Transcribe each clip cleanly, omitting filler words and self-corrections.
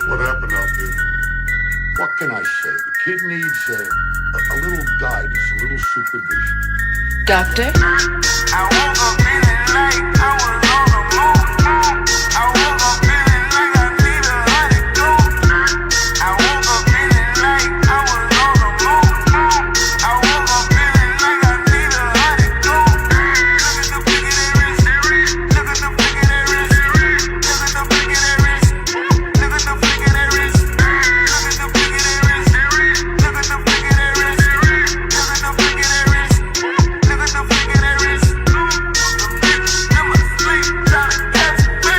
What happened out there? What can I say? The kid needs a little guidance, a little supervision. Doctor? I woke up feeling like I was on the moon. I woke up feeling like I need a antidote. I woke up feeling like I was on the moon. I woke up feeling like I need a antidote. Look at the flick of that wrist. Look at the flick of that wrist. Look at the flick of that wrist. Look at the flick of that wrist. Look at the flick of that wrist. Look at the flick of that wrist. Look at the flick of that wrist. Look at the flick of that wrist. Some bitch in my sleep tryna catch me.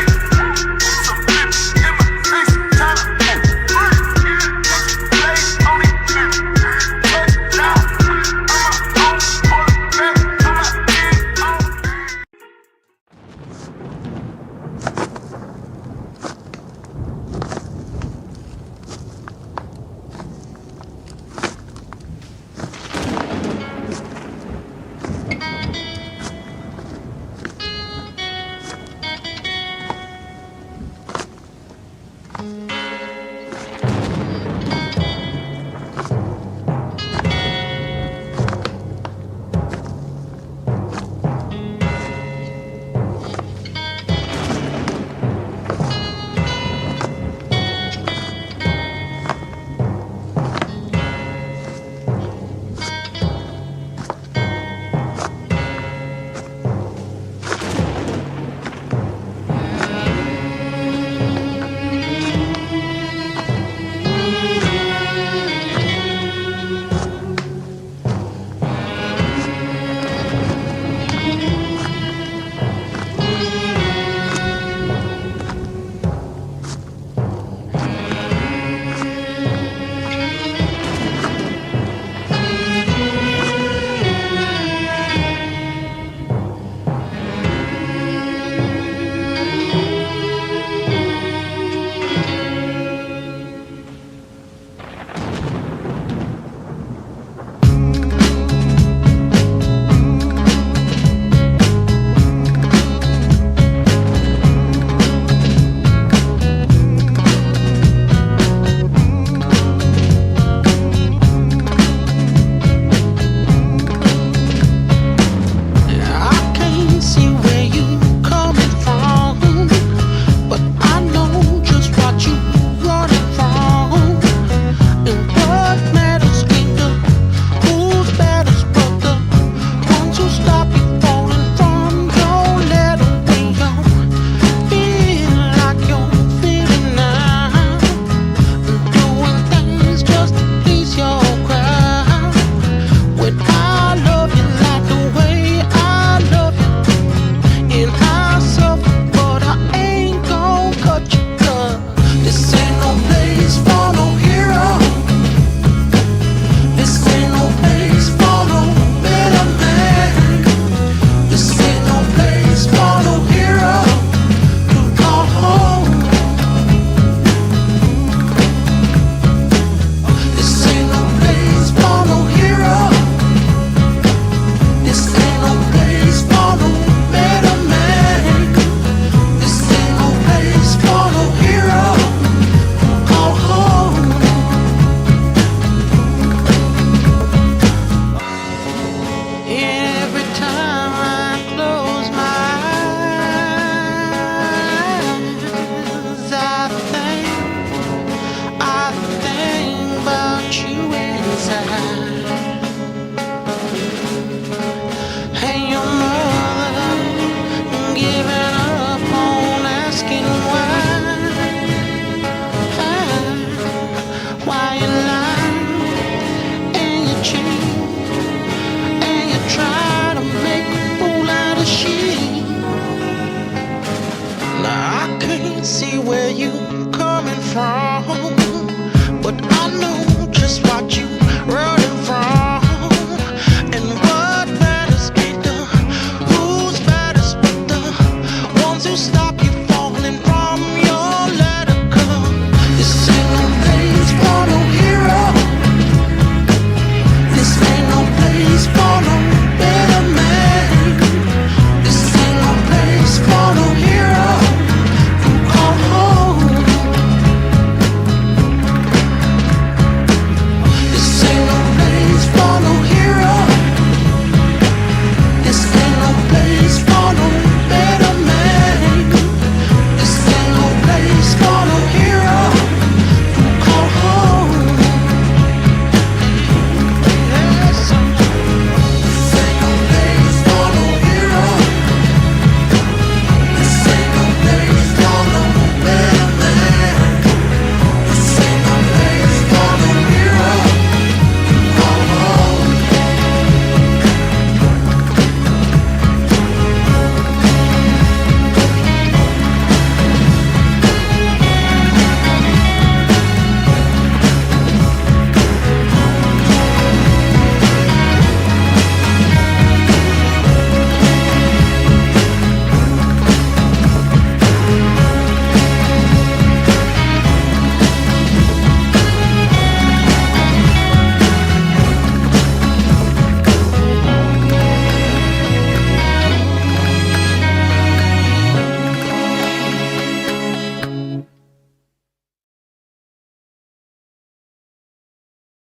Some bitch in my face tryna catch me. Play on it. Touchdown. I'm my own quarterback. I'm my big own. I can't see where you coming from, but I know just what you running from. And what matters ain't the who's matters, but the ones who stop you falling from your letter when you feel like you're feeling now, and doing things just to please your crowd. When I love you like the way I love you, and I suffer, but I ain't gon' cut you, 'cause this ain't no place for no hero. This ain't no place for no better man. This ain't no place for no hero to call home. This ain't no place for no hero. This ain't no place for no better man. This ain't no place for no hero. Call home. Every time I close my eyes, I think about you inside. And your mother giving up on asking why you lie and you cheat and you try to make a fool out of she. Now I can't see where you coming from, but I know just what you running from. And what matters ain't the who's matters, but the ones who stop you falling from your letter. 'Cause this ain't no place for no hero. This ain't no place for no better man. This ain't no place for no hero.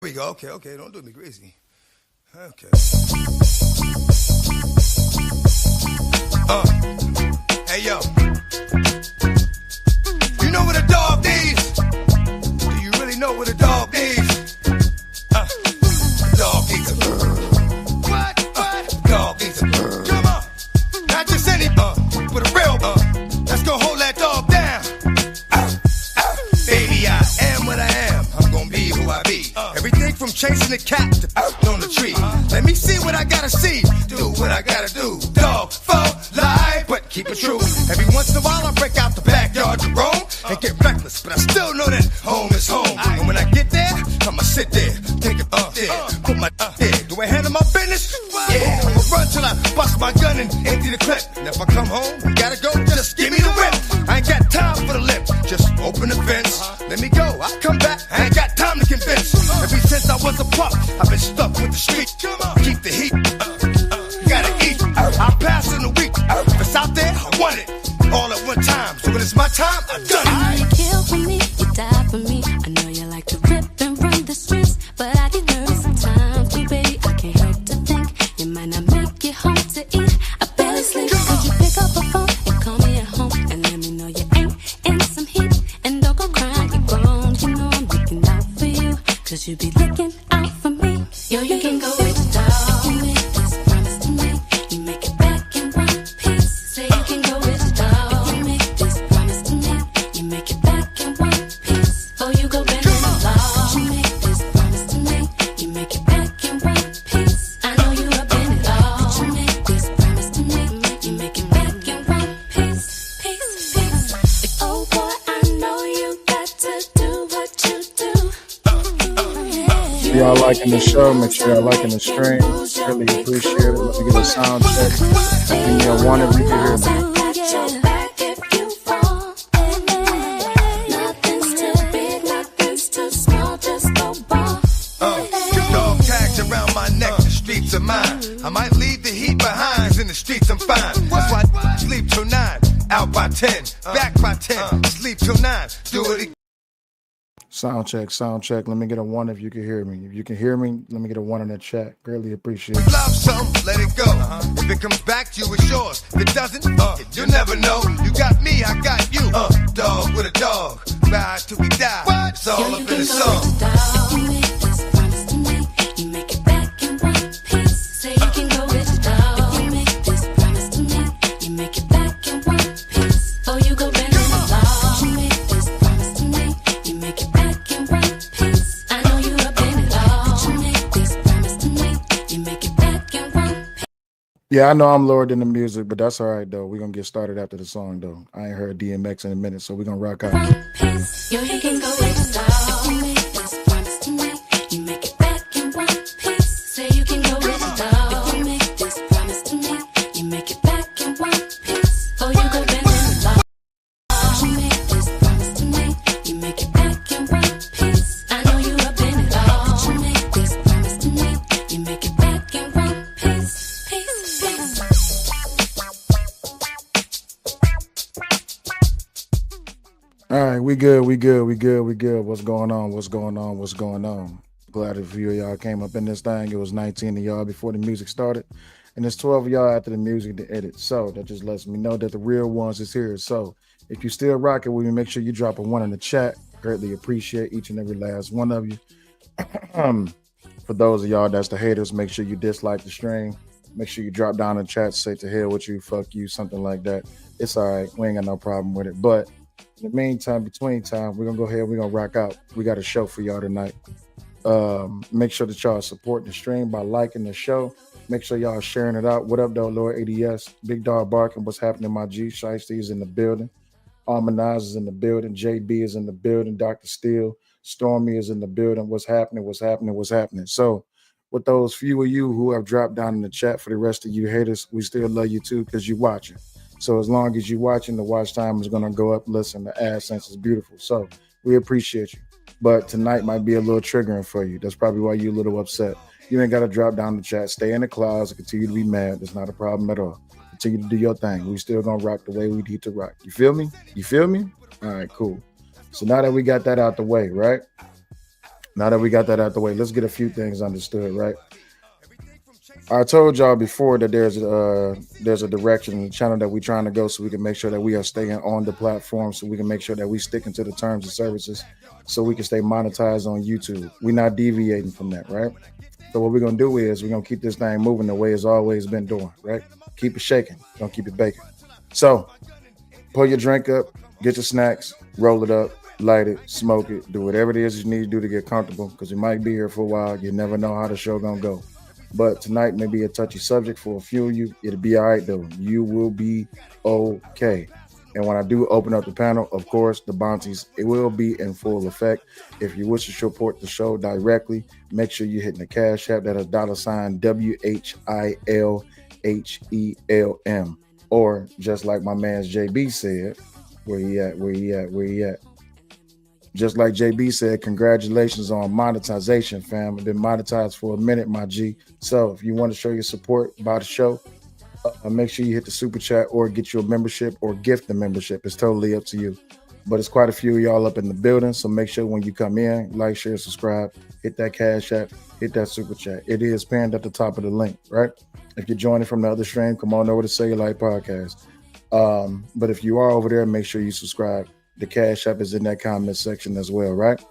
we go. Okay. Don't do me crazy. Okay. Hey, yo. You know what a dog needs? Do you really know what a dog needs? Dog needs a what? Dog needs a come on. Not just any but a real let's go hold that dog down. Baby, I am what I am. I'm gonna be who I be. Everything from chasing the cat to on the tree. Let me see what I gotta see. Do what I gotta do. Dog, foe, lie, but keep it true. Every once in a while I break out the backyard to roam and get reckless, but I still know that home is home. And when I get there, I'ma sit there, take it there, put my there. Do I handle my business? Yeah, I'ma run till I bust my gun and empty the clip. And if I come home, you gotta go, just give me the whip. I ain't got time for the lip, just open the fence. Let me go, I'll come back, I ain't got time to convince. Ever since I was a pup, I've been stuck with the street. Keep the heat, gotta eat. I'll pass in a week. If it's out there, I want it. All at one time. So when it's my time, I've done it. I know you kill for me, you die for me. I know you like to rip and run the streets, but I get nervous sometimes, too, baby. I can't help to think you might not make it home to eat. I barely sleep. Could you pick up a phone and call me at home and let me know you ain't in some heat? And don't go crying, you're grown. You know I'm looking out for you, 'cause you be looking out for me. Yo, you can go with the dog. You make this promise to me. You make it back in one piece. Say you can go with the dog. You make this promise to me. You make it back in one piece. Oh, you go bend in the law. You make this promise to me. You make it back in one piece. I know you have been it all. You make this promise to me. You make it back in one piece. Piece. Oh boy, I know you got to do what you do. If y'all liking the show, make sure y'all liking the stream. Really appreciate it. Let me get a sound check. Give me a one if you can hear me. Dog tags around my neck, the streets are mine. I might leave the heat behind, in the streets I'm fine. That's why I sleep till 9, out by 10, back by 10, sleep till 9, do it again. Sound check. Let me get a one if you can hear me. If you can hear me, let me get a one in the chat. Greatly appreciate it. Love some, let it go. If it comes back to you, it's yours. If it doesn't, you'll never know. You got me, I got you. Dog with a dog, ride till we die. It's all up in the song. You make this promise to me. You make it back in one piece. Say you can go with the dog. You make this promise to me. You make it back in one piece. Oh, you go bend in the law. You make this promise to me. You make it back in one piece. I know you have been it all. You make this promise to me. You make it back in one piece. Yeah, I know I'm lower than the music, but that's all right, though. We're going to get started after the song, though. I ain't heard DMX in a minute, so we're going to rock out. One piece. Yo, you can go with the dog. You make this promise to me. You make it back in one piece. Say you can go with the dog. You make this promise to me. You make it back in one piece. Oh, you go bend in the law. You make this promise to me. You make it back in one piece. I know you have been it all. You make this promise to me. You make it back in one piece. Piece. All right, we good. What's going on? Glad a few of y'all came up in this thing. It was 19 of y'all before the music started, and it's 12 of y'all after the music to edit. So that just lets me know that the real ones is here. So if you still rocking with me, make sure you drop a one in the chat. Greatly appreciate each and every last one of you. For those of y'all that's the haters, make sure you dislike the stream. Make sure you drop down in the chat, say to hell with you, fuck you, something like that. It's all right. We ain't got no problem with it. But in the meantime, between time, we're going to go ahead. We're going to rock out. We got a show for y'all tonight. Make sure that y'all support the stream by liking the show. Make sure y'all sharing it out. What up, though, Lord ADS? Big Dog Barking. What's happening, my G? Shiesty is in the building. Armanaz is in the building. JB is in the building. Dr. Steele. Stormy is in the building. What's happening? So with those few of you who have dropped down in the chat, for the rest of you haters, we still love you too because you're watching. So as long as you're watching, the watch time is going to go up. Listen, the AdSense is beautiful. So we appreciate you. But tonight might be a little triggering for you. That's probably why you're a little upset. You ain't got to drop down the chat. Stay in the closet. Continue to be mad. That's not a problem at all. Continue to do your thing. We still going to rock the way we need to rock. You feel me? All right, cool. So now that we got that out the way, right? Now that we got that out the way, let's get a few things understood, right? I told y'all before that there's a direction in the channel that we're trying to go, so we can make sure that we are staying on the platform, so we can make sure that we sticking to the terms and services, so we can stay monetized on YouTube. We're not deviating from that, right? So what we're gonna do is we're gonna keep this thing moving the way it's always been doing, right? Keep it shaking, don't keep it baking. So pull your drink up, get your snacks, roll it up, light it, smoke it, do whatever it is you need to do to get comfortable, because you might be here for a while. You never know how the show gonna go. But tonight may be a touchy subject for a few of you. It'll be all right though. You will be okay. And when I do open up the panel, of course, the bounties, it will be in full effect. If you wish to support the show directly, make sure you're hitting the cash app. That is $ WHILHELM. Or just like my man's JB said, where he at, where he at, where he at. Just like JB said, congratulations on monetization, fam. I've been monetized for a minute, my G. So if you want to show your support by the show, make sure you hit the super chat or get you a membership or gift the membership. It's totally up to you. But it's quite a few of y'all up in the building. So make sure when you come in, like, share, subscribe, hit that cash app, hit that super chat. It is pinned at the top of the link, right? If you're joining from the other stream, come on over to Say Your Life Podcast. But if you are over there, make sure you subscribe. The cash app is in that comment section as well, right?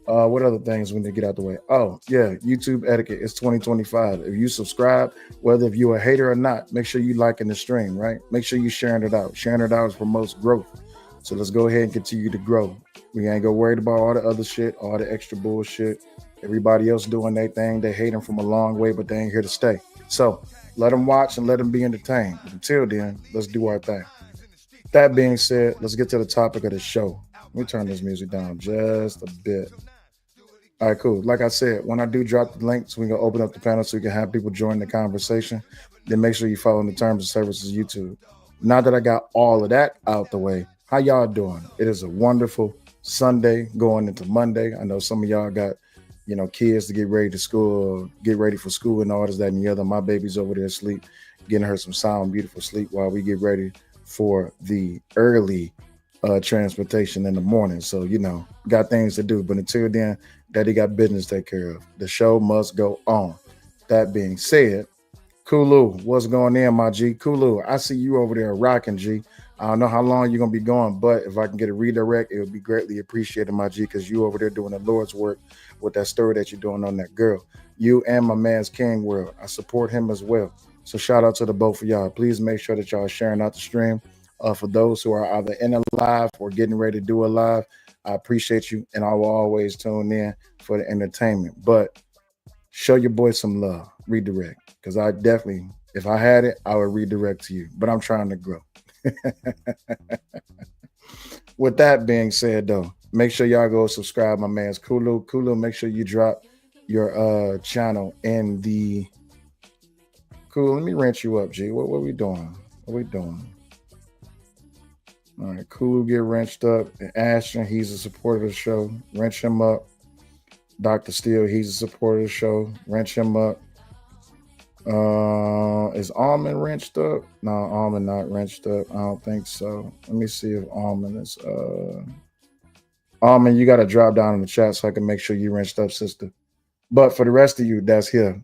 What other things we need to get out the way? Oh, yeah, YouTube etiquette. It's 2025. If you subscribe, whether if you're a hater or not, make sure you liking the stream, right? Make sure you sharing it out. Sharing it out promotes growth. So let's go ahead and continue to grow. We ain't go worried about all the other shit, all the extra bullshit. Everybody else doing their thing. They hate them from a long way, but they ain't here to stay. So let them watch and let them be entertained. But until then, let's do our thing. That being said, let's get to the topic of the show. Let me turn this music down just a bit. All right, cool. Like I said, when I do drop the links, we can open up the panel so we can have people join the conversation. Then make sure you follow the terms and services YouTube. Now that I got all of that out the way, how y'all doing? It is a wonderful Sunday going into Monday. I know some of y'all got, kids to get ready to school, get ready for school and all this, that, and the other. My baby's over there asleep, getting her some sound, beautiful sleep while we get ready for the early transportation in the morning. So, got things to do. But until then, Daddy got business to take care of. The show must go on. That being said, Kulu, what's going on, my G? Kulu, I see you over there rocking, G. I don't know how long you're going to be going, but if I can get a redirect, it would be greatly appreciated, my G, because you over there doing the Lord's work with that story that you're doing on that girl. You and my man's King World. I support him as well. So shout out to the both of y'all. Please make sure that y'all are sharing out the stream. For those who are either in a live or getting ready to do a live, I appreciate you, and I will always tune in for the entertainment. But show your boy some love. Redirect. Because I definitely, if I had it, I would redirect to you. But I'm trying to grow. With that being said, though, make sure y'all go subscribe my man's Kulu. Kulu, make sure you drop your channel in the... Cool, let me wrench you up, G. What we doing? What we doing? All right, Cool, get wrenched up. And Ashton, he's a supporter of the show. Wrench him up. Dr. Steele, he's a supporter of the show. Wrench him up. Is Almond wrenched up? No, Almond not wrenched up. I don't think so. Let me see if Almond is... Almond, you got to drop down in the chat so I can make sure you wrenched up, sister. But for the rest of you that's here,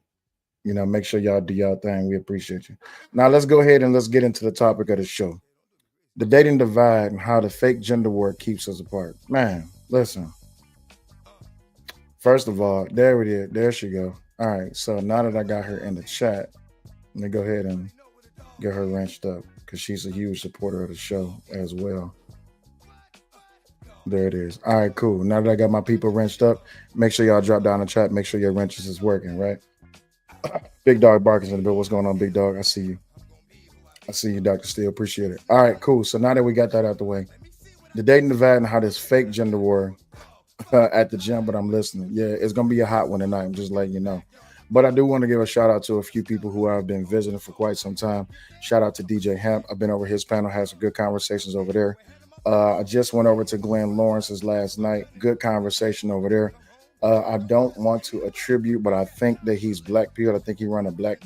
make sure y'all do y'all thing. We appreciate you. Now let's go ahead and let's get into the topic of the show. The dating divide and how the fake gender war keeps us apart. Man, listen. First of all, there it is. There she go. All right, so now that I got her in the chat, let me go ahead and get her wrenched up because she's a huge supporter of the show as well. There it is. All right, cool. Now that I got my people wrenched up, make sure y'all drop down in the chat. Make sure your wrenches is working, right? Big Dog Barkers in the bill. What's going on, Big Dog? I see you. I see you, Dr. Steele. Appreciate it. All right, cool. So now that we got that out the way, the dating divide and how this fake gender war at the gym, but I'm listening. Yeah, it's going to be a hot one tonight. I'm just letting you know. But I do want to give a shout out to a few people who I've been visiting for quite some time. Shout out to DJ Hemp. I've been over his panel, had some good conversations over there. I just went over to Glenn Lawrence's last night. Good conversation over there. I don't want to attribute, but I think that he's black pilled. I think he run a black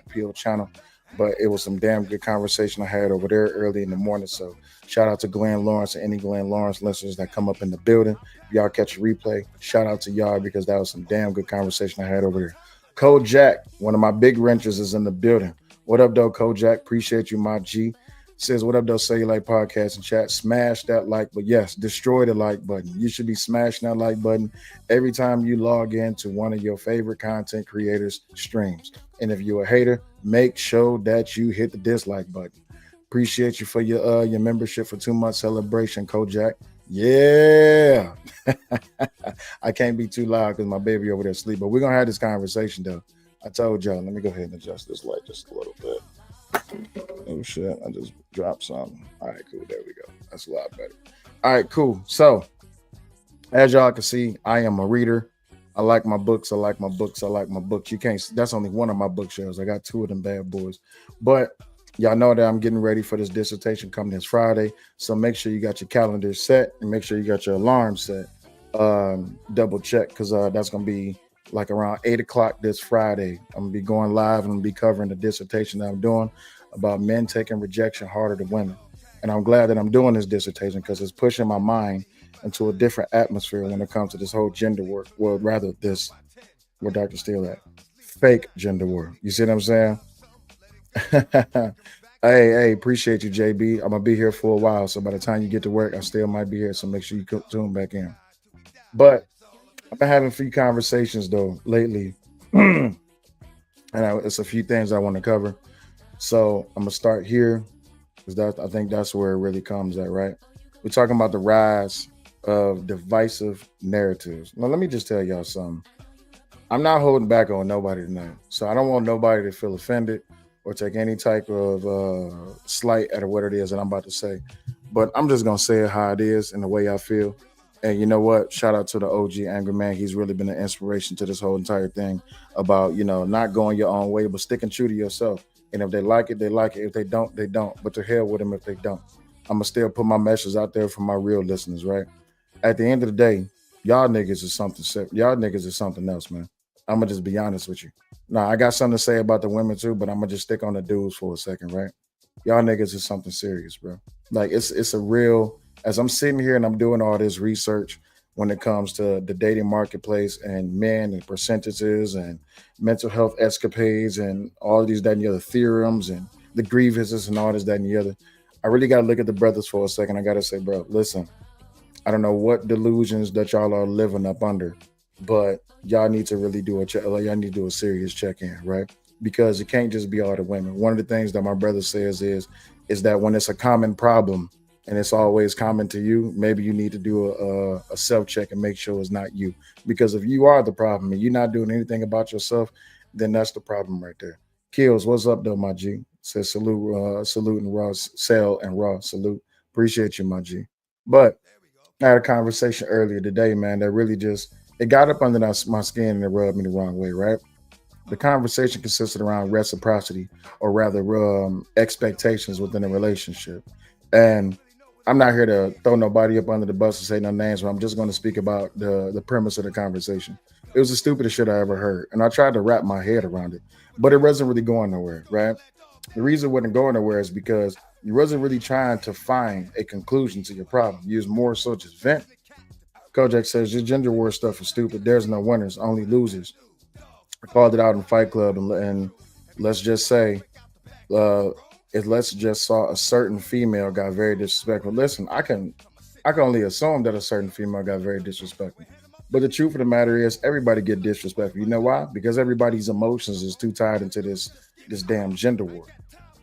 pill channel but it was some damn good conversation I had over there early in the morning. So shout out to Glenn Lawrence and any Glenn Lawrence listeners that come up in the building. If y'all catch a replay, shout out to y'all because that was some damn good conversation I had over there. Kojak, one of my big renters, is in the building. What up, though, Kojak? Appreciate you, my G. Says, what up, though, Cellulite Podcast and chat. Smash that like, but yes, destroy the like button. You should be smashing that like button every time you log into one of your favorite content creators' streams. And if you're a hater, make sure that you hit the dislike button. Appreciate you for your membership for 2 months celebration, Kojak. Yeah. I can't be too loud because my baby over there asleep, but we're gonna have this conversation though. I told y'all, let me go ahead and adjust this light just a little bit. Oh shit, I just dropped something. All right, cool. There we go. That's a lot better. All right, cool. So as y'all can see, I am a reader. I like my books. I like my books. I like my books. You can't, that's only one of my bookshelves. I got 2 of them bad boys. But y'all know that I'm getting ready for this dissertation coming this Friday. So make sure you got your calendar set and make sure you got your alarm set. Double check because that's going to be like around 8 o'clock this Friday. I'm going to be going live and I'm going to be covering the dissertation that I'm doing about men taking rejection harder than women. And I'm glad that I'm doing this dissertation because it's pushing my mind into a different atmosphere when it comes to this whole gender war. Well, rather this, where Dr. Steele at, fake gender war. You see what I'm saying? Hey, appreciate you, JB. I'm gonna be here for a while, so by the time you get to work, I still might be here. So make sure you tune back in. But I've been having a few conversations though lately, and it's a few things I want to cover. So I'm gonna start here because I think that's where it really comes at, right? We're talking about the rise of divisive narratives. Now, let me just tell y'all something. I'm not holding back on nobody tonight, so I don't want nobody to feel offended or take any type of slight at what it is that I'm about to say. But I'm just going to say it how it is and the way I feel. And you know what? Shout out to the OG Angry Man. He's really been an inspiration to this whole entire thing about, not going your own way, but sticking true to yourself. And if they like it, they like it. If they don't, they don't. But to hell with them if they don't. I'm going to still put my message out there for my real listeners, right? At the end of the day, y'all niggas is something separate. Y'all niggas is something else, man. I'm going to just be honest with you. Now, I got something to say about the women too, but I'm going to just stick on the dudes for a second, right? Y'all niggas is something serious, bro. Like, it's a real, as I'm sitting here and I'm doing all this research when it comes to the dating marketplace and men and percentages and mental health escapades and all these, that, and the other theorems and the grievances and all this, that, and the other. I really got to look at the brothers for a second. I got to say, bro, listen, I don't know what delusions that y'all are living up under, but y'all need to really do y'all need to do a serious check-in, right? Because it can't just be all the women. One of the things that my brother says is that when it's a common problem and it's always common to you, maybe you need to do a self-check and make sure it's not you. Because if you are the problem and you're not doing anything about yourself, then that's the problem right there. Kills, what's up though, my G? Says salute and raw, sell and raw, salute. Appreciate you, my G. But I had a conversation earlier today, man, that really just, it got up under my skin and it rubbed me the wrong way, right? The conversation consisted around reciprocity, or rather expectations within a relationship. And I'm not here to throw nobody up under the bus and say no names, but I'm just going to speak about the premise of the conversation. It was the stupidest shit I ever heard. And I tried to wrap my head around it, but it wasn't really going nowhere, right? The reason it wasn't going nowhere is because you wasn't really trying to find a conclusion to your problem. You was more so just vent. Kojak says, your gender war stuff is stupid. There's no winners, only losers. I called it out in Fight Club, and let's just say, let's just saw a certain female got very disrespectful. Listen, I can only assume that a certain female got very disrespectful. But the truth of the matter is, everybody get disrespectful. You know why? Because everybody's emotions is too tied into this damn gender war.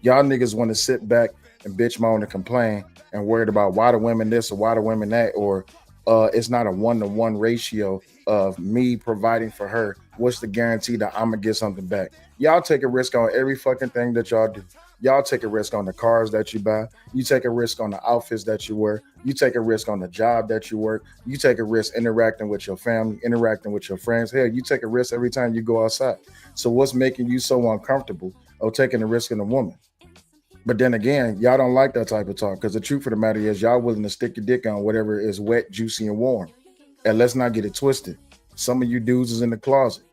Y'all niggas want to sit back and bitch, moan, and complain and worried about why the women this or why the women that, or it's not a 1-to-1 ratio of me providing for her. What's the guarantee that I'm going to get something back? Y'all take a risk on every fucking thing that y'all do. Y'all take a risk on the cars that you buy. You take a risk on the outfits that you wear. You take a risk on the job that you work. You take a risk interacting with your family, interacting with your friends. Hell, you take a risk every time you go outside. So what's making you so uncomfortable of taking a risk in a woman? But then again, y'all don't like that type of talk because the truth of the matter is y'all willing to stick your dick on whatever is wet, juicy, and warm. And let's not get it twisted. Some of you dudes is in the closet.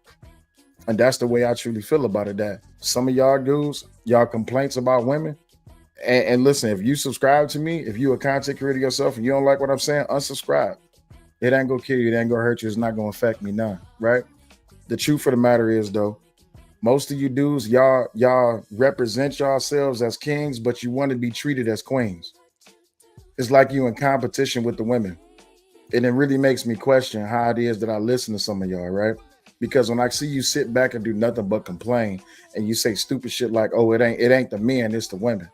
And that's the way I truly feel about it. That some of y'all dudes, y'all complaints about women. And listen, if you subscribe to me, if you a content creator yourself and you don't like what I'm saying, unsubscribe. It ain't gonna kill you. It ain't gonna hurt you. It's not gonna affect me none, right? The truth of the matter is, though, most of you dudes, y'all represent yourselves as kings, but you want to be treated as queens. It's like you in competition with the women. And it really makes me question how it is that I listen to some of y'all, right? Because when I see you sit back and do nothing but complain and you say stupid shit like, oh, it ain't the men, it's the women.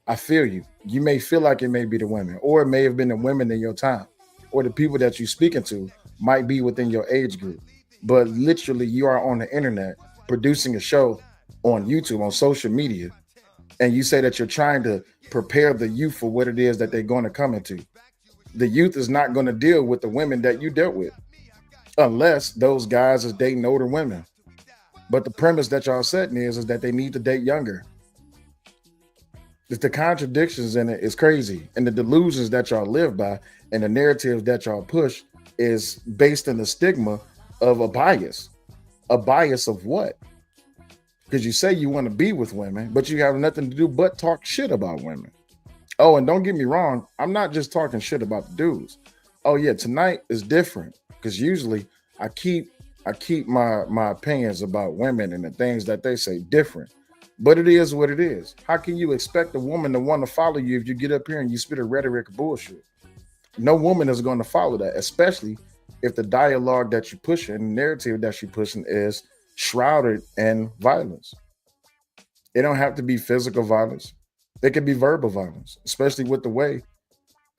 I feel you. You may feel like it may be the women, or it may have been the women in your time, or the people that you're speaking to might be within your age group. But literally, you are on the internet producing a show on YouTube, on social media, and you say that you're trying to prepare the youth for what it is that they're going to come into. The youth is not going to deal with the women that you dealt with, unless those guys is dating older women. But the premise that y'all setting is that they need to date younger. The contradictions in it is crazy, and the delusions that y'all live by and the narratives that y'all push is based in the stigma of a bias. A bias of what? Because you say you want to be with women, but you have nothing to do but talk shit about women. Oh, and don't get me wrong, I'm not just talking shit about the dudes. Oh yeah, tonight is different because usually I keep my opinions about women and the things that they say different. But it is what it is. How can you expect a woman to want to follow you if you get up here and you spit a rhetoric of bullshit? No woman is going to follow that, especially if the dialogue that you're pushing, the narrative that you're pushing is shrouded in violence. It don't have to be physical violence. It can be verbal violence, especially with the way.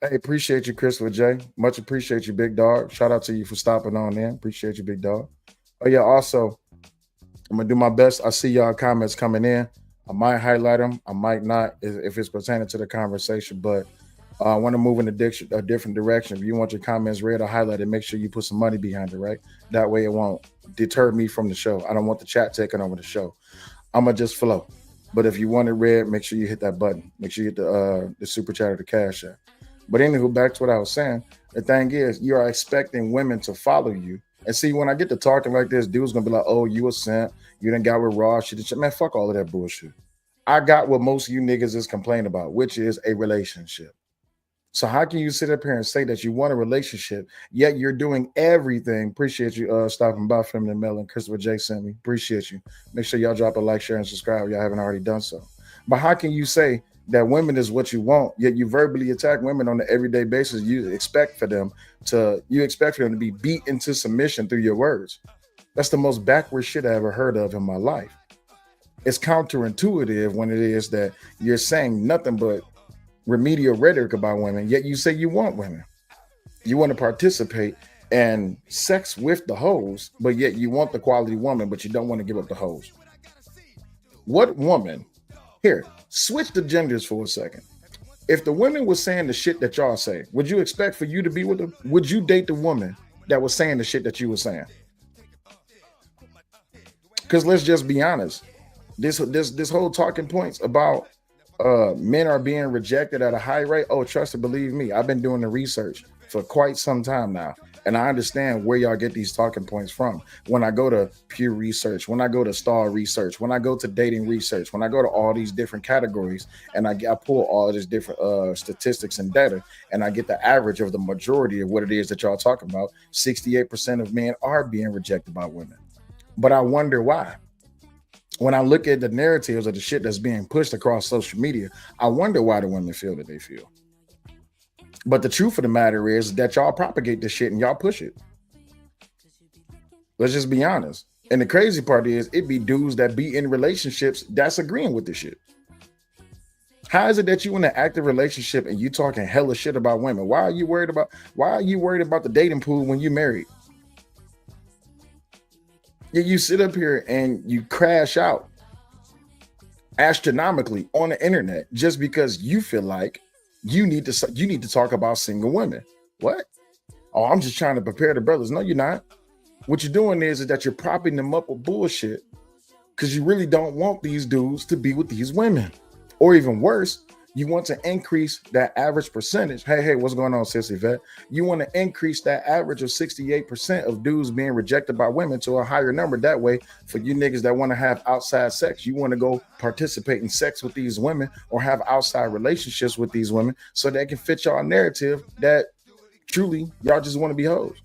Hey, appreciate you, Christopher J. Much appreciate you, big dog. Shout out to you for stopping on in. Appreciate you, big dog. Oh yeah, also, I'm gonna do my best. I see y'all comments coming in. I might highlight them. I might not if it's pertaining to the conversation, but I want to move in a different direction. If you want your comments read or highlighted, make sure you put some money behind it, right? That way it won't deter me from the show. I don't want the chat taking over the show. I'm gonna just flow. But if you want it read, make sure you hit that button. Make sure you hit the super chat or the cash app. But anywho, back to what I was saying. The thing is, you are expecting women to follow you. And see, when I get to talking like this, dude's gonna be like, "Oh, you a simp? You done got with raw shit." Man, fuck all of that bullshit. I got what most of you niggas is complaining about, which is a relationship. So how can you sit up here and say that you want a relationship, yet you're doing everything? Appreciate you stopping by, Feminine Melon. Christopher J sent me. Appreciate you. Make sure y'all drop a like, share, and subscribe if y'all haven't already done so. But how can you say that women is what you want, yet you verbally attack women on an everyday basis? You expect for them to be beat into submission through your words. That's the most backward shit I ever heard of in my life. It's counterintuitive when it is that you're saying nothing but remedial rhetoric about women, yet you say you want women. You want to participate in sex with the hoes, but yet you want the quality woman, but you don't want to give up the hoes. What woman? Here, switch the genders for a second. If the women was saying the shit that y'all say, would you expect for you to be with them? Would you date the woman that was saying the shit that you were saying? Because let's just be honest. This whole talking points about men are being rejected at a high rate. Oh, trust and believe me, I've been doing the research for quite some time now, and I understand where y'all get these talking points from. When I go to Pew Research, when I go to Star Research, when I go to Dating Research, when I go to all these different categories, and I pull all these different statistics and data, and I get the average of the majority of what it is that y'all talking about. 68% of men are being rejected by women, but I wonder why. When I look at the narratives of the shit that's being pushed across social media, I wonder why the women feel that they feel. But the truth of the matter is that y'all propagate this shit and y'all push it. Let's just be honest. And the crazy part is it be dudes that be in relationships that's agreeing with this shit. How is it that you in an active relationship and you talking hella shit about women? Why are you worried about the dating pool when you married? You sit up here and you crash out astronomically on the internet just because you feel like you need to talk about single women. What? Oh, I'm just trying to prepare the brothers. No, you're not. What you're doing is that you're propping them up with bullshit because you really don't want these dudes to be with these women. Or even worse, You want to increase that average percentage. Hey, what's going on, Sissy Vet? You want to increase that average of 68% of dudes being rejected by women to a higher number. That way, for you niggas that want to have outside sex, you want to go participate in sex with these women or have outside relationships with these women so they can fit y'all narrative that truly y'all just want to be hoes.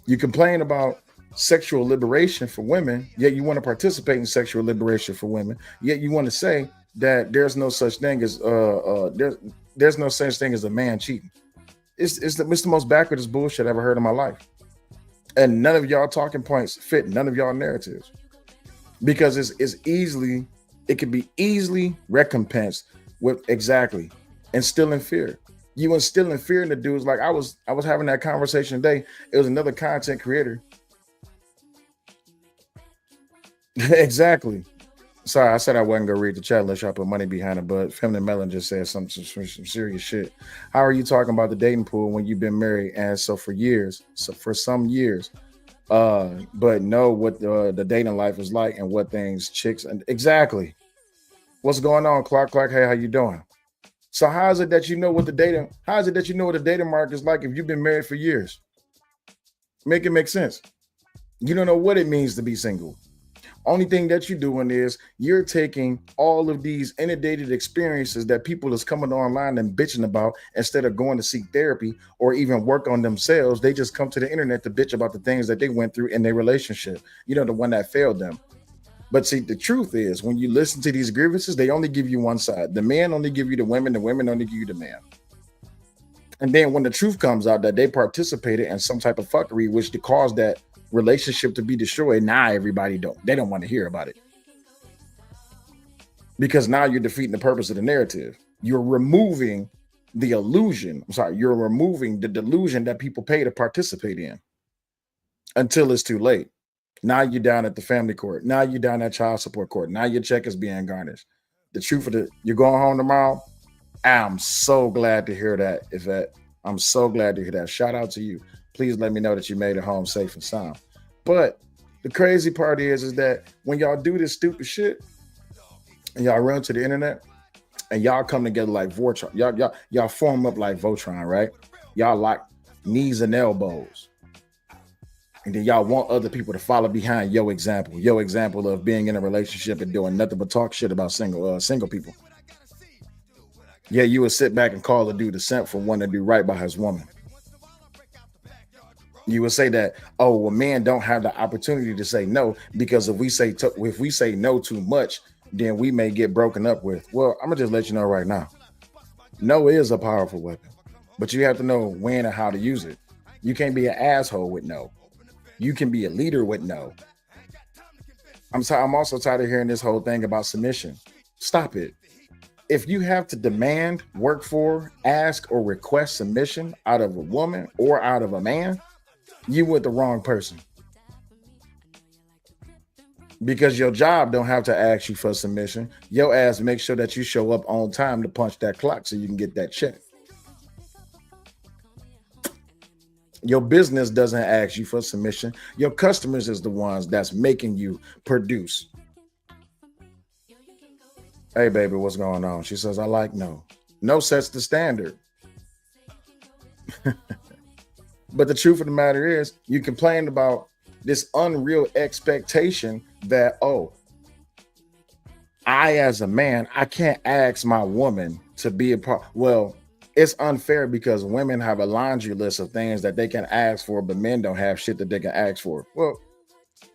You complain about sexual liberation for women, yet you want to participate in sexual liberation for women, yet you want to say that there's no such thing as there's no such thing as a man cheating. It's the most backwards bullshit I ever heard in my life. And none of y'all talking points fit none of y'all narratives. Because it can be easily recompensed with exactly instilling fear. You instilling fear in the dudes. Like I was having that conversation today. It was another content creator. Exactly. Sorry, I said I wasn't gonna read the chat unless y'all put money behind it, but Feminine Melon just said some serious shit. How are you talking about the dating pool when you've been married and so for some years, but know what the dating life is like and what things chicks and exactly. What's going on, Clark? Hey, how you doing? So how is it that you know what the dating market is like if you've been married for years? Make it make sense. You don't know what it means to be single. Only thing that you're doing is you're taking all of these inundated experiences that people is coming online and bitching about instead of going to seek therapy or even work on themselves. They just come to the internet to bitch about the things that they went through in their relationship. You know, the one that failed them. But see, the truth is when you listen to these grievances, they only give you one side. The men only give you the women only give you the man. And then when the truth comes out that they participated in some type of fuckery, which caused that relationship to be destroyed, now everybody they don't want to hear about it. Because now you're defeating the purpose of the narrative. You're removing the illusion. You're removing the delusion that people pay to participate in until it's too late. Now you're down at the family court. Now you're down at child support court. Now your check is being garnished. The truth of you're going home tomorrow. I'm so glad to hear that, Yvette. I'm so glad to hear that. Shout out to you. Please let me know that you made it home safe and sound. But the crazy part is that when y'all do this stupid shit and y'all run to the internet and y'all come together like Voltron, y'all form up like Voltron, right? Y'all like knees and elbows. And then y'all want other people to follow behind your example of being in a relationship and doing nothing but talk shit about single people. Yeah, you would sit back and call a dude a simp for wanting to do right by his woman. You would say that, a man don't have the opportunity to say no because if we say no too much, then we may get broken up with. Well, I'm gonna just let you know right now. No is a powerful weapon, but you have to know when and how to use it. You can't be an asshole with no. You can be a leader with no. I'm also tired of hearing this whole thing about submission. Stop it. If you have to demand, work for, ask, or request submission out of a woman or out of a man, you with the wrong person. Because your job don't have to ask you for submission. Your ass make sure that you show up on time to punch that clock so you can get that check. Your business doesn't ask you for submission. Your customers is the ones that's making you produce. Hey, baby, what's going on? She says, I like no. No sets the standard. But the truth of the matter is, you complain about this unreal expectation that, I as a man, I can't ask my woman to be a part. Well, it's unfair because women have a laundry list of things that they can ask for, but men don't have shit that they can ask for. Well,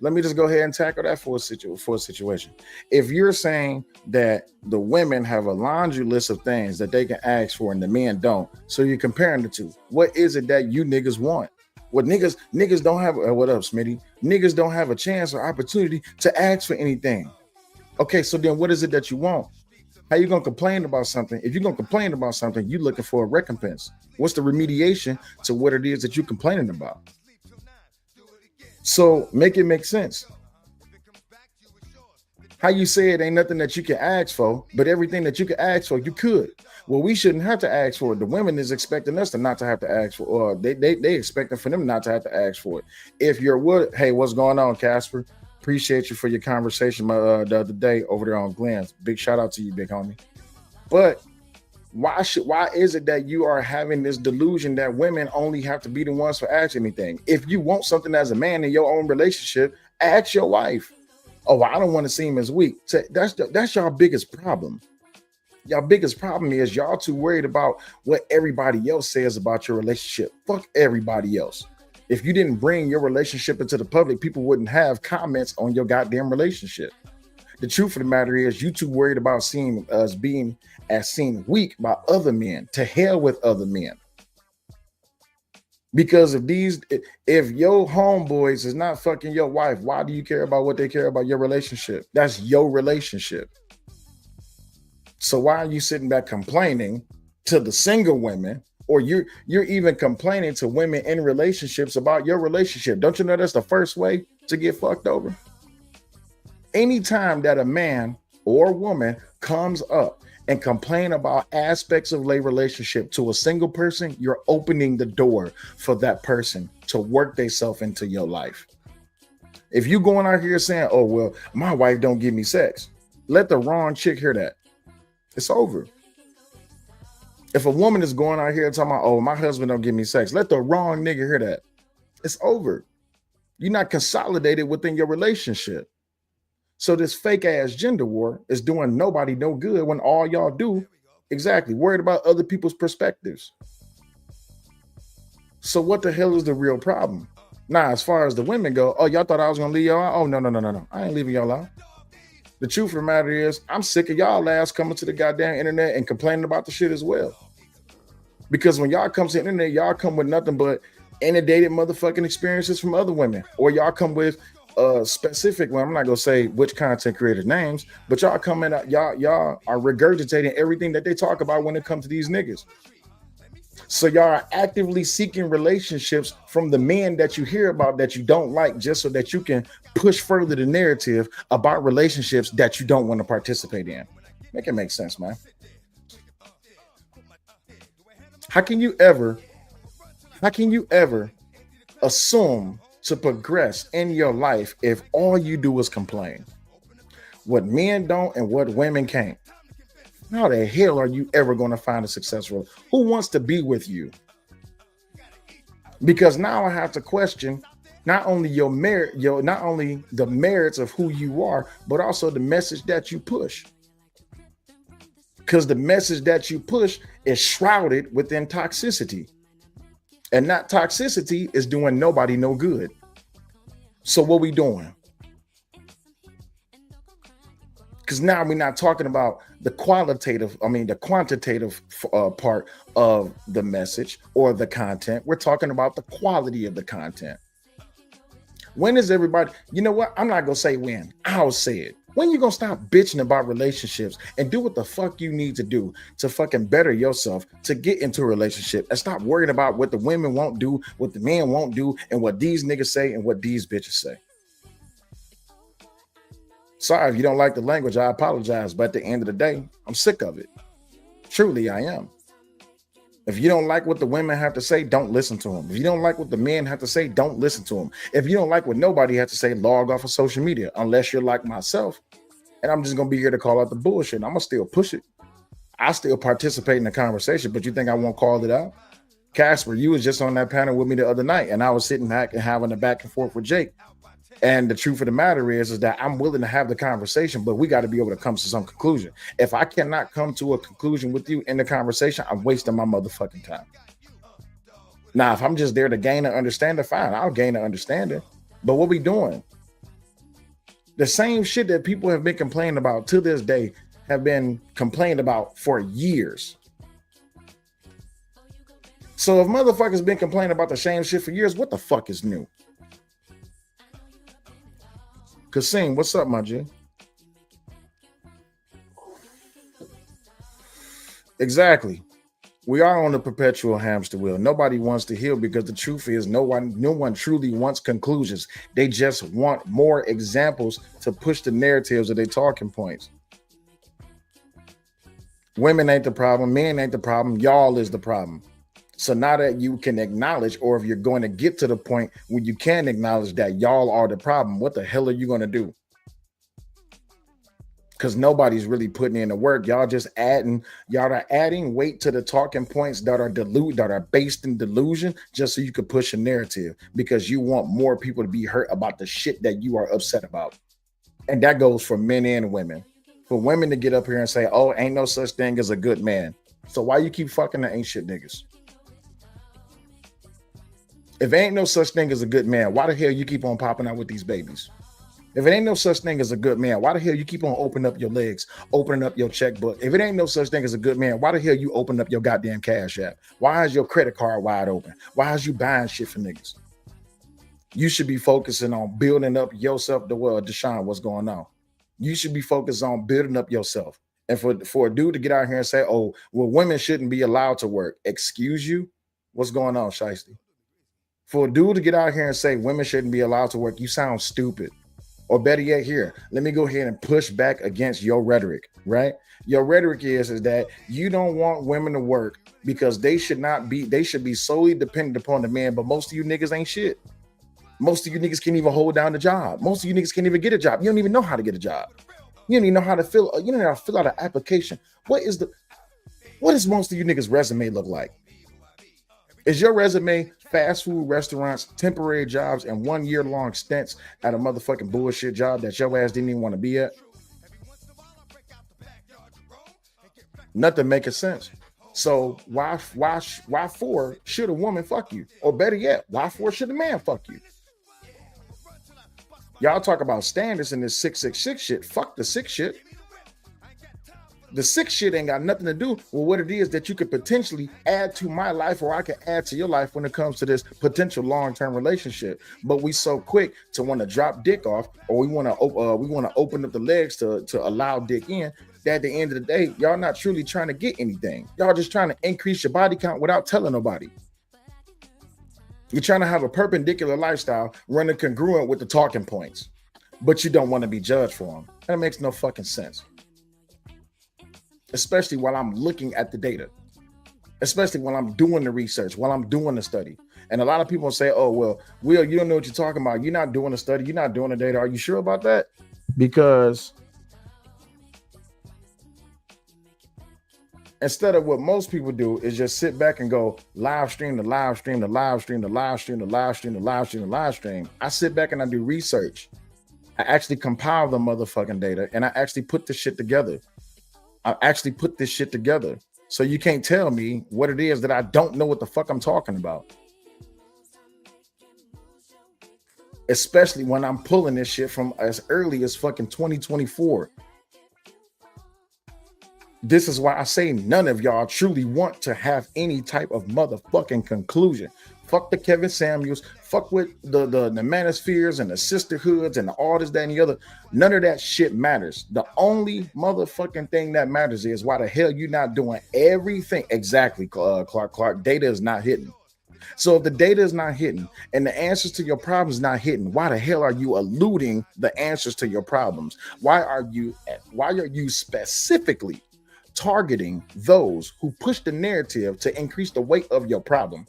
let me just go ahead and tackle that for a situation. If you're saying that the women have a laundry list of things that they can ask for and the men don't, so you're comparing the two. What is it that you niggas want? What niggas don't have? What up, Smitty? Niggas don't have a chance or opportunity to ask for anything. Okay, so then what is it that you want? How you gonna complain about something? If you're gonna complain about something, you're looking for a recompense. What's the remediation to what it is that you're complaining about? So make it make sense. How you say it ain't nothing that you can ask for, but everything that you can ask for, you could. Well, we shouldn't have to ask for it. The women is expecting us to not to have to ask for, or they expecting for them not to have to ask for it. If you're what, hey, what's going on, Casper? Appreciate you for your conversation the other day over there on Glenn's. Big shout out to you, big homie. But why is it that you are having this delusion that women only have to be the ones for asking anything? If you want something as a man in your own relationship, ask your wife. Oh, I don't want to seem as weak. So that's your biggest problem. Your biggest problem is y'all too worried about what everybody else says about your relationship. Fuck everybody else. If you didn't bring your relationship into the public, people wouldn't have comments on your goddamn relationship. The truth of the matter is you too worried about seeing us being as seen weak by other men. To hell with other men. Because if your homeboys is not fucking your wife, why do you care about what they care about your relationship? That's your relationship. So why are you sitting back complaining to the single women, or you're even complaining to women in relationships about your relationship? Don't you know that's the first way to get fucked over? Anytime that a man or woman comes up and complain about aspects of their relationship to a single person, you're opening the door for that person to work themselves into your life. If you going out here saying, oh, well, my wife don't give me sex, let the wrong chick hear that. It's over. If a woman is going out here talking about, oh, my husband don't give me sex, let the wrong nigga hear that. It's over. You're not consolidated within your relationship. So this fake ass gender war is doing nobody no good when all y'all do, exactly, worried about other people's perspectives. So what the hell is the real problem? Now, as far as the women go, oh, y'all thought I was going to leave y'all out? Oh, no. I ain't leaving y'all out. The truth of the matter is, I'm sick of y'all ass coming to the goddamn internet and complaining about the shit as well. Because when y'all come to the internet, y'all come with nothing but inundated motherfucking experiences from other women. Or y'all come with specific one. I'm not gonna say which content creators' names, but y'all coming out, y'all are regurgitating everything that they talk about when it comes to these niggas. So y'all are actively seeking relationships from the men that you hear about that you don't like, just so that you can push further the narrative about relationships that you don't want to participate in. Make it make sense, man. How can you ever assume to progress in your life if all you do is complain? What men don't and what women can't. How the hell are you ever going to find a successful? Who wants to be with you? Because now I have to question not only your merit, not only the merits of who you are, but also the message that you push. Because the message that you push is shrouded within toxicity. And that toxicity is doing nobody no good. So what we doing? Because now we're not talking about the quantitative part of the message or the content. We're talking about the quality of the content. When is everybody, you know what? I'm not going to say when. I'll say it. When you going to stop bitching about relationships and do what the fuck you need to do to fucking better yourself to get into a relationship, and stop worrying about what the women won't do, what the men won't do, and what these niggas say and what these bitches say? Sorry, if you don't like the language, I apologize. But at the end of the day, I'm sick of it. Truly, I am. If you don't like what the women have to say, don't listen to them. If you don't like what the men have to say, don't listen to them. If you don't like what nobody has to say, log off of social media, unless you're like myself. And I'm just going to be here to call out the bullshit. I'm going to still push it. I still participate in the conversation, but you think I won't call it out? Casper, you was just on that panel with me the other night, and I was sitting back and having a back and forth with Jake. And the truth of the matter is that I'm willing to have the conversation, but we got to be able to come to some conclusion. If I cannot come to a conclusion with you in the conversation, I'm wasting my motherfucking time. Now, if I'm just there to gain an understanding, fine, I'll gain an understanding. But what we doing? The same shit that people have been complaining about to this day have been complained about for years. So if motherfuckers been complaining about the same shit for years, what the fuck is new? Kasim, what's up, my G? Exactly. We are on the perpetual hamster wheel. Nobody wants to heal, because the truth is no one truly wants conclusions. They just want more examples to push the narratives of their talking points. Women ain't the problem. Men ain't the problem. Y'all is the problem. So now that you can acknowledge, or if you're going to get to the point where you can acknowledge that y'all are the problem, what the hell are you going to do? because nobody's really putting in the work. Y'all are adding weight to the talking points that are based in delusion just so you could push a narrative because you want more people to be hurt about the shit that you are upset about. And that goes for men and women. For women to get up here and say, oh, ain't no such thing as a good man. So why you keep fucking the ain't shit niggas? If ain't no such thing as a good man, why the hell you keep on popping out with these babies? If it ain't no such thing as a good man, why the hell you keep on opening up your legs, opening up your checkbook? If it ain't no such thing as a good man, why the hell you open up your goddamn cash app? Why is your credit card wide open? Why is you buying shit for niggas? You should be focusing on building up yourself. Deshaun, what's going on? You should be focused on building up yourself. And for a dude to get out here and say, oh, well, women shouldn't be allowed to work. Excuse you? What's going on, Shiesty? For a dude to get out here and say women shouldn't be allowed to work, you sound stupid. Or better yet, here, let me go ahead and push back against your rhetoric, right? Your rhetoric is that you don't want women to work because they should be solely dependent upon the man, but most of you niggas ain't shit. Most of you niggas can't even hold down the job. Most of you niggas can't even get a job. You don't even know how to get a job. You don't even know how to fill out an application. What does most of you niggas' resume look like? Is your resume fast food restaurants, temporary jobs, and 1 year long stints at a motherfucking bullshit job that your ass didn't even want to be at? Nothing making sense. So why for should a woman fuck you? Or better yet, why for should a man fuck you? Y'all talk about standards in this 666 shit. Fuck the 6 shit. The 6 shit ain't got nothing to do with what it is that you could potentially add to my life or I could add to your life when it comes to this potential long-term relationship. But we so quick to want to drop dick off, or we want to open up the legs to allow dick in, that at the end of the day, y'all not truly trying to get anything. Y'all just trying to increase your body count without telling nobody. You're trying to have a perpendicular lifestyle running congruent with the talking points, but you don't want to be judged for them. That makes no fucking sense. Especially while I'm looking at the data, especially when I'm doing the research, while I'm doing the study. And a lot of people say, oh, well, Will, you don't know what you're talking about. You're not doing the study. You're not doing the data. Are you sure about that? Because instead of what most people do is just sit back and go live stream, I sit back and I do research. I actually compile the motherfucking data and I actually put this shit together. So you can't tell me what it is that I don't know what the fuck I'm talking about. Especially when I'm pulling this shit from as early as fucking 2024. This is why I say none of y'all truly want to have any type of motherfucking conclusion. Fuck the Kevin Samuels. Fuck with the manospheres and the sisterhoods and all this, that, and the other. None of that shit matters. The only motherfucking thing that matters is why the hell you not doing everything. Exactly, Clark. Data is not hitting. So if the data is not hitting and the answers to your problems not hitting, why the hell are you eluding the answers to your problems? Why are you specifically targeting those who push the narrative to increase the weight of your problem?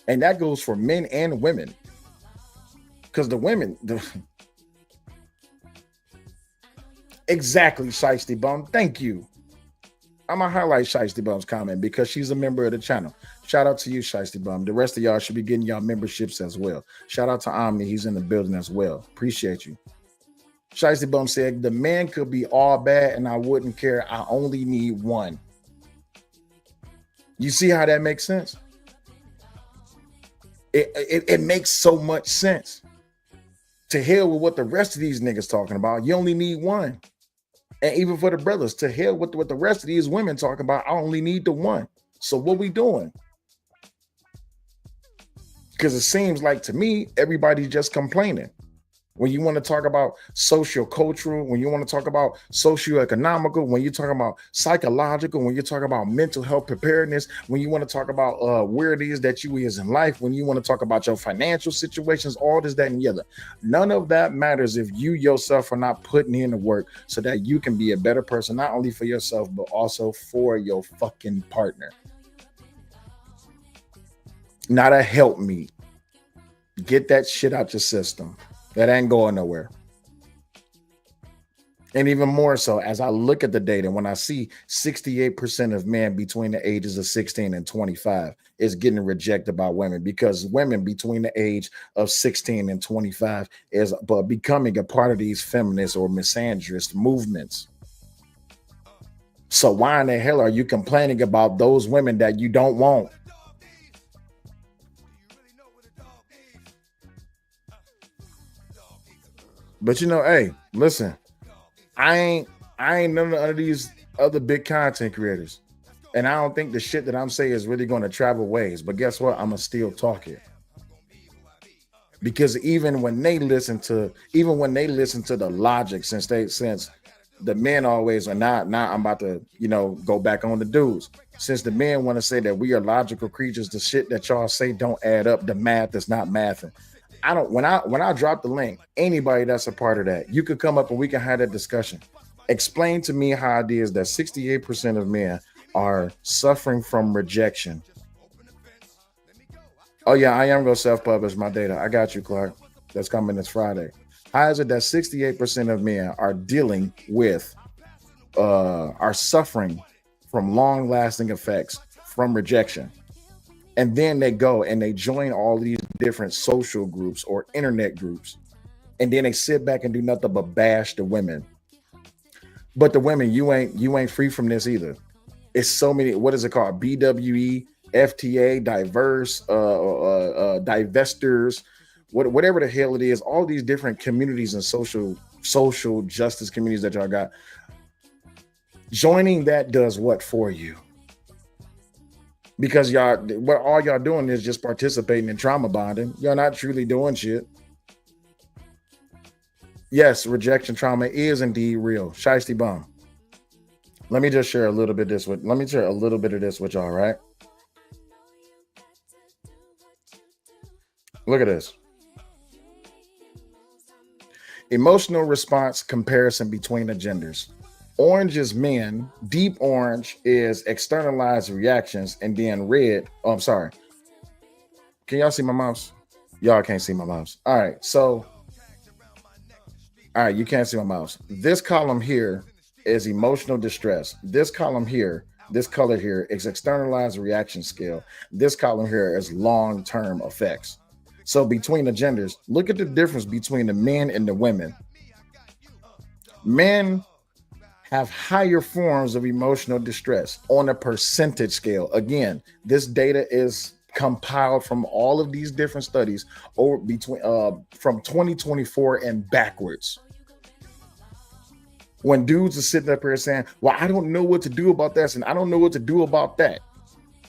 And that goes for men and women. Because the women, exactly, Shiesty Bum. Thank you. I'm going to highlight Shiesty Bum's comment because she's a member of the channel. Shout out to you, Shiesty Bum. The rest of y'all should be getting y'all memberships as well. Shout out to Omni. He's in the building as well. Appreciate you. Shiesty Bum said, the man could be all bad and I wouldn't care. I only need one. You see how that makes sense? It makes so much sense. To hell with what the rest of these niggas talking about. You only need one. And even for the brothers, to hell with what the rest of these women talking about. I only need the one. So what we doing? Because it seems like to me, everybody's just complaining. When you want to talk about socio-cultural, when you want to talk about socio-economical, when you talk about psychological, when you talk about mental health preparedness, when you want to talk about where it is that you is in life, when you want to talk about your financial situations, all this, that, and the other. None of that matters if you yourself are not putting in the work so that you can be a better person, not only for yourself, but also for your fucking partner. Not a help me. Get that shit out your system. That ain't going nowhere. And even more so, as I look at the data, when I see 68% of men between the ages of 16 and 25 is getting rejected by women, because women between the age of 16 and 25 is becoming a part of these feminist or misandrist movements. So why in the hell are you complaining about those women that you don't want? But hey, listen, I ain't none of these other big content creators. And I don't think the shit that I'm saying is really going to travel ways. But guess what? I'm gonna still talk it. Because even when they listen to the logic, since the men always are not, now I'm about to, go back on the dudes. Since the men want to say that we are logical creatures, the shit that y'all say don't add up. The math is not mathing. When I drop the link, anybody that's a part of that, you could come up and we can have that discussion. Explain to me how it is that 68% of men are suffering from rejection. Oh yeah, I am gonna self-publish my data. I got you, Clark. That's coming this Friday. How is it that 68% of men are dealing with are suffering from long-lasting effects from rejection? And then they go and they join all these different social groups or internet groups. And then they sit back and do nothing but bash the women. But the women, you ain't free from this either. It's so many, what is it called? BWE, FTA, diverse, divestors, whatever the hell it is, all these different communities and social justice communities that y'all got. Joining that does what for you? Because all y'all doing is just participating in trauma bonding. You're not truly doing shit. Yes, rejection trauma is indeed real. Shiesty bum. Let me just share a little bit of this with y'all, right? Look at this. Emotional response comparison between the genders. Orange is men, deep orange is externalized reactions, and then red. Oh, I'm sorry. Can y'all see my mouse? Y'all can't see my mouse. All right, you can't see my mouse. This column here is emotional distress. This column here, this color here is externalized reaction scale. This column here is long-term effects. So between the genders, look at the difference between the men and the women. Men have higher forms of emotional distress on a percentage scale. Again, this data is compiled from all of these different studies over from 2024 and backwards. When dudes are sitting up here saying, well, I don't know what to do about this and I don't know what to do about that.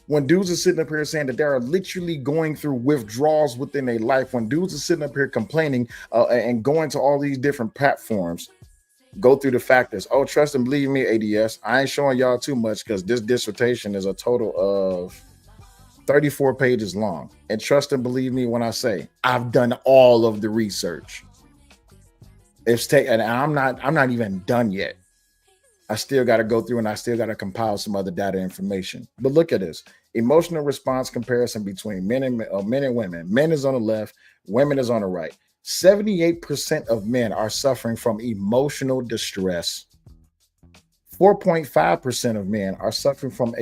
When dudes are sitting up here saying that they are literally going through withdrawals within their life, when dudes are sitting up here complaining and going to all these different platforms, go through the factors. Oh, trust and believe me, ADS. I ain't showing y'all too much because this dissertation is a total of 34 pages long. And trust and believe me when I say I've done all of the research. And I'm not even done yet. I still got to go through and I still got to compile some other data information. But look at this. Emotional response comparison between men and women. Men is on the left, women is on the right. 78% of men are suffering from emotional distress. 4.5% of men are suffering from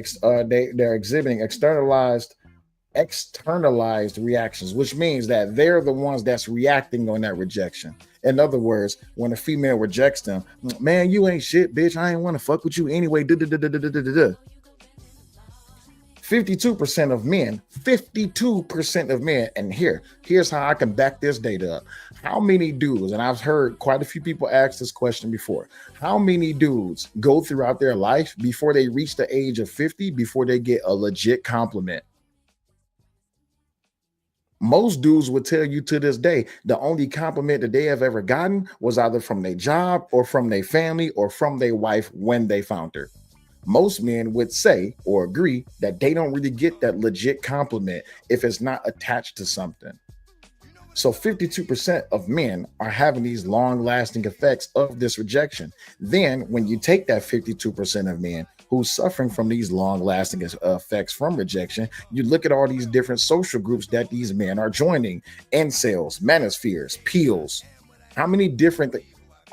they're exhibiting externalized reactions, which means that they're the ones that's reacting on that rejection. In other words, when a female rejects them, man, you ain't shit, bitch. I ain't want to fuck with you anyway. 52% of men, and here's how I can back this data up. How many dudes, and I've heard quite a few people ask this question before, how many dudes go throughout their life before they reach the age of 50 before they get a legit compliment? Most dudes would tell you to this day, the only compliment that they have ever gotten was either from their job or from their family or from their wife when they found her. Most men would say or agree that they don't really get that legit compliment if it's not attached to something. So 52% of men are having these long-lasting effects of this rejection. Then when you take that 52% of men who's suffering from these long-lasting effects from rejection, you look at all these different social groups that these men are joining: incels, manospheres, peels. How many different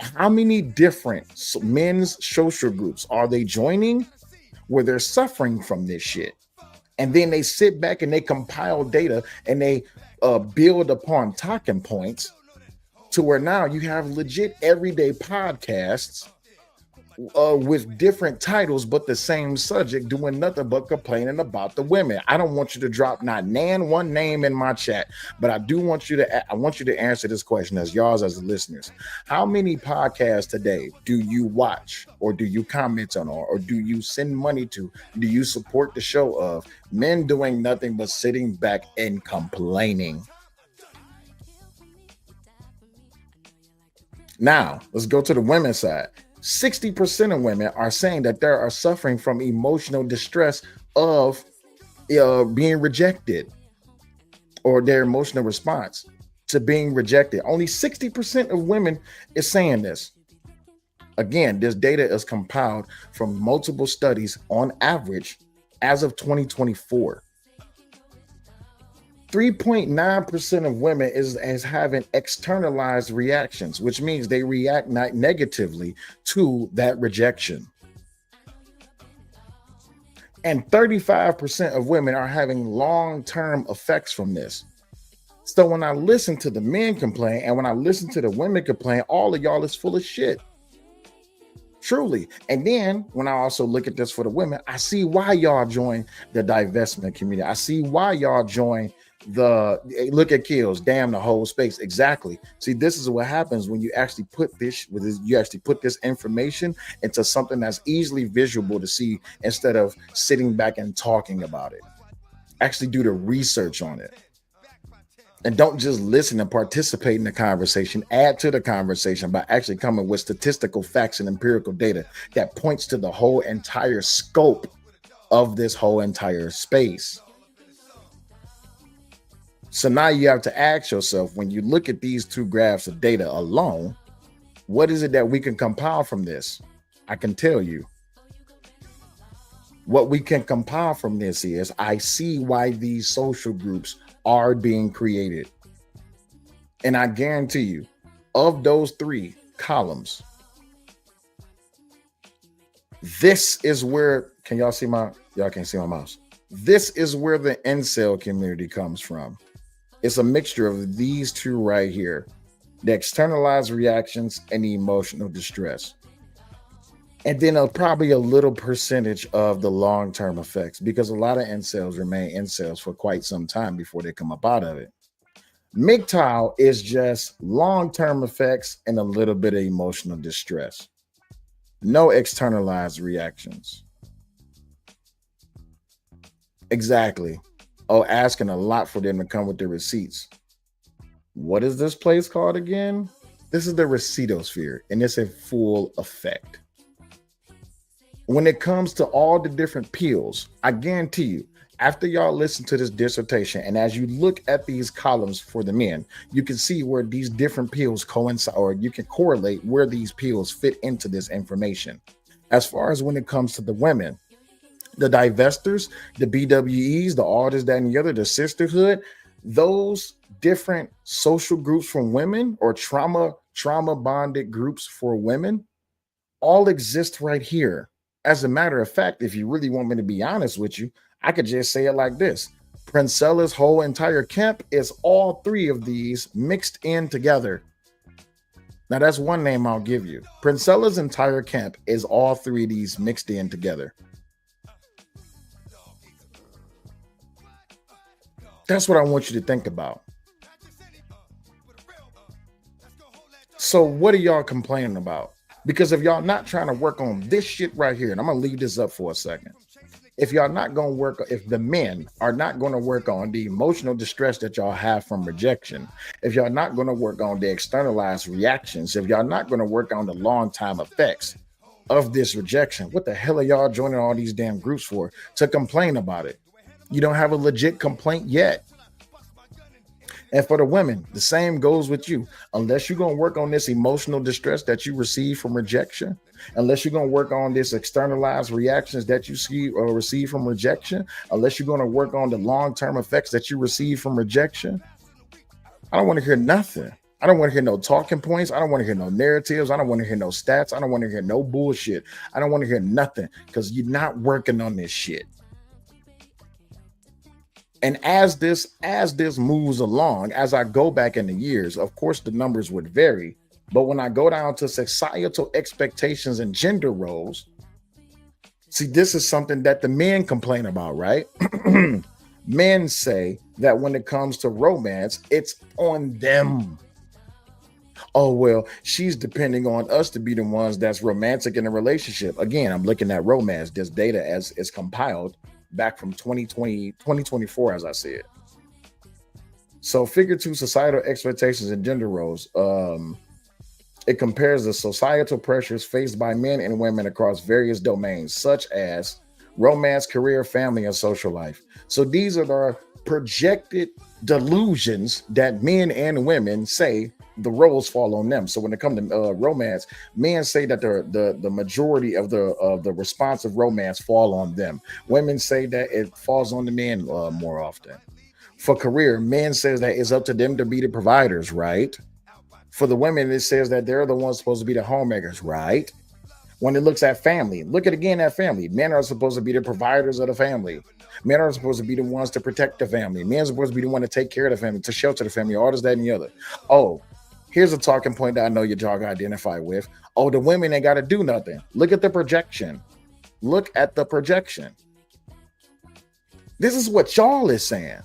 How many different men's social groups are they joining where they're suffering from this shit? And then they sit back and they compile data and they build upon talking points to where now you have legit everyday podcasts with different titles but the same subject, doing nothing but complaining about the women. I don't want you to drop not one name in my chat, but I want you to answer this question as yours as the listeners. How many podcasts today do you watch, or do you comment on, or do you send money to, do you support the show of men doing nothing but sitting back and complaining? Now let's go to the women's side. 60% of women are saying that they are suffering from emotional distress of being rejected, or their emotional response to being rejected. Only 60% of women is saying this. Again, this data is compiled from multiple studies on average as of 2024. 3.9% of women is having externalized reactions, which means they react negatively to that rejection. And 35% of women are having long-term effects from this. So when I listen to the men complain and when I listen to the women complain, all of y'all is full of shit. Truly. And then when I also look at this for the women, I see why y'all join the divestment community. I see why y'all join the look at kills, damn the whole space. Exactly. See, this is what happens when you actually put this information into something that's easily visual to see, instead of sitting back and talking about it. Actually do the research on it. And don't just listen and participate in the conversation. Add to the conversation by actually coming with statistical facts and empirical data that points to the whole entire scope of this whole entire space. So now you have to ask yourself, when you look at these two graphs of data alone, what is it that we can compile from this? I can tell you. What we can compile from this is, I see why these social groups are being created. And I guarantee you, of those three columns, this is where, y'all can't see my mouse. This is where the incel community comes from. It's a mixture of these two right here, the externalized reactions and the emotional distress. And then probably a little percentage of the long-term effects, because a lot of incels remain incels for quite some time before they come up out of it. MGTOW is just long-term effects and a little bit of emotional distress. No externalized reactions. Exactly. Oh, asking a lot for them to come with the receipts. What is this place called again? This is the recetosphere, and it's in full effect. When it comes to all the different pills, I guarantee you, after y'all listen to this dissertation, and as you look at these columns for the men, you can see where these different pills coincide, or you can correlate where these pills fit into this information. As far as when it comes to the women, the divestors, the BWEs, the all this, that, and the other, the sisterhood, those different social groups from women, or trauma bonded groups for women, all exist right here. As a matter of fact, if you really want me to be honest with you, I could just say it like this. Princella's whole entire camp is all three of these mixed in together. Now that's one name I'll give you. Princella's entire camp is all three of these mixed in together. That's what I want you to think about. So what are y'all complaining about? Because if y'all not trying to work on this shit right here, and I'm going to leave this up for a second. If y'all not going to work, if the men are not going to work on the emotional distress that y'all have from rejection, if y'all not going to work on the externalized reactions, if y'all not going to work on the long time effects of this rejection, what the hell are y'all joining all these damn groups for? To complain about it. You don't have a legit complaint yet. And for the women, the same goes with you. Unless you're going to work on this emotional distress that you receive from rejection, unless you're going to work on this externalized reactions that you see or receive from rejection, unless you're going to work on the long-term effects that you receive from rejection, I don't want to hear nothing. I don't want to hear no talking points. I don't want to hear no narratives. I don't want to hear no stats. I don't want to hear no bullshit. I don't want to hear nothing because you're not working on this shit. And as this moves along, as I go back in the years, of course the numbers would vary. But when I go down to societal expectations and gender roles, see, this is something that the men complain about, right? Men say that when it comes to romance, it's on them. Oh, well, she's depending on us to be the ones that's romantic in a relationship. Again, I'm looking at romance, this data as it's compiled back from 2024, as I said. So figure two, societal expectations and gender roles. It compares the societal pressures faced by men and women across various domains, such as romance, career, family, and social life. So these are the projected delusions that men and women say the roles fall on them. So when it comes to romance, men say that the majority of the responsive romance fall on them. Women say that it falls on the men more often. For career, men says that it's up to them to be the providers, right? For the women, it says that they're the ones supposed to be the homemakers, right? When it looks at family, look at again at family. Men are supposed to be the providers of the family. Men are supposed to be the ones to protect the family. Men are supposed to be the one to take care of the family, to shelter the family, all this, that, and the other. Oh, here's a talking point that I know y'all can identify with. Oh, the women ain't got to do nothing. Look at the projection. Look at the projection. This is what y'all is saying.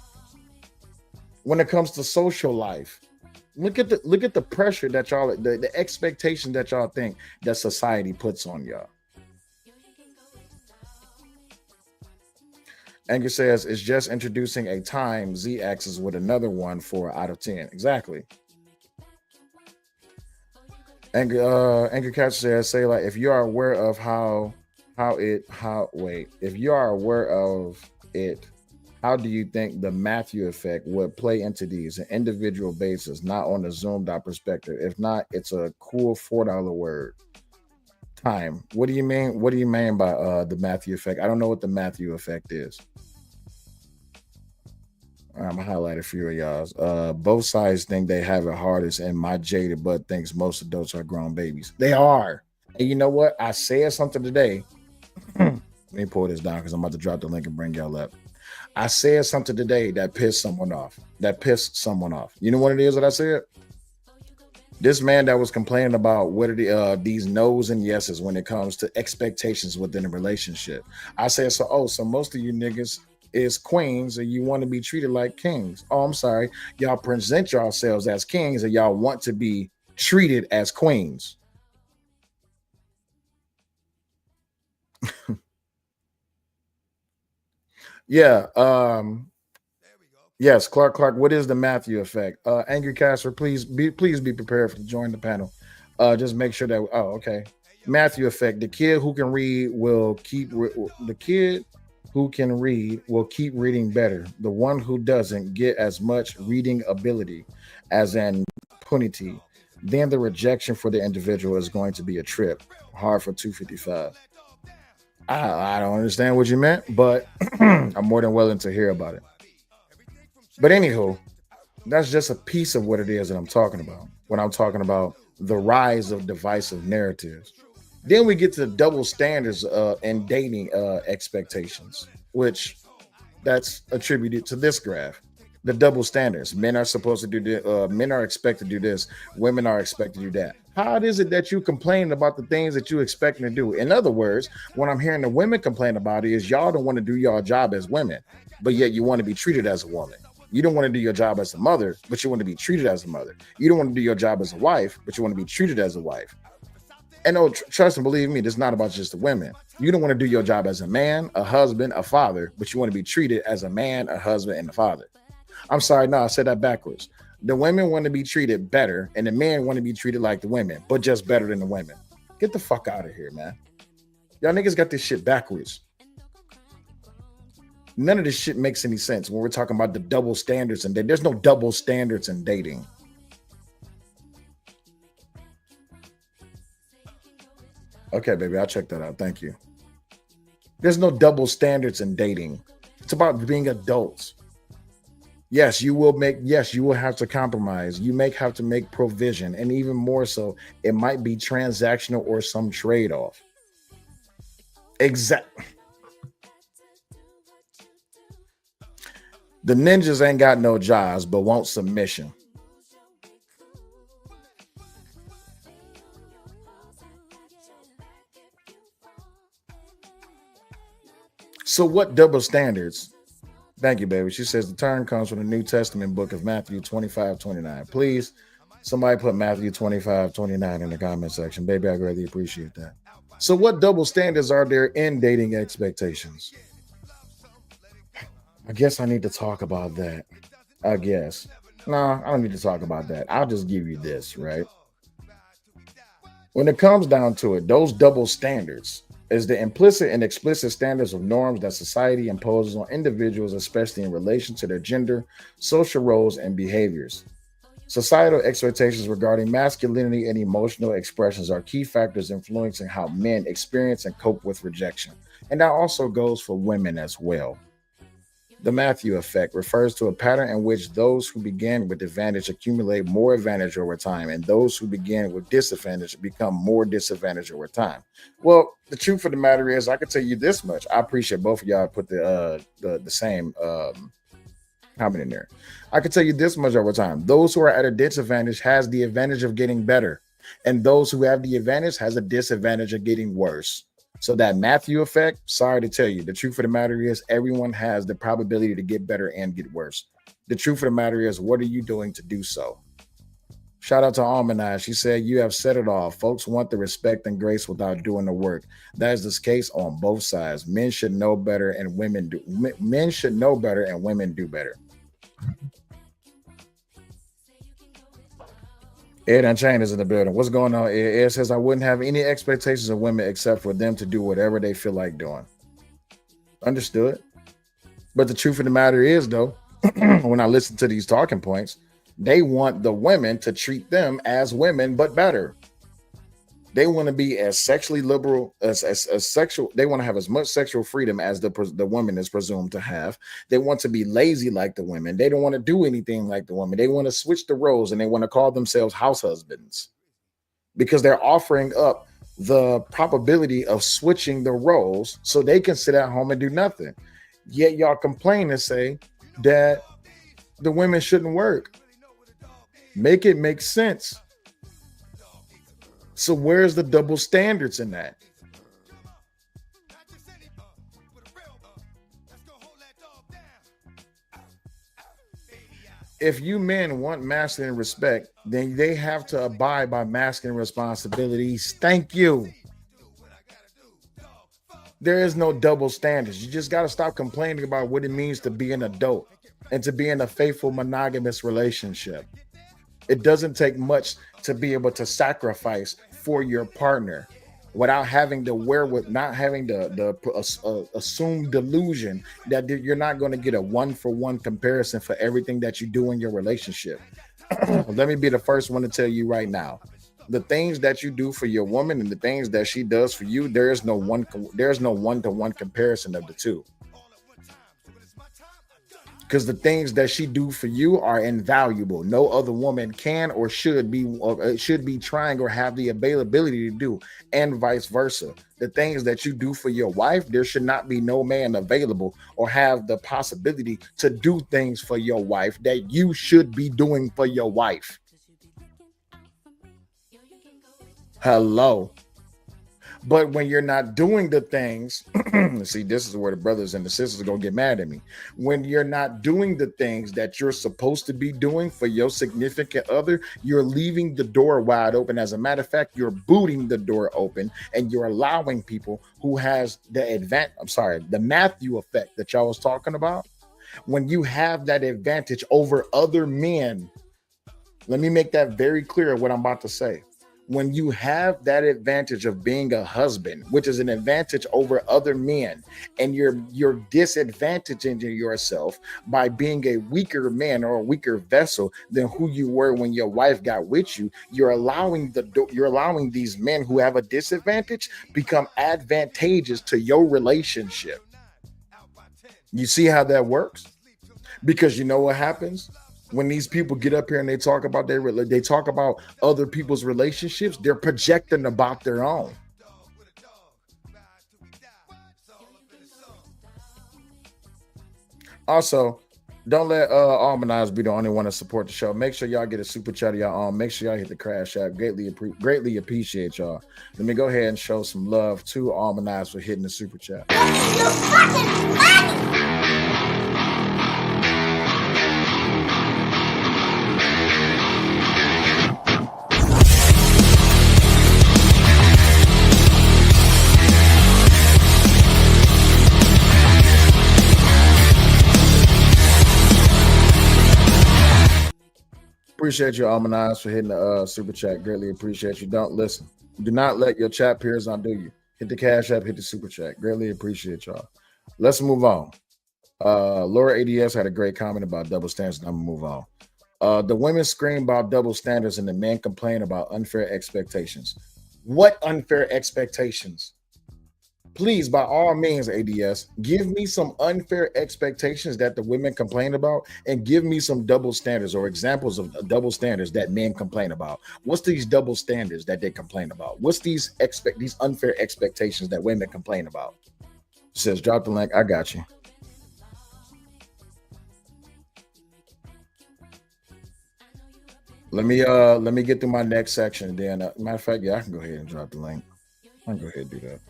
When it comes to social life, look at the pressure that y'all, the expectation that y'all think that society puts on y'all. Anger says it's just introducing a time z-axis with another one for out of 10. Exactly. Anger Catcher says, say like, if you are aware of if you are aware of it, how do you think the Matthew effect would play into these an individual basis, not on a zoomed out perspective? If not, it's a cool $4 word. Time. What do you mean? What do you mean by the Matthew effect? I don't know what the Matthew effect is. I'm gonna highlight a few of y'all. Both sides think they have it hardest, and my jaded butt thinks most adults are grown babies. They are. And you know what? I said something today. Let me pull this down because I'm about to drop the link and bring y'all up. I said something today that pissed someone off. You know what it is that I said? This man that was complaining about what are these no's and yeses when it comes to expectations within a relationship. I said, so most of you niggas is queens and you want to be treated like kings. Oh, I'm sorry. Y'all present yourselves as kings and y'all want to be treated as queens. Yeah. Yes, Clark. What is the Matthew effect? Angry Caster, please be prepared to join the panel. Just make sure that. Oh, okay. Matthew effect. The kid who can read will keep. The kid who can read will keep reading better. The one who doesn't get as much reading ability as an punity. Then the rejection for the individual is going to be a trip. Hard for 255. I don't understand what you meant, but I'm more than willing to hear about it. But anywho, that's just a piece of what it is that I'm talking about when I'm talking about the rise of divisive narratives. Then we get to the double standards and dating expectations, which that's attributed to this graph. The double standards. Men are supposed to do this. Men are expected to do this. Women are expected to do that. How is it that you complain about the things that you expect to do? In other words, when I'm hearing the women complain about it is y'all don't want to do your job as women, but yet you want to be treated as a woman. You don't want to do your job as a mother, but you want to be treated as a mother. You don't want to do your job as a wife, but you want to be treated as a wife. And no, trust and believe me, this is not about just the women. You don't want to do your job as a man, a husband, a father, but you want to be treated as a man, a husband, and a father. I'm sorry, no, I said that backwards. The women want to be treated better, and the men want to be treated like the women, but just better than the women. Get the fuck out of here, man. Y'all niggas got this shit backwards. None of this shit makes any sense when we're talking about the double standards, and there's no double standards in dating. Okay, baby, I'll check that out. Thank you. There's no double standards in dating. It's about being adults. Yes, you will have to compromise. You may have to make provision. And even more so, it might be transactional or some trade-off. Exact. The ninjas ain't got no jobs, but want submission. So what double standards? Thank you, baby. She says the term comes from the New Testament book of Matthew 25:29. Please, somebody put Matthew 25:29 in the comment section. Baby, I greatly appreciate that. So what double standards are there in dating expectations? I guess I need to talk about that. I guess. No, I don't need to talk about that. I'll just give you this, right? When it comes down to it, those double standards is the implicit and explicit standards of norms that society imposes on individuals, especially in relation to their gender, social roles, and behaviors. Societal expectations regarding masculinity and emotional expressions are key factors influencing how men experience and cope with rejection. And that also goes for women as well. The Matthew effect refers to a pattern in which those who begin with advantage accumulate more advantage over time, and those who begin with disadvantage become more disadvantaged over time. Well, the truth of the matter is, I can tell you this much. I appreciate both of y'all put the same comment in there. I can tell you this much over time. Those who are at a disadvantage has the advantage of getting better, and those who have the advantage has a disadvantage of getting worse. So that Matthew effect, sorry to tell you, the truth of the matter is everyone has the probability to get better and get worse. The truth of the matter is, what are you doing to do so? Shout out to Almanai. She said, you have said it all. Folks want the respect and grace without doing the work. That is the case on both sides. Men should know better and women do. Men should know better and women do better. Ed Unchained is in the building. What's going on? Ed says, I wouldn't have any expectations of women except for them to do whatever they feel like doing. Understood. But the truth of the matter is, though, when I listen to these talking points, they want the women to treat them as women, but better. They want to be as sexually liberal as sexual. They want to have as much sexual freedom as the woman is presumed to have. They want to be lazy like the women. They don't want to do anything like the woman. They want to switch the roles and they want to call themselves house husbands because they're offering up the probability of switching the roles so they can sit at home and do nothing. Yet y'all complain and say that the women shouldn't work. Make it make sense. So where's the double standards in that? If you men want masculine respect, then they have to abide by masculine responsibilities. Thank you. There is no double standards. You just got to stop complaining about what it means to be an adult and to be in a faithful monogamous relationship. It doesn't take much to be able to sacrifice for your partner without having the wherewithal, not having the assumed delusion that you're not going to get a one-for-one comparison for everything that you do in your relationship. Let me be the first one to tell you right now. The things that you do for your woman and the things that she does for you, there's no one-to-one comparison of the two. Because the things that she do for you are invaluable. No other woman can or should be trying or have the availability to do, and vice versa. The things that you do for your wife, there should not be no man available or have the possibility to do things for your wife that you should be doing for your wife. Hello. But when you're not doing the things, see, this is where the brothers and the sisters are going to get mad at me. When you're not doing the things that you're supposed to be doing for your significant other, you're leaving the door wide open. As a matter of fact, you're booting the door open and you're allowing people who has the Matthew effect that y'all was talking about. When you have that advantage over other men, let me make that very clear what I'm about to say. When you have that advantage of being a husband, which is an advantage over other men, and you're disadvantaging yourself by being a weaker man or a weaker vessel than who you were when your wife got with you, you're allowing these men who have a disadvantage become advantageous to your relationship. You see how that works? Because you know what happens when these people get up here and they talk about they talk about other people's relationships. They're projecting about their own. Also, don't let Almanize be the only one to support the show. Make sure y'all get a super chat of y'all on. Make sure y'all hit the Crash app. Greatly appreciate y'all. Let me go ahead and show some love to Almanize for hitting the super chat. Appreciate you, Almanize, for hitting the super chat. Greatly appreciate you. Don't listen. Do not let your chat peers undo you. Hit the Cash App, hit the super chat. Greatly appreciate y'all. Let's move on. Laura ADS had a great comment about double standards. I'm gonna move on. The women scream about double standards and the men complain about unfair expectations. What unfair expectations? Please, by all means, ADS, give me some unfair expectations that the women complain about and give me some double standards or examples of double standards that men complain about. What's these double standards that they complain about? What's these unfair expectations that women complain about? It says, drop the link. I got you. Let me get through my next section. Then, matter of fact, yeah, I can go ahead and drop the link. I can go ahead and do that.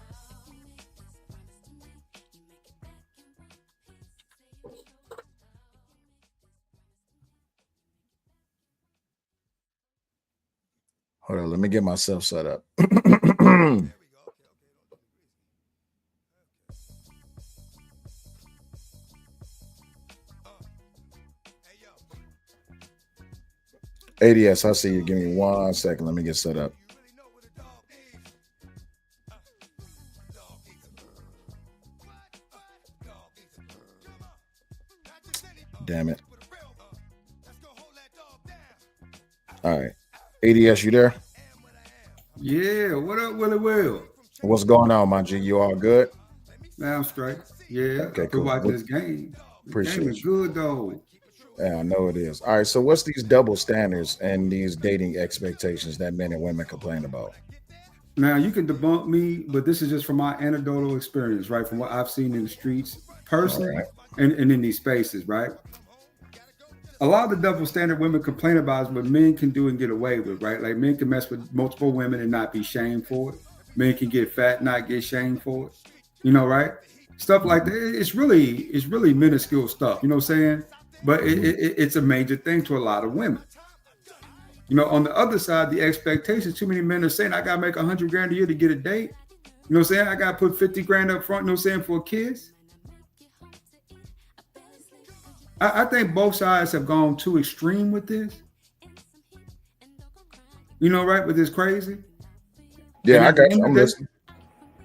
Hold on, let me get myself set up. ADS, I see you. Give me 1 second. Let me get set up. Damn it. All right. ADS, you there? Yeah, what up, Willie Will? What's going on, my G? You all good? Man, I'm straight. Yeah, okay, cool. Watch this game. Appreciate game is good though. Yeah, I know it is. All right, so what's these double standards and these dating expectations that men and women complain about? Now, you can debunk me, but this is just from my anecdotal experience, right? From what I've seen in the streets personally, right, and in these spaces, right? A lot of the double standard women complain about is what men can do and get away with, right? Like men can mess with multiple women and not be shamed for it. Men can get fat, not get shamed for it. You know, right? Stuff like that. It's really minuscule stuff. You know what I'm saying? But it's a major thing to a lot of women. You know, on the other side, the expectations, too many men are saying, I got to make $100,000 a year to get a date. You know what I'm saying? I got to put $50,000 up front, you know what I'm saying, for a kiss. I think both sides have gone too extreme with this. You know, right? With this crazy. Yeah, I got you. I'm listening.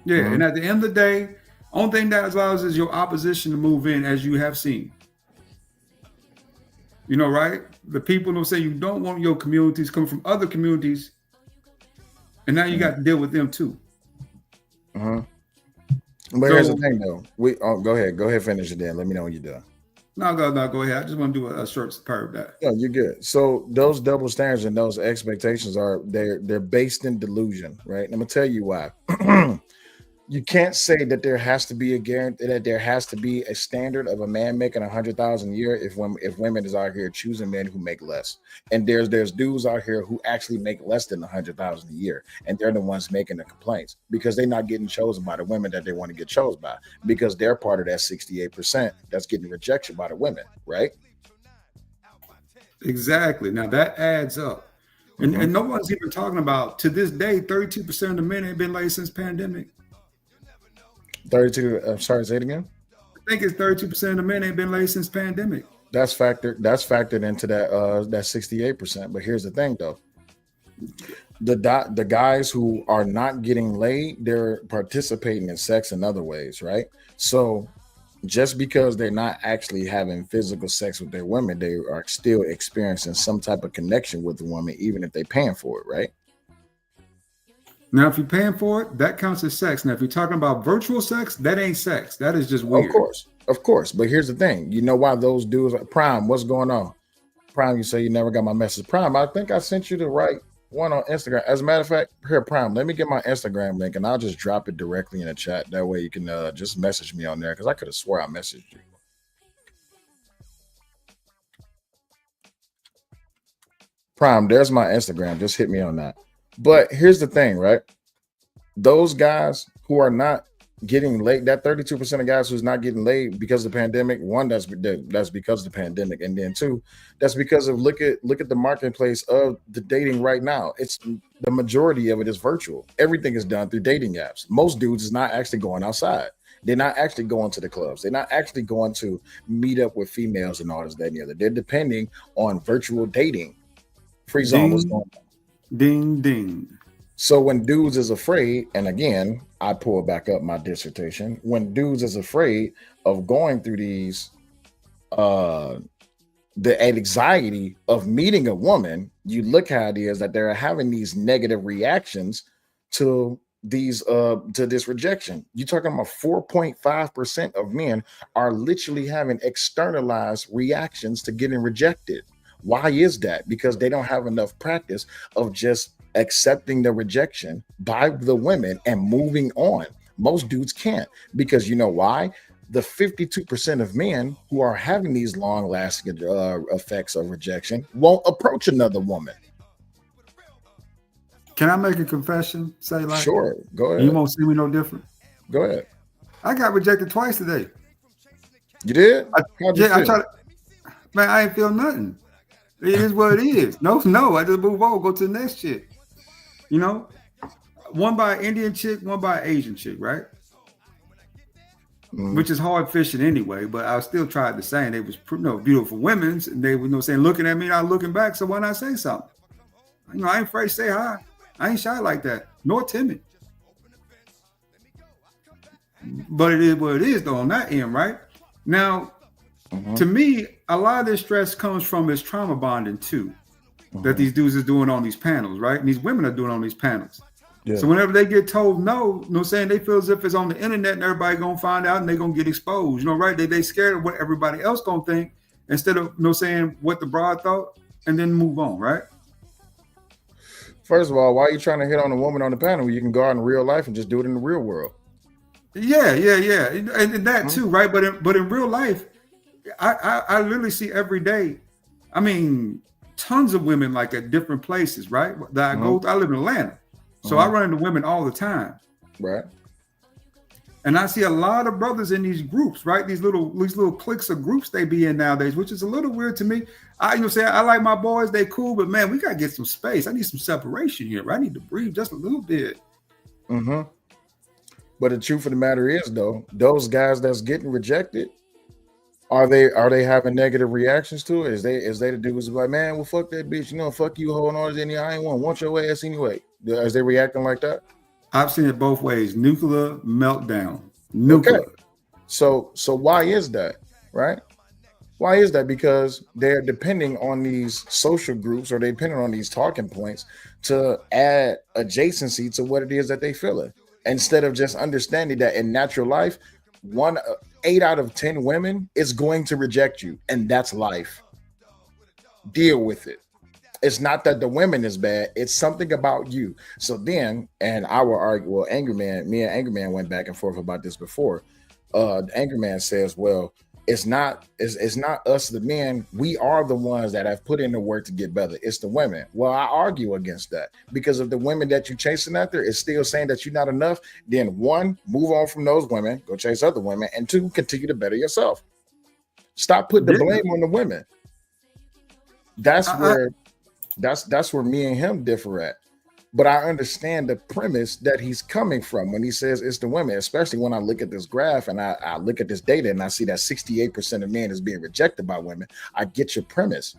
Yeah, and at the end of the day, only thing that allows is your opposition to move in, as you have seen. You know, right? The people who say you don't want your communities coming from other communities, and now you got to deal with them too. But here's the thing, though. Go ahead, finish it. Then let me know when you're done. No, go ahead. I just want to do a short part of that. No, you're good. So those double standards and those expectations they're based in delusion, right? And I'm gonna tell you why. You can't say that there has to be a guarantee that there has to be a standard of a man making $100,000 a year if women is out here choosing men who make less. And there's dudes out here who actually make less than $100,000 a year, and they're the ones making the complaints because they're not getting chosen by the women that they want to get chosen by because they're part of that 68% that's getting rejection by the women, right? Exactly. Now that adds up. And no one's even talking about, to this day, 32% of the men ain't been laid since pandemic. 32. I'm sorry, say it again. I think it's 32% of the men ain't been laid since pandemic. That's factored into that 68%. But here's the thing, though. The guys who are not getting laid, they're participating in sex in other ways, right? So just because they're not actually having physical sex with their women, they are still experiencing some type of connection with the woman, even if they're paying for it, right? Now, if you're paying for it, that counts as sex. Now, if you're talking about virtual sex, that ain't sex. That is just weird. Of course, but here's the thing. You know why those dudes Prime, what's going on? Prime, you say you never got my message. Prime, I think I sent you the right one on Instagram. As a matter of fact, here, Prime, let me get my Instagram link and I'll just drop it directly in the chat. That way you can just message me on there because I could have swore I messaged you. Prime, there's my Instagram. Just hit me on that. But here's the thing, right? Those guys who are not getting laid, that 32% of guys who's not getting laid because of the pandemic, one, that's because of the pandemic, and then two, that's because of look at the marketplace of the dating right now. It's the majority of it is virtual. Everything is done through dating apps. Most dudes is not actually going outside. They're not actually going to the clubs. They're not actually going to meet up with females and all this, that, and the other. They're depending on virtual dating. Free zone, what's going on? Ding, ding. So when dudes is afraid, and again, I pull back up my dissertation, when dudes is afraid of going through these, the anxiety of meeting a woman, you look how it is that they're having these negative reactions to these to this rejection. You're talking about 4.5% of men are literally having externalized reactions to getting rejected. Why is that? Because they don't have enough practice of just accepting the rejection by the women and moving on. Most dudes can't, because you know why? The 52% of men who are having these long-lasting effects of rejection won't approach another woman. Can I make a confession? Say like, sure, go ahead. You won't see me no different. Go ahead. I got rejected twice today. You did? I tried to, man, I ain't feel nothing. It is what it is. No, I just move on, go to the next shit. You know, one by an Indian chick, one by an Asian chick, right? Which is hard fishing anyway, but I still tried the same. They was beautiful women, and they were saying looking at me, not looking back. So why not say something? I ain't afraid to say hi. I ain't shy like that, nor timid. But it is what it is, though, on that end, right? Now, to me, a lot of this stress comes from this trauma bonding too, that these dudes is doing on these panels, right? And these women are doing on these panels. Yeah. So whenever they get told no, saying they feel as if it's on the internet and everybody gonna find out and they gonna get exposed, right? They scared of what everybody else gonna think instead of saying what the broad thought and then move on, right? First of all, why are you trying to hit on a woman on the panel? You can go out in real life and just do it in the real world. Yeah, and that too, right? But in real life, I literally see every day. I mean, tons of women like at different places, right? That I live in Atlanta, so I run into women all the time, right? And I see a lot of brothers in these groups, right? These little cliques of groups they be in nowadays, which is a little weird to me. I like my boys, they cool, but man, we gotta get some space. I need some separation here, right? I need to breathe just a little bit. But the truth of the matter is, though, those guys that's getting rejected, are they having negative reactions to it? Is they the dudes like, man, well, fuck that bitch, fuck you, holding on, and I ain't want your ass anyway. Is they reacting like that? I've seen it both ways. Nuclear meltdown. Nuclear. Okay. So why is that, right? Why is that? Because they're depending on these social groups, or they're depending on these talking points to add adjacency to what it is that they feeling, instead of just understanding that in natural life, 8 out of 10 women is going to reject you, and that's life. Deal with it. It's not that the women is bad, it's something about you. So then, and I will argue, well, me and Angry Man went back and forth about this before. Angry Man says, well, it's not us, the men. We are the ones that have put in the work to get better. It's the women. Well, I argue against that, because if the women that you're chasing after is still saying that you're not enough, then one, move on from those women, go chase other women, and two, continue to better yourself. Stop putting the blame on the women. That's where me and him differ at. But I understand the premise that he's coming from when he says it's the women, especially when I look at this graph and I look at this data and I see that 68% of men is being rejected by women. I get your premise.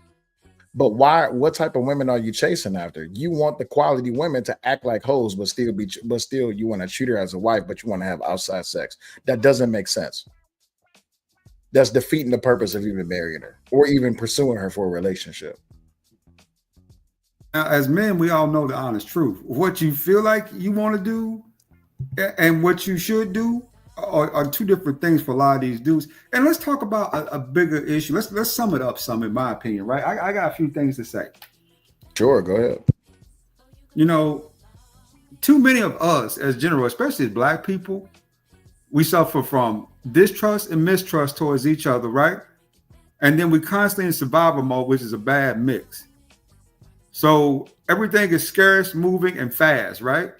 But why? What type of women are you chasing after? You want the quality women to act like hoes, but still you want to treat her as a wife, but you want to have outside sex. That doesn't make sense. That's defeating the purpose of even marrying her or even pursuing her for a relationship. Now, as men, we all know the honest truth. What you feel like you want to do and what you should do are two different things for a lot of these dudes. And let's talk about a bigger issue. Let's sum it up some, in my opinion, right? I got a few things to say. Sure, go ahead. You know, too many of us as general, especially as black people, we suffer from distrust and mistrust towards each other, right? And then we constantly in survival mode, which is a bad mix. So everything is scarce, moving, and fast, right?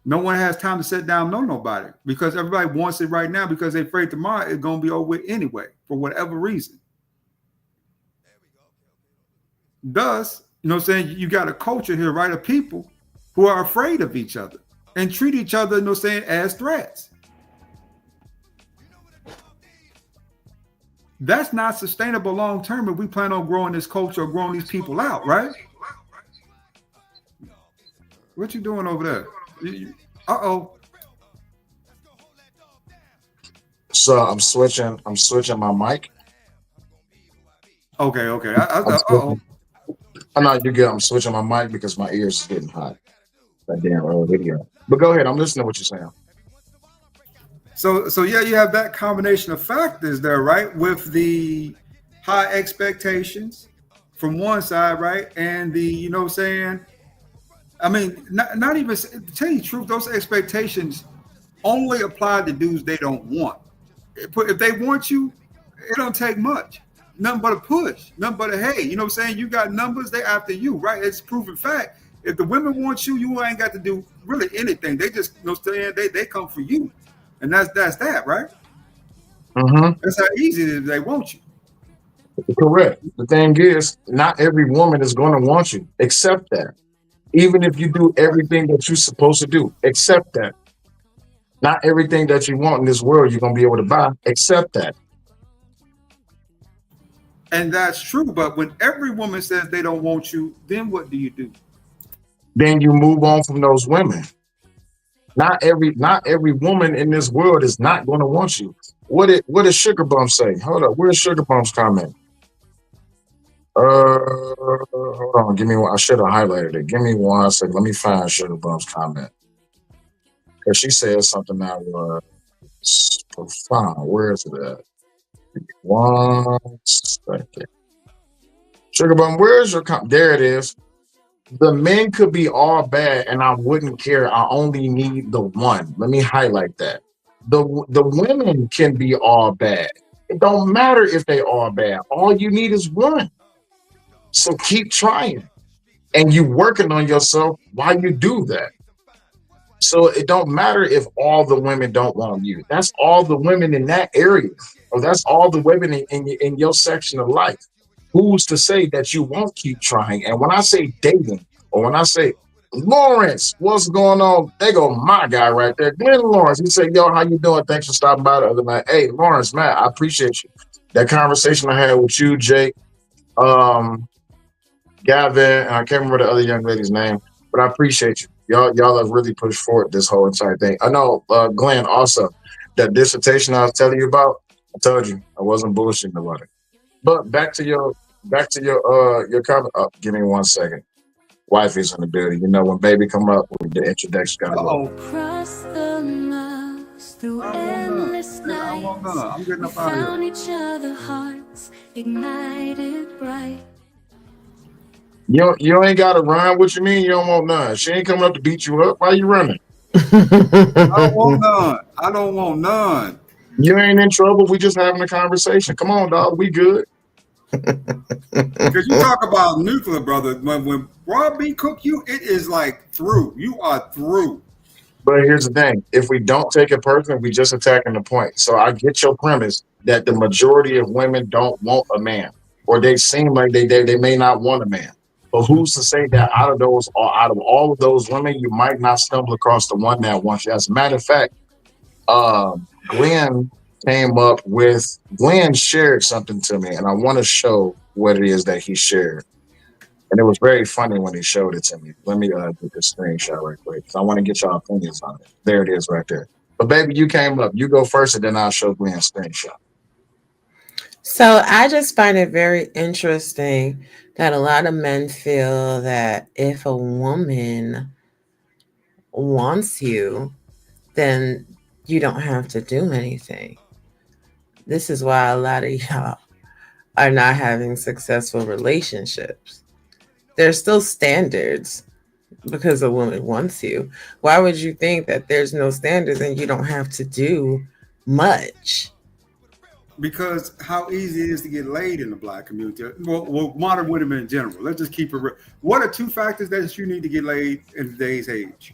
No one has time to sit down, know nobody, because everybody wants it right now because they're afraid tomorrow it's going to be over with anyway, for whatever reason. Thus, you know what I'm saying? You got a culture here, right, of people who are afraid of each other and treat each other, you know what I'm saying, as threats. That's not sustainable long term if we plan on growing this culture or growing these people out, right? What you doing over there? Uh-oh. So I'm switching my mic. Okay. Uh-oh. Oh, no, you good. I'm switching my mic because my ears is getting hot. That damn video. But go ahead. I'm listening to what you're saying. So yeah, you have that combination of factors there, right? With the high expectations from one side, right? And the, you know what I'm saying? I mean, not even, to tell you the truth, those expectations only apply to dudes they don't want. If they want you, it don't take much. Nothing but a push, nothing but a hey. You know what I'm saying? You got numbers, they after you, right? It's proven fact. If the women want you, you ain't got to do really anything. They just, you know what I'm saying? They come for you. And that's that, right? Mm-hmm. That's how easy it is. They want you. Correct. The thing is, not every woman is going to want you. Accept that. Even if you do everything that you're supposed to do, accept that. Not everything that you want in this world you're going to be able to buy. Accept that. And that's true. But when every woman says they don't want you, then what do you do? Then you move on from those women. Not every woman in this world is not going to want you. What did Sugar Bum say? Hold up, where's Sugar Bum's comment? Hold on, give me one. I should have highlighted it. Give me 1 second. Let me find Sugar Bum's comment. Because she said something that was profound. Where is it at? 1 second. Sugar Bum, where's your comment? There it is. The men could be all bad and I wouldn't care. I only need the one. Let me highlight that. The women can be all bad. It don't matter if they all bad. All you need is one. So keep trying. And you working on yourself while you do that. So it don't matter if all the women don't want you. That's all the women in that area. Or that's all the women in your section of life. Who's to say that you won't keep trying? And when I say dating, or when I say, Lawrence, what's going on? They go, my guy right there, Glenn Lawrence. He said, yo, how you doing? Thanks for stopping by the other night. Hey, Lawrence, man, I appreciate you. That conversation I had with you, Jake, Gavin, and I can't remember the other young lady's name, but I appreciate you. Y'all have really pushed forward this whole entire thing. I know, Glenn, also, that dissertation I was telling you about, I told you, I wasn't bullshitting about it. But back to your comment. Oh, give me 1 second. Wifey's in the building. You know, when baby come up, the introduction gotta go. Across the miles, through endless nights, I'm getting we up out of found here. each other, hearts ignited bright. You ain't gotta run. What you mean you don't want none? She ain't coming up to beat you up. Why you running? I don't want none. You ain't in trouble. We just having a conversation. Come on, dog. We good. Because you talk about nuclear, brother. When Rob B cook you, it is like through. You are through. But here's the thing. If we don't take it personally, we just attacking the point. So I get your premise that the majority of women don't want a man. Or they seem like they may not want a man. But who's to say that out of all of those women, you might not stumble across the one that wants you? As a matter of fact, Glenn shared something to me, and I want to show what it is that he shared. And it was very funny when he showed it to me. Let me get this screenshot right quick, because I want to get y'all opinions on it. There it is right there. But baby, you came up. You go first, and then I'll show Glenn's screenshot. So I just find it very interesting that a lot of men feel that if a woman wants you, then you don't have to do anything. This is why a lot of y'all are not having successful relationships. There's still standards because a woman wants you. Why would you think that there's no standards and you don't have to do much? Because how easy it is to get laid in the black community. Well, modern women in general. Let's just keep it real. What are two factors that you need to get laid in today's age?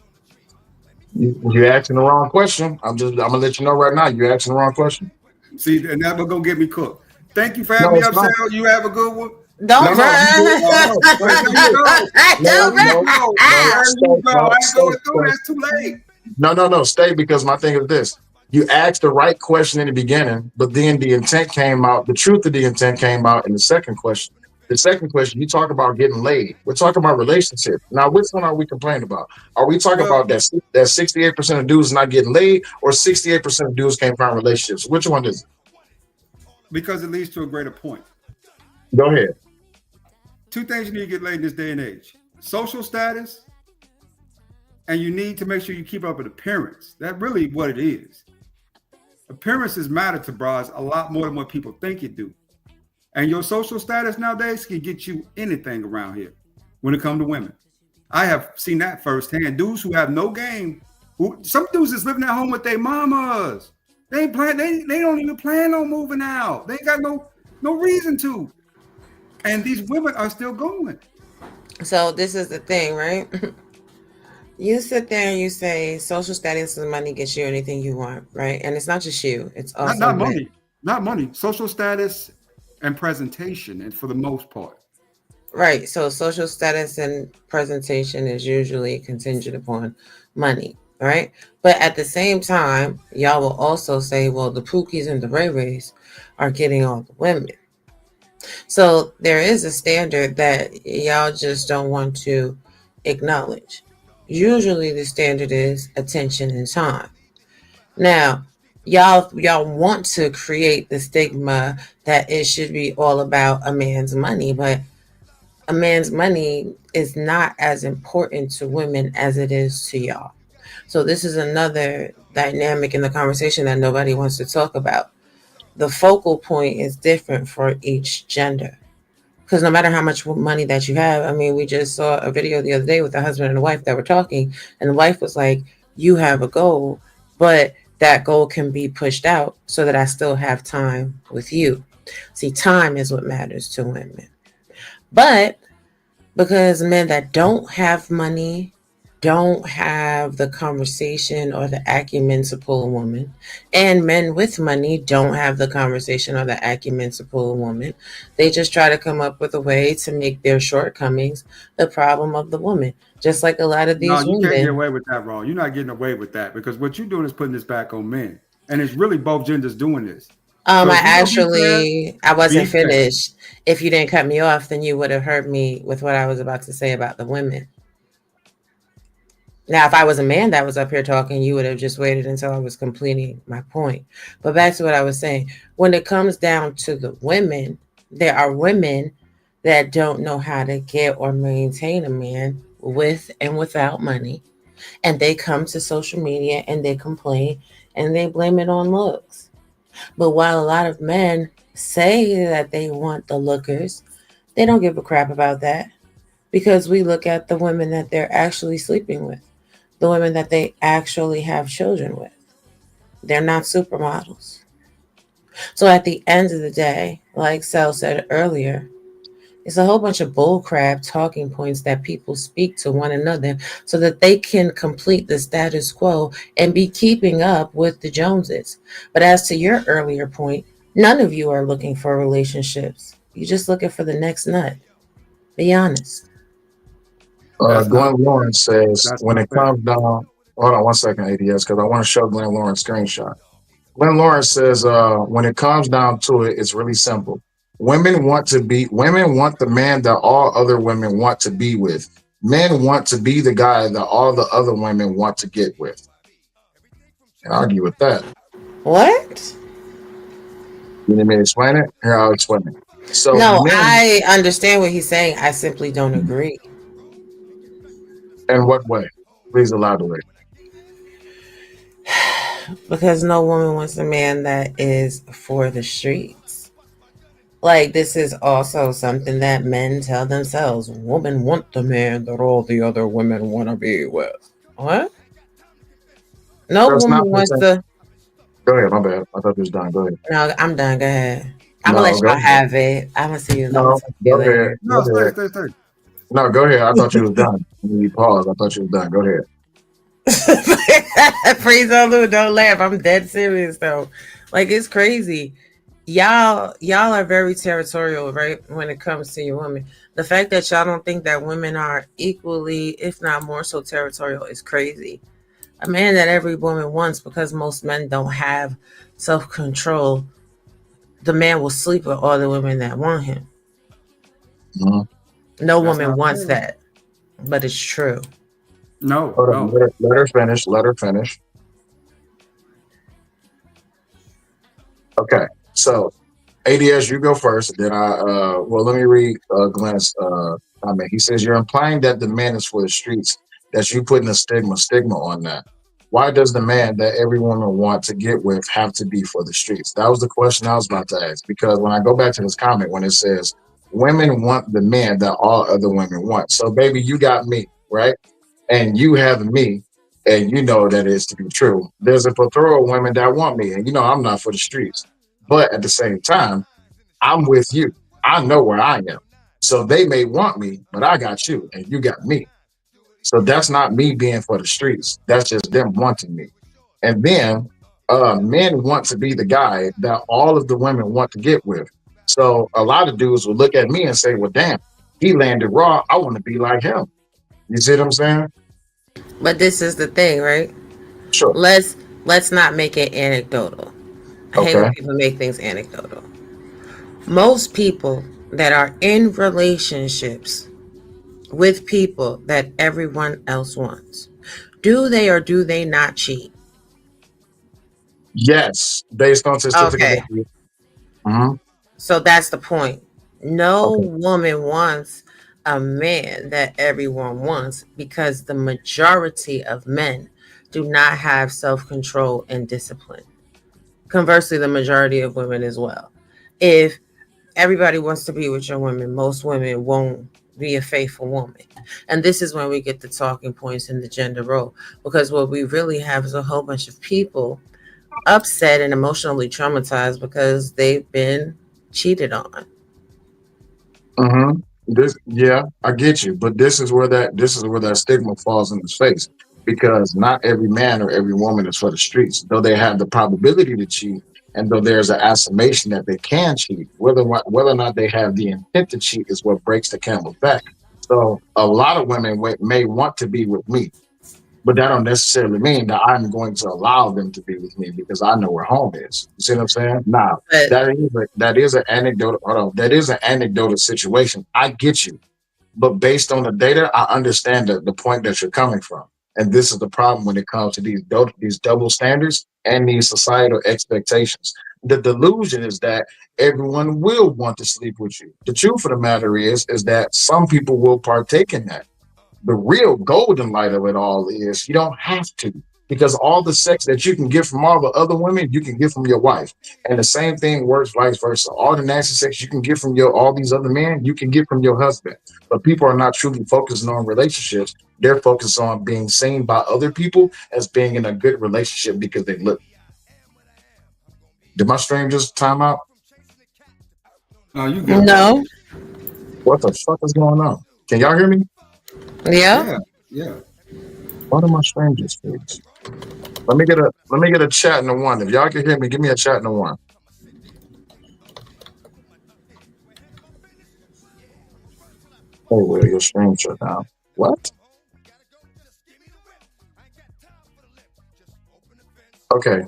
You're asking the wrong question. I'm gonna let you know right now. You're asking the wrong question. See, and that will go get me cooked. Thank you for No, having me it's up, not. Sarah. You have a good one. Don't No, you good. run. There you go. Don't There you run. go. Ah. There you go. I ain't Stay, going through. That's too late. no. Stay, because my thing is this. You asked the right question in the beginning, but then the intent came out. The truth of the intent came out in the second question. The second question, you talk about getting laid. We're talking about relationships. Now, which one are we complaining about? Are we talking Well, about that 68% of dudes not getting laid, or 68% of dudes can't find relationships? Which one is it? because it leads to a greater point. Go ahead. Two things you need to get laid in this day and age: social status, and you need to make sure you keep up with appearance. That's really what it is. Appearances matter to bras a lot more than what people think it do. And your social status nowadays can get you anything around here when it comes to women. I have seen that firsthand. Dudes who have no game, some dudes is living at home with their mamas. They ain't plan, they don't even plan on moving out. They ain't got no reason to. And these women are still going. So this is the thing, right? You sit there and you say social status and money gets you anything you want, right? And it's not just you; it's also Not men. money, not money. Social status and presentation, and for the most part. Right. So social status and presentation is usually contingent upon money, right? But at the same time, y'all will also say, well, the Pookies and the Ray Rays are getting all the women. So there is a standard that y'all just don't want to acknowledge. Usually the standard is attention and time. Now, y'all want to create the stigma that it should be all about a man's money, but a man's money is not as important to women as it is to y'all. So this is another dynamic in the conversation that nobody wants to talk about. The focal point is different for each gender. Because no matter how much money that you have, I mean, we just saw a video the other day with the husband and the wife that were talking, and the wife was like, you have a goal, but that goal can be pushed out so that I still have time with you. See, time is what matters to women. But because men that don't have money don't have the conversation or the acumen to pull a woman, and men with money don't have the conversation or the acumen to pull a woman, they just try to come up with a way to make their shortcomings the problem of the woman. Just like a lot of No, these you can't get women. away with that, Ron. You're not getting away with that because what you're doing is putting this back on men, and it's really both genders doing this. So if I be wasn't fair. finished. If you didn't cut me off, then you would have heard me with what I was about to say about the women. Now, if I was a man that was up here talking, you would have just waited until I was completing my point. But back to what I was saying. When it comes down to the women, there are women that don't know how to get or maintain a man with and without money. And they come to social media and they complain and they blame it on looks. But while a lot of men say that they want the lookers, they don't give a crap about that because we look at the women that they're actually sleeping with, the women that they actually have children with. They're not supermodels. So at the end of the day, like Sel said earlier, it's a whole bunch of bullcrap talking points that people speak to one another so that they can complete the status quo and be keeping up with the Joneses. But as to your earlier point, none of you are looking for relationships. You're just looking for the next nut. Be honest. That's not Glenn fair. Lawrence says, That's when not it fair. comes down, hold on one second, ADS, because I want to show Glenn Lawrence screenshot. Glenn Lawrence says, when it comes down to it, it's really simple. Women want the man that all other women want to be with. Men want to be the guy that all the other women want to get with. And argue with that. What? You need me to explain it? Here, I'll explain it. So No, men, I understand what he's saying. I simply don't agree. in what way? Please elaborate. Because no woman wants a man that is for the streets. Like, this is also something that men tell themselves. Women want the man that all the other women want to be with. What? No That's not woman the wants same. to. Go ahead. My bad. I thought you was done. Go ahead. No, I'm done. Go ahead. I'm gonna No, let go y'all ahead. have it. I'm gonna see you. I'm gonna No, talk to you go ahead. later. Go No, ahead. stay. No, go ahead. I thought you was done. You paused. I thought you was done. Go ahead. Please don't laugh. I'm dead serious though. Like, it's crazy. Y'all are very territorial, right? When it comes to your women. The fact that y'all don't think that women are equally, if not more so territorial, is crazy. A man that every woman wants, because most men don't have self-control, the man will sleep with all the women that want him. Mhm. No That's woman not wants fair. that, but it's true. No, Hold on. no. Let her finish. Let her finish. Okay. So ADS, you go first. Then well, let me read Glenn's comment. He says, you're implying that the man is for the streets, that you putting a stigma on that. Why does the man that every woman wants to get with have to be for the streets? That was the question I was about to ask. Because when I go back to this comment, when it says, women want the man that all other women want. So, baby, you got me, right? And you have me, and you know that is to be true. There's a plethora of women that want me, and you know I'm not for the streets. But at the same time, I'm with you. I know where I am. So they may want me, but I got you and you got me. So that's not me being for the streets. That's just them wanting me. And then men want to be the guy that all of the women want to get with. So a lot of dudes will look at me and say, well, damn, he landed raw. I want to be like him. You see what I'm saying? But this is the thing, right? Sure. Let's let's not make it anecdotal. I hate when Okay. people make things anecdotal. Most people that are in relationships with people that everyone else wants, do they or do they not cheat? Yes. Based on certificate of Okay. abuse. Mhm. So that's the point. No Okay. woman wants a man that everyone wants, because the majority of men do not have self control and discipline. Conversely, the majority of women as well. If everybody wants to be with your women, most women won't be a faithful woman. And this is when we get the talking points in the gender role, because what we really have is a whole bunch of people upset and emotionally traumatized because they've been cheated on. hmm This, yeah, I get you, but this is where that stigma falls in his face, because not every man or every woman is for the streets. Though they have the probability to cheat, and though there's an affirmation that they can cheat, whether or not they have the intent to cheat is what breaks the camel's back. So a lot of women may want to be with me, but that don't necessarily mean that I'm going to allow them to be with me because I know where home is. You see what I'm saying? Now, But that is an anecdotal. Hold on, that is an anecdotal situation. I get you, but based on the data, I understand the point that you're coming from. And this is the problem when it comes to these double standards and these societal expectations. The delusion is that everyone will want to sleep with you. The truth of the matter is that some people will partake in that. The real golden light of it all is you don't have to, because all the sex that you can get from all the other women you can get from your wife, and the same thing works vice versa. All the nasty sex you can get from your all these other men you can get from your husband. But people are not truly focusing on relationships. They're focused on being seen by other people as being in a good relationship because they look. Did my stream just time out? No, you good, bro. no, What the fuck is going on? Can y'all hear me? yeah. Yeah, yeah. Why do my stream just freeze? Let me get a chat in the one. If y'all can hear me, give me a chat in the one. Oh, well, your stream shut down. What? Okay.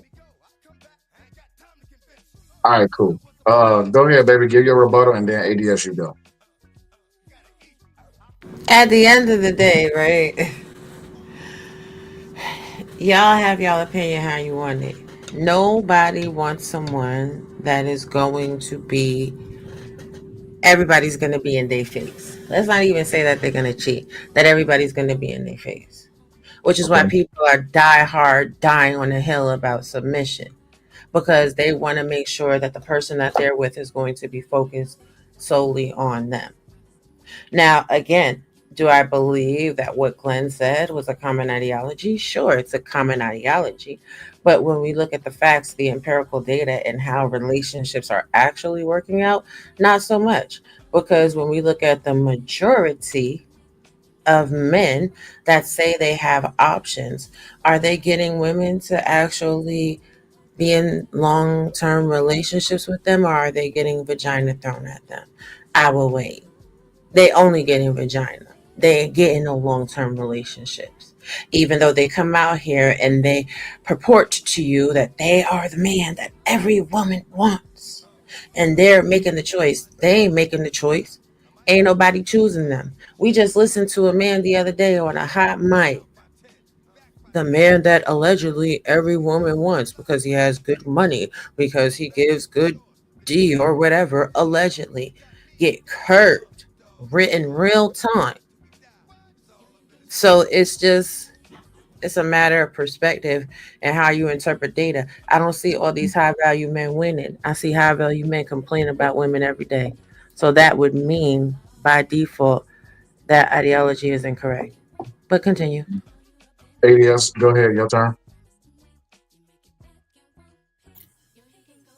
All right, cool. Go ahead, baby. Give your rebuttal, and then ADS you go. At the end of the day, right? Y'all have y'all opinion how you want it. Nobody wants someone that is going to be, everybody's going to be in their face. Let's not even say that they're going to cheat, that everybody's going to be in their face. which is why Okay. people are die hard, dying on the hill about submission, because they want to make sure that the person that they're with is going to be focused solely on them. Now, again, do I believe that what Glenn said was a common ideology? Sure, it's a common ideology. But when we look at the facts, the empirical data, and how relationships are actually working out, not so much. Because when we look at the majority of men that say they have options, are they getting women to actually be in long term relationships with them, or are they getting vagina thrown at them? I will wait. They only getting vagina. They ain't getting no long term relationships. Even though they come out here and they purport to you that they are the man that every woman wants. And they're making the choice. They ain't making the choice. Ain't nobody choosing them. We just listened to a man the other day on a hot mic. The man that allegedly every woman wants because he has good money, because he gives good D or whatever, allegedly, get curved, written real time. So it's a matter of perspective and how you interpret data. I don't see all these high value men winning. I see high value men complain about women every day. So that would mean by default that ideology is incorrect. But continue. ADS, go ahead, your turn.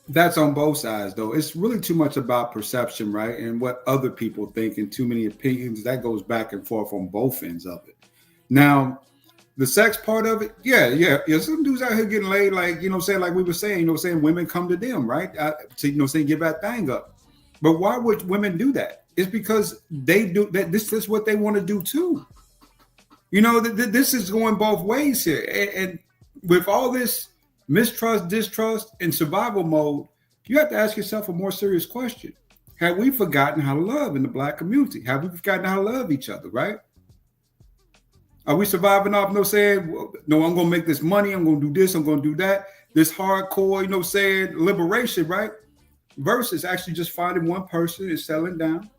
That's on both sides, though. It's really too much about perception, right? And what other people think, and too many opinions. That goes back and forth on both ends of it. Now, the sex part of it, yeah. Some dudes out here getting laid, like, saying, like we were saying, saying women come to them, right? To, saying give that thing up. But why would women do that? It's because they do that. This is what they want to do too. This is going both ways here. And with all this mistrust, distrust, and survival mode, you have to ask yourself a more serious question. Have we forgotten how to love in the Black community? Have we forgotten how to love each other, right? Are we surviving off, saying, well, no, I'm going to make this money. I'm going to do this. I'm going to do that. This hardcore, saying liberation, right? Versus actually just finding one person and settling down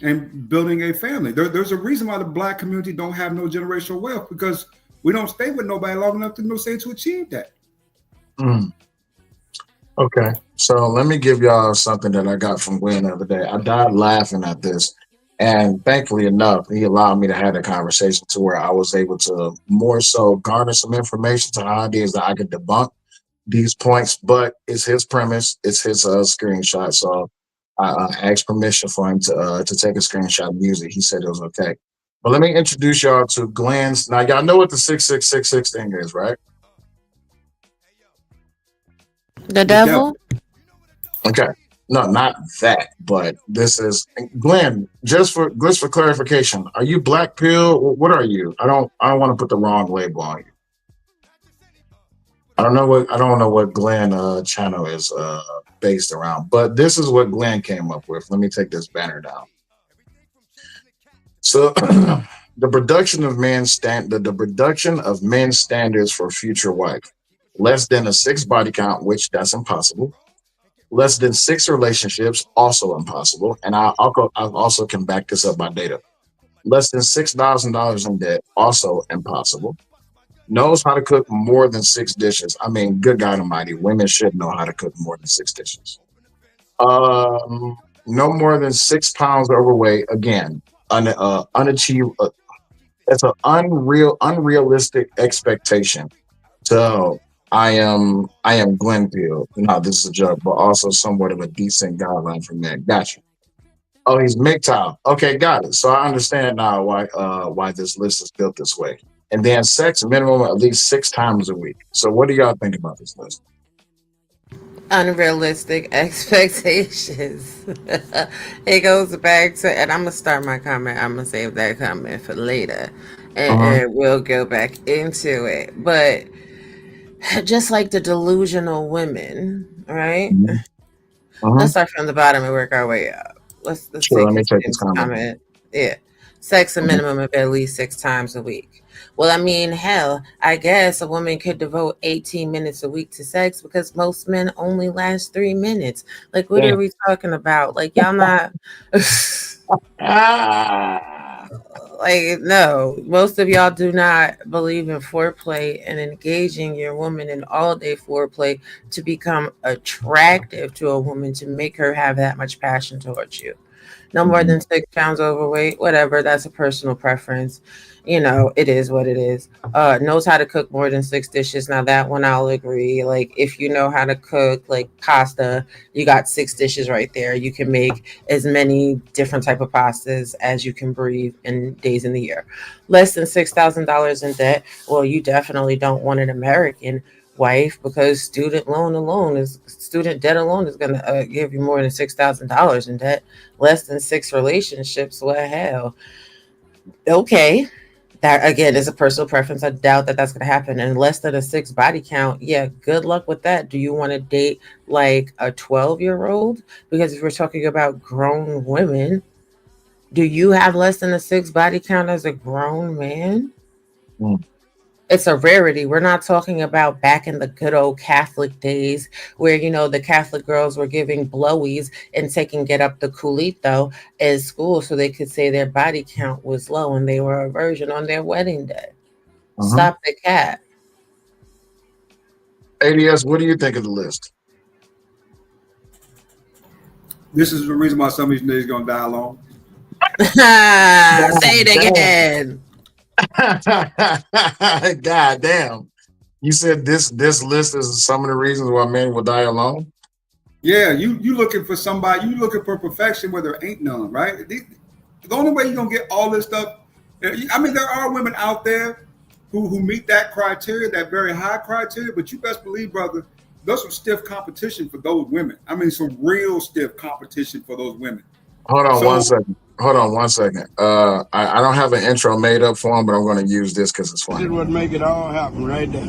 and building a family. There's a reason why the Black community don't have no generational wealth, because we don't stay with nobody long enough to achieve that. Mm. Okay, so let me give y'all something that I got from Glenn the other day. I died laughing at this, and thankfully enough, he allowed me to have a conversation to where I was able to more so garner some information to how it is that I could debunk these points. But it's his premise, it's his screenshot. So I asked permission for him to take a screenshot and use it. He said it was okay. But let me introduce y'all to Glenn's. Now y'all know what the 6666 thing is, right? The The devil. devil? Okay. No, not that, but this is Glenn. Just for clarification, are you black pill? What are you? I don't want to put the wrong label on you. I don't know what Glenn channel is based around, but this is what Glenn came up with. Let me take this banner down. So the production of men's standards for future wife. Less than a six body count, which that's impossible. Less than six relationships, also impossible. And I also can back this up by data. Less than $6,000 in debt, also impossible. Knows how to cook more than six dishes. I mean, good God Almighty, women should know how to cook more than six dishes. No more than 6 pounds overweight. Again, unachievable. It's an unrealistic expectation. So I am Glenfield. No, this is a joke, but also somewhat of a decent guideline for men. Gotcha. Oh, he's MGTOW. Okay, got it. So I understand now why this list is built this way. And then sex minimum at least 6 times a week. So what do y'all think about this list? Unrealistic expectations. It goes back to, and I'm gonna start my comment. I'm gonna save that comment for later, Uh-huh. and we'll go back into it. But just like the delusional women, right? Mhm. Uh-huh. Let's start from the bottom and work our way up. Let's Sure, take let me his take this comment down. comment. Yeah, sex a Mhm. minimum of at least 6 times a week. Well, I mean, hell, I guess a woman could devote 18 minutes a week to sex because most men only last 3 minutes. Like, what Yeah. are we talking about? Like, y'all not. Ah. Like, no, most of y'all do not believe in foreplay and engaging your woman in all day foreplay to become attractive to a woman to make her have that much passion towards you. No more than 6 pounds overweight, whatever. That's a personal preference. You know, it is what it is. Knows how to cook more than 6 dishes. Now that one I'll agree. Like if you know how to cook like pasta, you got 6 dishes right there. You can make as many different type of pastas as you can breathe in days in the year. Less than $6,000 in debt. Well, you definitely don't want an American wife because student debt alone is going to give you more than $6,000 in debt. Less than 6 relationships, well, hell, okay. That again is a personal preference. I doubt that that's going to happen. And less than a 6 body count, yeah, good luck with that. Do you want to date like a 12-year-old? Because if we're talking about grown women, do you have less than a 6 body count as a grown man? Mm. It's a rarity. We're not talking about back in the good old Catholic days where, the Catholic girls were giving blowies and taking get up the culito at school so they could say their body count was low and they were a virgin on their wedding day. Stop the cat. ADS, what do you think of the list? This is the reason why some of these niggas gonna die alone. Say it again. God damn. You said this list is some of the reasons why men will die alone? Yeah, you looking for somebody, you looking for perfection where there ain't none, right? The only way you're gonna get all this stuff, I mean, there are women out there who meet that criteria, that very high criteria, but you best believe, brother, there's some stiff competition for those women. I mean, some real stiff competition for those women. Hold on one second. I don't have an intro made up for him, but I'm going to use this because it's funny. This is what make it all happen right there.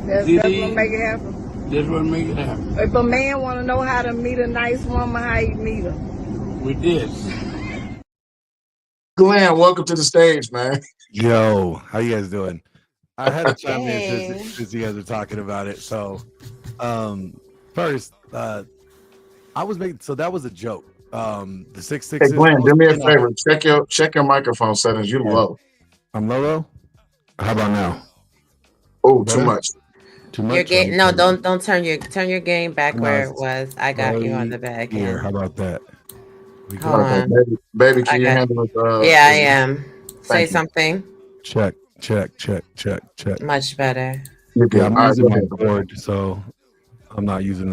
That's what make it happen. This is what make it happen. If a man want to know how to meet a nice woman, how you meet her? With this. Glenn, welcome to the stage, man. Yo, how you guys doing? I had to chime in since you guys are talking about it. So, first, I was making that was a joke. The 6 6. Hey Glenn, do me a favor. Check your microphone settings. You're low. I'm low. How about now? Oh, too much. Too much. Your game, no, don't turn your game back where it was. I got you on the back end. Here, how about that? Hold on. Baby, can you handle it? Yeah, I am. Say something. Check. Much better. Yeah, I'm using my board, so I'm not using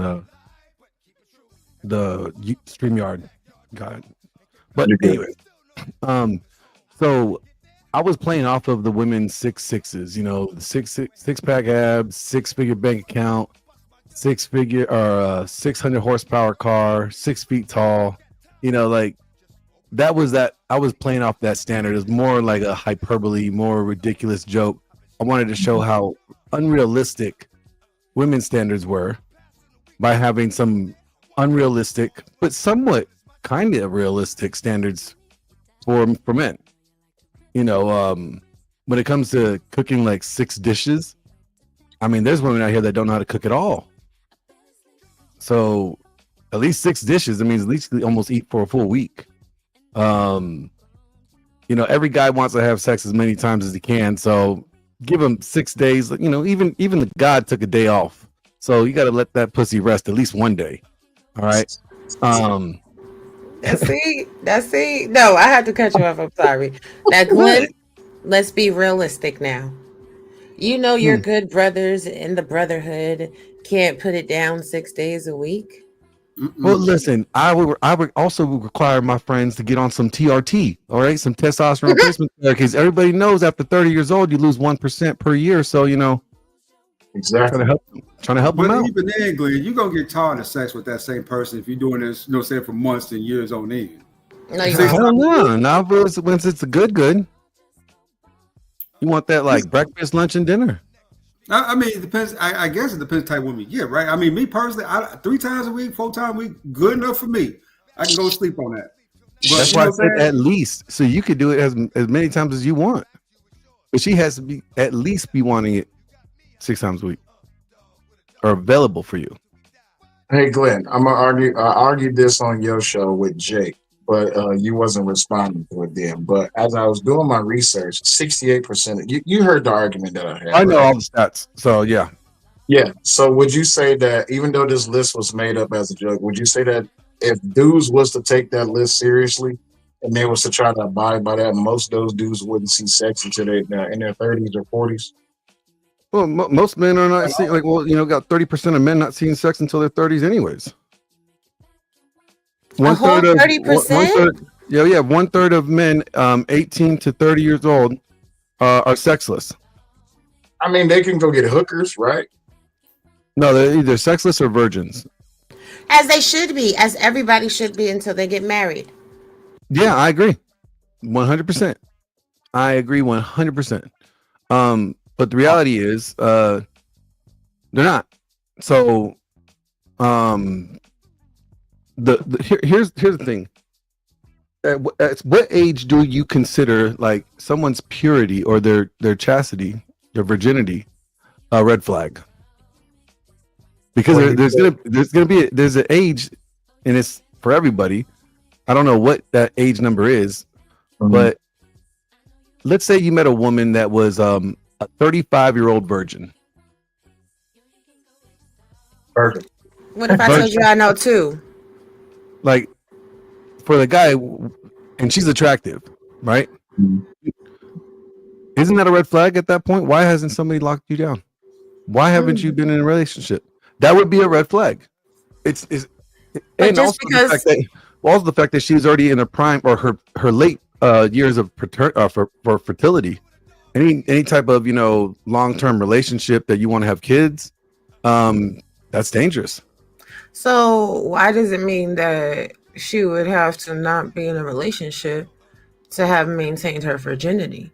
the StreamYard guide. But anyway, so I was playing off of the women's 6 6s, the six pack abs, 6-figure bank account, 600 horsepower car, 6 feet tall, like that was that. I was playing off that standard. It's more like a hyperbole, more ridiculous joke. I wanted to show how unrealistic women's standards were by having some unrealistic, but somewhat kind of realistic standards for men. When it comes to cooking like 6 dishes, I mean, there's women out here that don't know how to cook at all. So at least 6 dishes, that means at least you almost eat for a full week. Every guy wants to have sex as many times as he can. So give him 6 days, even the God took a day off. So you got to let that pussy rest at least one day. All right. See. No, I had to cut you off. I'm sorry. Now, Glenn, let's be realistic now. Your good brothers in the brotherhood can't put it down 6 days a week. Well, listen, I would also require my friends to get on some TRT, all right, some testosterone replacement therapy, because everybody knows after 30 years old you lose 1% per year. So exactly trying to help them out. Even then, Glenn, you're gonna get tired of sex with that same person if you're doing this, say for months and years on end. No, you don't. Not once it's a good. You want that like breakfast, lunch, and dinner. I mean, it depends. I guess it depends type of woman you get, right? I mean, me personally, 3 times a week, 4 times a week, good enough for me. I can go sleep on that. But, that's why I said at least. So you could do it as many times as you want. But she has to be at least be wanting it 6 times a week or available for you. Hey Glenn, I'm gonna argue this on your show with Jake, but you wasn't responding to it then. But as I was doing my research, 68%. You heard the argument that I had. I know right? all the stats. So yeah. Yeah. So would you say that even though this list was made up as a joke, would you say that if dudes was to take that list seriously and they was to try to abide by that, most of those dudes wouldn't see sex until they in their 30s or 40s? Well, most men are not seeing got 30% of men not seeing sex until their 30s, anyways. A whole 30%? Yeah, 1/3 of men 18 to 30 years old are sexless. I mean, they can go get hookers, right? No, they're either sexless or virgins. As they should be, as everybody should be until they get married. Yeah, I agree. 100%. I agree 100%. But the reality is they're not. So here's the thing. At what age do you consider like someone's purity or their chastity, their virginity, a red flag? Because there's an age, and it's for everybody. I don't know what that age number is, but let's say you met a woman that was a 35-year-old virgin. Perfect. What if I told you I know too? Like for the guy, and she's attractive, right? Isn't that a red flag at that point? Why hasn't somebody locked you down? Why haven't you been in a relationship? That would be a red flag. It's and just because also the fact that she's already in her prime or her late years of for fertility. Any type of long-term relationship that you want to have kids, that's dangerous. So why does it mean that she would have to not be in a relationship to have maintained her virginity?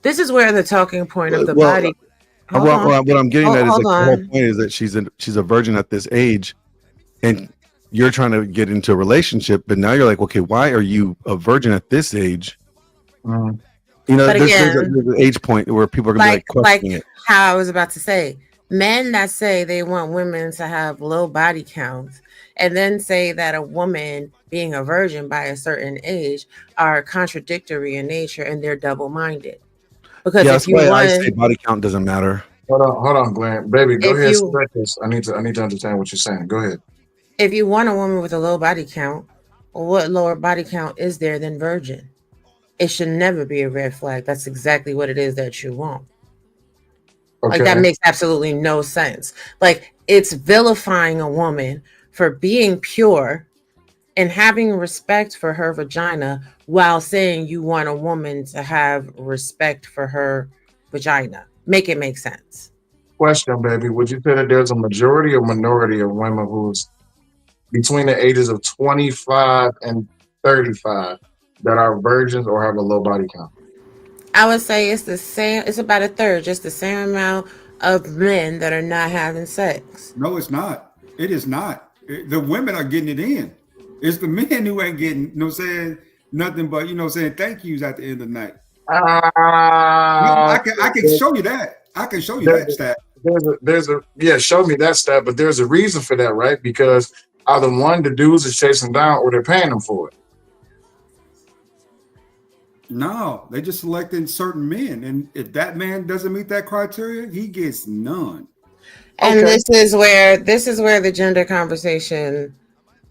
This is where the talking point of the body. What I'm getting at is the whole point is that she's a virgin at this age, and you're trying to get into a relationship, but now you're like, okay, why are you a virgin at this age? There's an age point where people are gonna be questioning it. How I was about to say, men that say they want women to have low body counts, and then say that a woman being a virgin by a certain age are contradictory in nature, and they're double-minded. Because that's why I say body count doesn't matter. Hold on, Glenn. Baby, go ahead. I need to understand what you're saying. Go ahead. If you want a woman with a low body count, what lower body count is there than virgin? It should never be a red flag. That's exactly what it is that you want. Okay. Like that makes absolutely no sense. Like it's vilifying a woman for being pure and having respect for her vagina while saying you want a woman to have respect for her vagina. Make it make sense. Question, baby. Would you say that there's a majority or minority of women who's between the ages of 25 and 35 that are virgins or have a low body count? I would say it's the same. It's about a third, just the same amount of men that are not having sex. No, it's not. It is not. The women are getting it in. It's the men who ain't getting, saying nothing but, saying thank yous at the end of the night. I can show you that. I can show you that stat. Show me that stat, but there's a reason for that, right? Because either one, the dudes are chasing down or they're paying them for it. No, they just selecting certain men. And if that man doesn't meet that criteria, he gets none. And this is where the gender conversation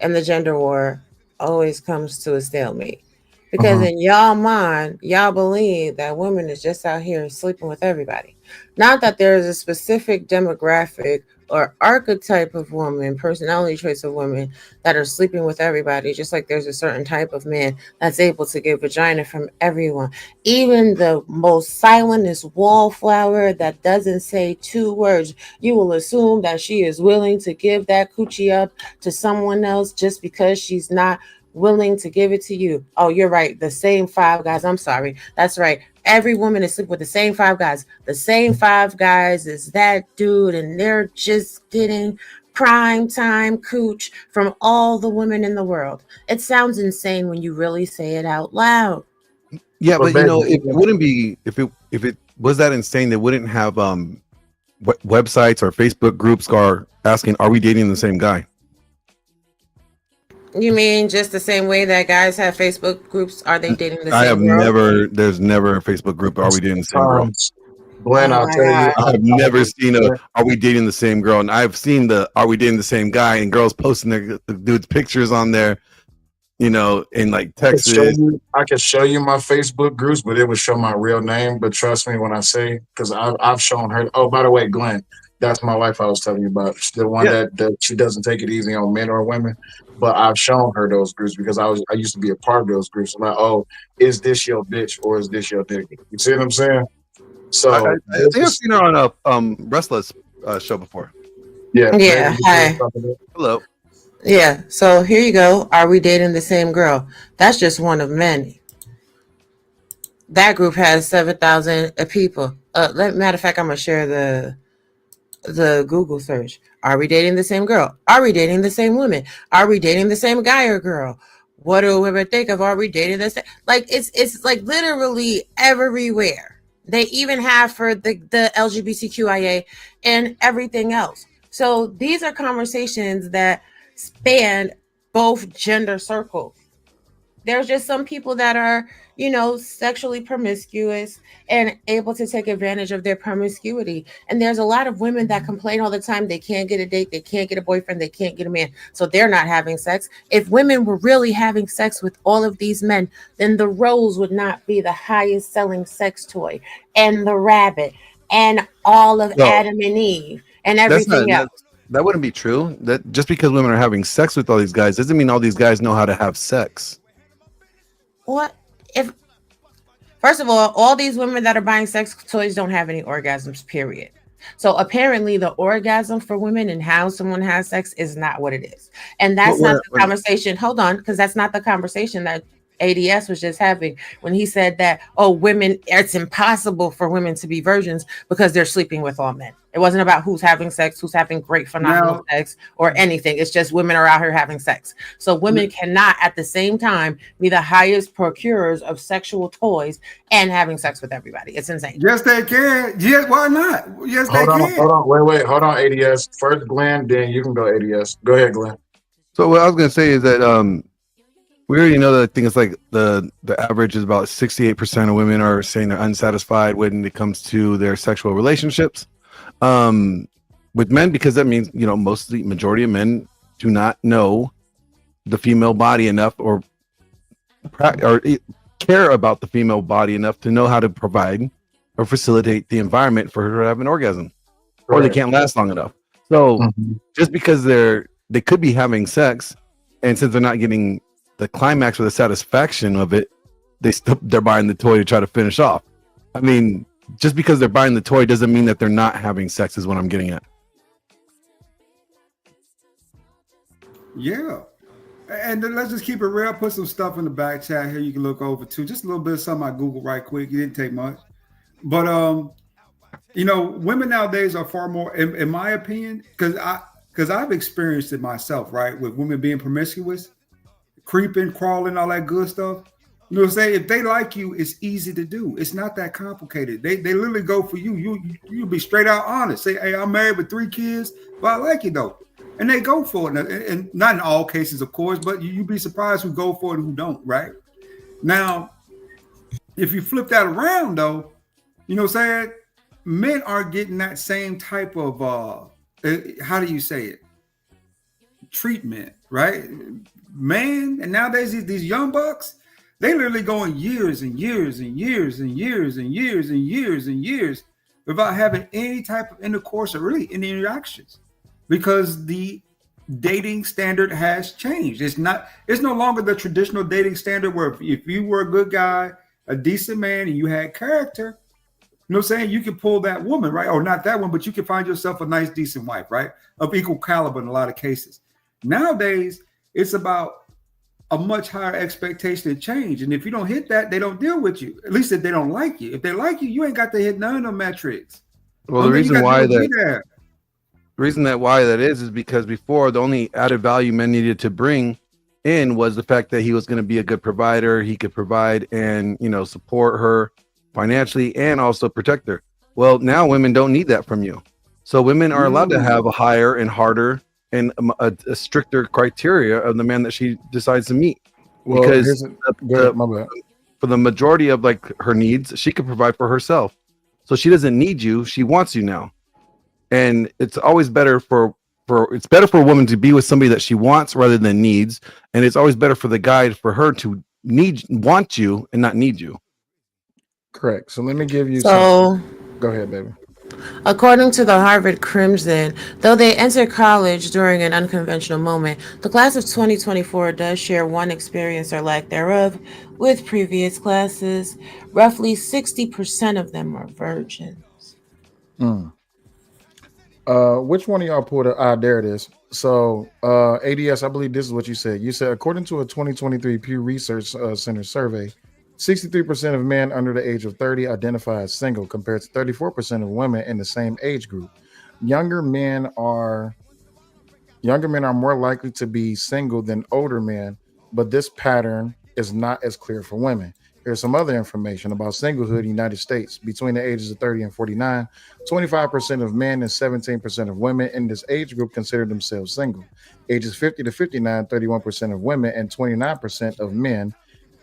and the gender war always comes to a stalemate. Because in y'all mind, y'all believe that women is just out here sleeping with everybody. Not that there is a specific demographic or archetype of woman, personality traits of women that are sleeping with everybody, just like there's a certain type of man that's able to get vagina from everyone. Even the most silentest wallflower that doesn't say two words, you will assume that she is willing to give that coochie up to someone else just because she's not willing to give it to you. Oh, you're right. The same 5 guys. I'm sorry. That's right. Every woman is sleeping with the same 5 guys. The same 5 guys is that dude, and they're just getting prime time cooch from all the women in the world. It sounds insane when you really say it out loud. Yeah, but it wouldn't be if it was that insane. They wouldn't have websites or Facebook groups are asking, "Are we dating the same guy?" You mean just the same way that guys have Facebook groups? Are they dating the I same have girl? never. There's never a Facebook group. Are we dating the same girl? Sometimes, Glenn, Oh I'll my tell you, god. I have never seen a. I, Are we dating the same girl? And I've seen the. Are we dating the same guy? And girls posting their the dude's pictures on there. In like Texas. I can show you my Facebook groups, but it would show my real name. But trust me when I say, because I've shown her. Oh, by the way, Glenn, that's my wife I was telling you about. She's the one Yeah. that she doesn't take it easy on men or women. But I've shown her those groups because I used to be a part of those groups. I'm like, oh, is this your bitch or is this your nigga? You see what I'm saying? So I this think I've is seen her on a Restless show before. yeah. Yeah. Maybe Hi. Hello. Yeah. So here you go. Are we dating the same girl? That's just one of many. That group has 7,000 people. Matter of fact, I'm gonna share the Google search. Are we dating the same girl? Are we dating the same woman? Are we dating the same guy or girl? What do women think of? Are we dating the same? Like it's like literally everywhere. They even have for the LGBTQIA and everything else. So these are conversations that span both gender circles. There's just some people that are, sexually promiscuous and able to take advantage of their promiscuity. And there's a lot of women that complain all the time they can't get a date, they can't get a boyfriend, they can't get a man. So they're not having sex. If women were really having sex with all of these men, then the rose would not be the highest selling sex toy, and the rabbit, and all of No, Adam and Eve, and that's not. everything else. That wouldn't be true. That just because women are having sex with all these guys doesn't mean all these guys know how to have sex. What if First of all these women that are buying sex toys don't have any orgasms, period. So apparently the orgasm for women and how someone has sex is not what it is. And that's not the conversation. Hold on, because that's not the conversation that ADS was just having when he said that, women, it's impossible for women to be virgins because they're sleeping with all men. It wasn't about who's having sex, who's having great, phenomenal sex or anything. It's just women are out here having sex. So women cannot at the same time be the highest procurers of sexual toys and having sex with everybody. It's insane. Yes, they can. Yes, why not? Yes, they can. Hold on, wait, hold on, ADS. First Glenn, then you can go ADS. Go ahead, Glenn. So what I was gonna say is that we already know that I think it's like the average is about 68% of women are saying they're unsatisfied when it comes to their sexual relationships with men, because that means mostly majority of men do not know the female body enough or care about the female body enough to know how to provide or facilitate the environment for her to have an orgasm, or they can't last long enough. So just because they could be having sex, and since they're not getting the climax or the satisfaction of it, they're buying the toy to try to finish off. I mean, just because they're buying the toy doesn't mean that they're not having sex, is what I'm getting at. Yeah. And then let's just keep it real. I'll put some stuff in the back chat here you can look over too. Just a little bit of something I Googled right quick. It didn't take much. But women nowadays are far more, in my opinion, because I've experienced it myself, right? With women being promiscuous, creeping, crawling, all that good stuff. You know what I'm saying? If they like you, it's easy to do. It's not that complicated. They literally go for you. You be straight out honest. Say, hey, I'm married with 3 kids, but I like you though. And they go for it. And not in all cases, of course, but you'd be surprised who go for it and who don't, right? Now, if you flip that around though, you know what I'm saying? Men are getting that same type of how do you say it? Treatment, right? Man, and nowadays these young bucks, they literally going years and years and years and years and years and years and years without having any type of intercourse or really any interactions, because the dating standard has changed. It's no longer the traditional dating standard where if you were a good guy, a decent man, and you had character, you know what I'm saying, you can pull that woman, right? Or not that one, but you can find yourself a nice, decent wife, right? Of equal caliber in a lot of cases. Nowadays, it's about a much higher expectation and change. And if you don't hit that, they don't deal with you. At least if they don't like you. If they like you, you ain't got to hit none of the metrics. Well, the reason why that is because before, the only added value men needed to bring in was the fact that he was going to be a good provider. He could provide and support her financially and also protect her. Well, now women don't need that from you. So women are allowed to have a higher and harder and a stricter criteria of the man that she decides to meet. Well, Because go ahead, my bad. for the majority of like her needs, she could provide for herself. So she doesn't need you; she wants you now. And it's always better for it's better for a woman to be with somebody that she wants rather than needs, and it's always better for the guy for her to want you and not need you. Correct. So let me give you So, some. Go ahead, baby. according to the Harvard Crimson, though they entered college during an unconventional moment, the class of 2024 does share one experience or lack thereof with previous classes. Roughly 60% of them are virgins. Which one of y'all pulled it? Ah, there it is. So, ADS, I believe this is what you said. You said, according to a 2023 Pew Research Center survey, 63% of men under the age of 30 identify as single, compared to 34% of women in the same age group. Younger men are more likely to be single than older men, but this pattern is not as clear for women. Here's some other information about singlehood in the United States. Between the ages of 30 and 49, 25% of men and 17% of women in this age group consider themselves single. Ages 50 to 59, 31% of women and 29% of men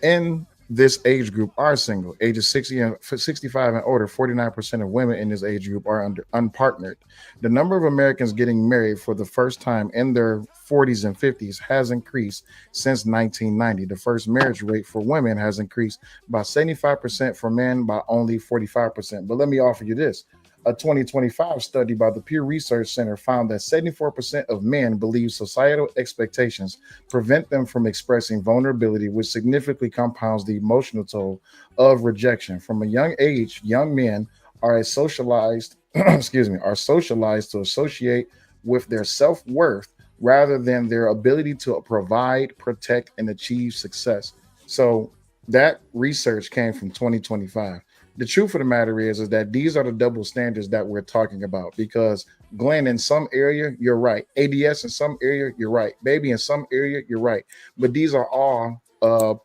in this age group are single. Ages 60 and 65 and older, 49% of women in this age group are unpartnered. The number of Americans getting married for the first time in their 40s and 50s has increased since 1990. The first marriage rate for women has increased by 75%, for men by only 45%. But let me offer you this. A 2025 study by the Pew Research Center found that 74% of men believe societal expectations prevent them from expressing vulnerability, which significantly compounds the emotional toll of rejection. From a young age, young men are socialized, are socialized to associate with their self-worth rather than their ability to provide, protect, and achieve success. So that research came from 2025. The truth of the matter is that these are the double standards that we're talking about, because Glenn, in some area, you're right. ADS, in some area, you're right. Baby, in some area, you're right. But these are all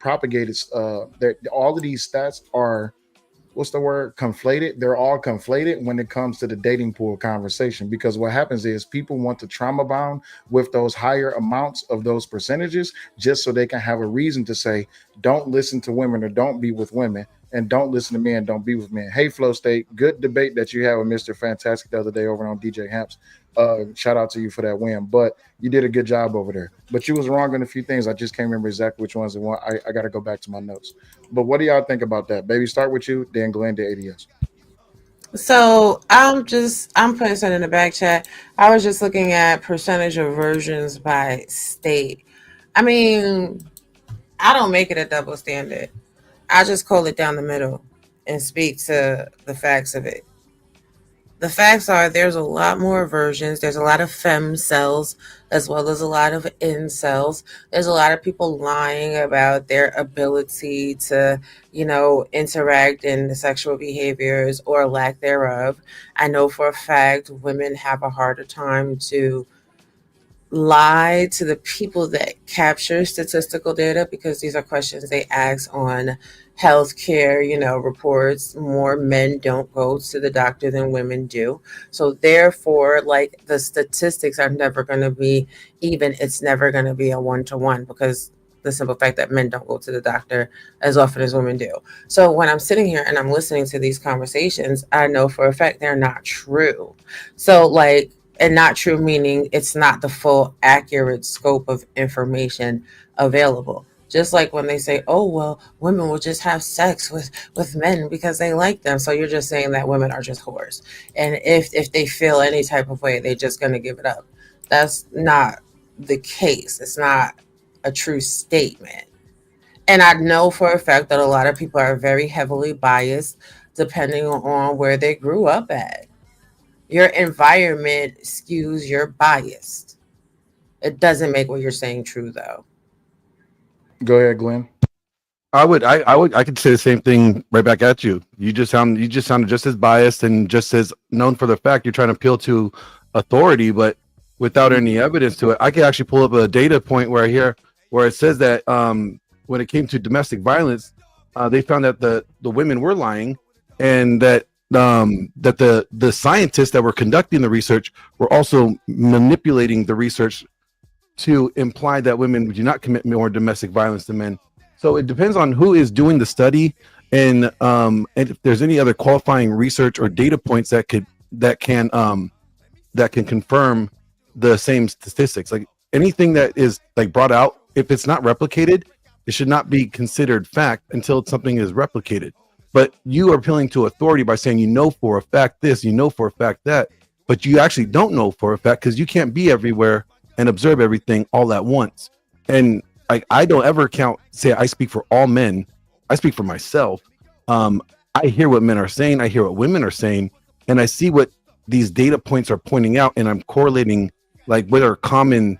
propagated. All of these stats are, what's the word? Conflated. They're all conflated when it comes to the dating pool conversation, because what happens is people want to trauma bond with those higher amounts of those percentages just so they can have a reason to say, don't listen to women or don't be with women. And don't listen to men, don't be with men. Hey, Flow State, good debate that you had with Mr. Fantastic the other day over on DJ Hamps. Shout out to you for that win. But you did a good job over there. But you was wrong on a few things. I just can't remember exactly which ones. I got to go back to my notes. But what do y'all think about that? Baby, start with you, then Glenn to ADS. So I'm putting something in the back chat. I was just looking at percentage of versions by state. I mean, I don't make it a double standard. I just call it down the middle and speak to the facts of it. The facts are there's a lot more versions. There's a lot of femme cells as well as a lot of incels. There's a lot of people lying about their ability to, interact in the sexual behaviors or lack thereof. I know for a fact women have a harder time to lie to the people that capture statistical data, because these are questions they ask on healthcare, reports. More men don't go to the doctor than women do. So therefore, like, the statistics are never going to be even. It's never going to be a one-to-one, because the simple fact that men don't go to the doctor as often as women do. So when I'm sitting here and I'm listening to these conversations, I know for a fact they're not true. So and not true meaning it's not the full accurate scope of information available. Just like when they say, oh, well, women will just have sex with men because they like them. So you're just saying that women are just whores. And if they feel any type of way, they're just going to give it up. That's not the case. It's not a true statement. And I know for a fact that a lot of people are very heavily biased depending on where they grew up at. Your environment skews your bias. It doesn't make what you're saying true, though. Go ahead, Glenn. I could say the same thing right back at you. You just sounded just as biased and just as known for the fact you're trying to appeal to authority, but without any evidence to it. I could actually pull up a data point where it says that when it came to domestic violence, they found that the women were lying, and that that the scientists that were conducting the research were also manipulating the research to imply that women do not commit more domestic violence than men. So it depends on who is doing the study, and if there's any other qualifying research or data points that can confirm the same statistics. Like anything that is like brought out, if it's not replicated, it should not be considered fact until something is replicated. But you are appealing to authority by saying you know for a fact this, you know for a fact that, but you actually don't know for a fact because you can't be everywhere and observe everything all at once. And like I don't ever say I speak for all men. I speak for myself. I hear what men are saying, I hear what women are saying, and I see what these data points are pointing out, and I'm correlating like what are common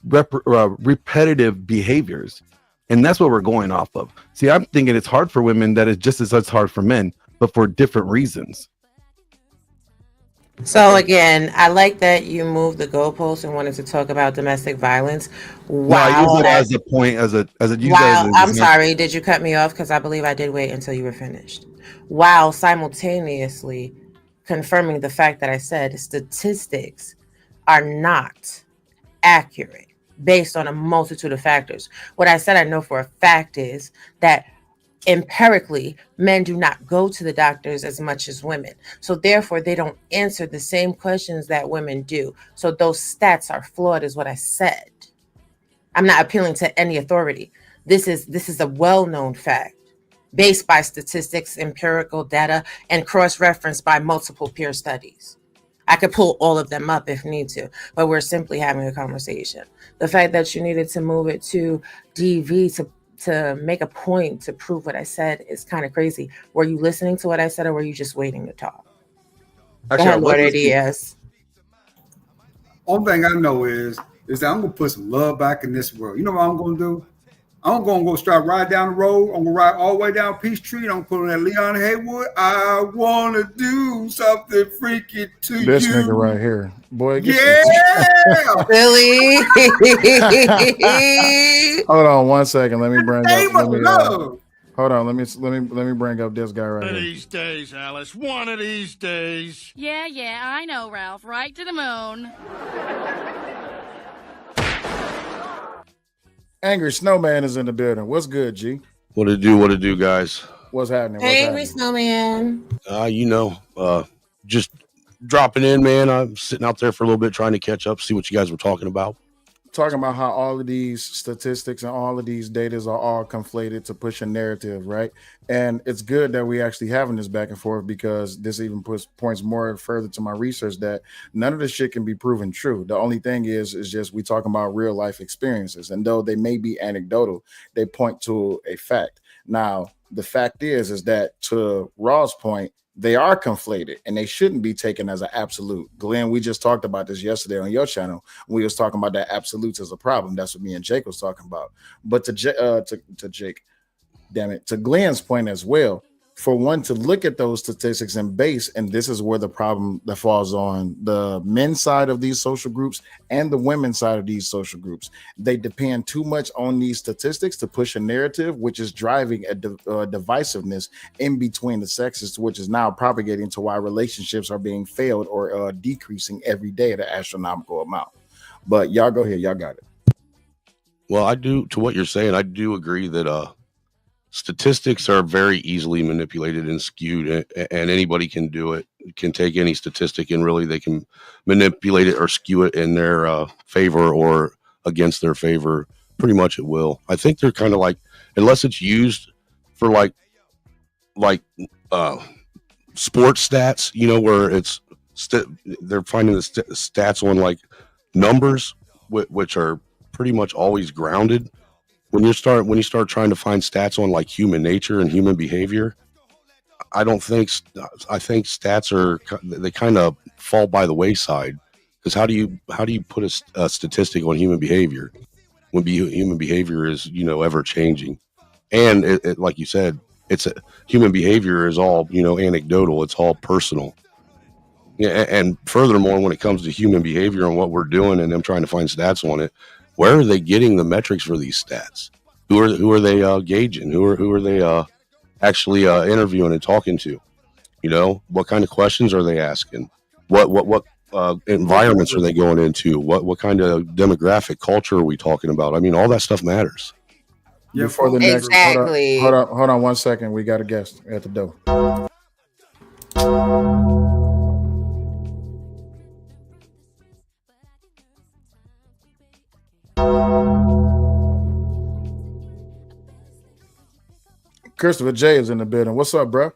repetitive behaviors. And that's what we're going off of. See, I'm thinking it's hard for women that is just as hard for men, but for different reasons. So again, I like that you moved the goalpost and wanted to talk about domestic violence. Wow. I use it as a point, I'm sorry, did you cut me off? Because I believe I did wait until you were finished. While simultaneously confirming the fact that I said statistics are not accurate based on a multitude of factors. What I said I know for a fact is that empirically, men do not go to the doctors as much as women. So therefore, they don't answer the same questions that women do. So those stats are flawed is what I said. I'm not appealing to any authority. This is a well-known fact based by statistics, empirical data, and cross-referenced by multiple peer studies. I could pull all of them up if need to, but we're simply having a conversation. The fact that you needed to move it to DV to make a point to prove what I said is kind of crazy. Were you listening to what I said, or were you just waiting to talk? Actually, Go ahead, Lord ADS. Only thing I know is that I'm gonna put some love back in this world. You know what I'm gonna do? I'm gonna go start ride down the road. I'm gonna ride all the way down Peachtree. And I'm gonna put on that Leon Haywood. I wanna do something freaky to This you. nigga right here, boy. Yeah, Billy. Hold on 1 second. Let me bring Name up. of love. Hold on. Let me bring up this guy right One of here. these days, Alice. One of these days. Yeah, I know, Ralph. Right to the moon. Angry Snowman is in the building. What's good, G? What it do, guys? What's happening? Hey, Angry Snowman. Just dropping in, man. I'm sitting out there for a little bit trying to catch up, see what you guys were talking about. Talking about how all of these statistics and all of these datas are all conflated to push a narrative, right? And it's good that we actually having this back and forth, because this even points more further to my research that none of this shit can be proven true. The only thing is just we talking about real life experiences, and though they may be anecdotal, they point to a fact. Now, the fact is that, to Raw's point, they are conflated and they shouldn't be taken as an absolute. Glenn, we just talked about this yesterday on your channel. We was talking about that absolutes as a problem. That's what me and Jake was talking about. But to Jake, damn it, to Glenn's point as well, for one to look at those statistics and base, and this is where the problem that falls on the men's side of these social groups and the women's side of these social groups. They depend too much on these statistics to push a narrative, which is driving a divisiveness in between the sexes, which is now propagating to why relationships are being failed or decreasing every day at an astronomical amount. But y'all go ahead, y'all got it. Well, I do, to what you're saying, I do agree that statistics are very easily manipulated and skewed, and anybody can do it, can take any statistic and really they can manipulate it or skew it in their favor or against their favor. Pretty much it will. I think they're kind of like, unless it's used for like sports stats, you know, where it's they're finding the stats on like numbers, which are pretty much always grounded. When you start trying to find stats on like human nature and human behavior, I think stats they kind of fall by the wayside, because how do you put a statistic on human behavior when human behavior is, you know, ever changing, and it like you said, human behavior is all, you know, anecdotal, it's all personal. Yeah, and furthermore, when it comes to human behavior and what we're doing and them trying to find stats on it, where are they getting the metrics for these stats? Who are they gauging? Who are they actually interviewing and talking to? You know, what kind of questions are they asking? What environments are they going into? What kind of demographic culture are we talking about? I mean, all that stuff matters. Yeah, Before the fully next, agree. Exactly. hold on 1 second. We got a guest at the door. Christopher J is in the building. What's up, bro?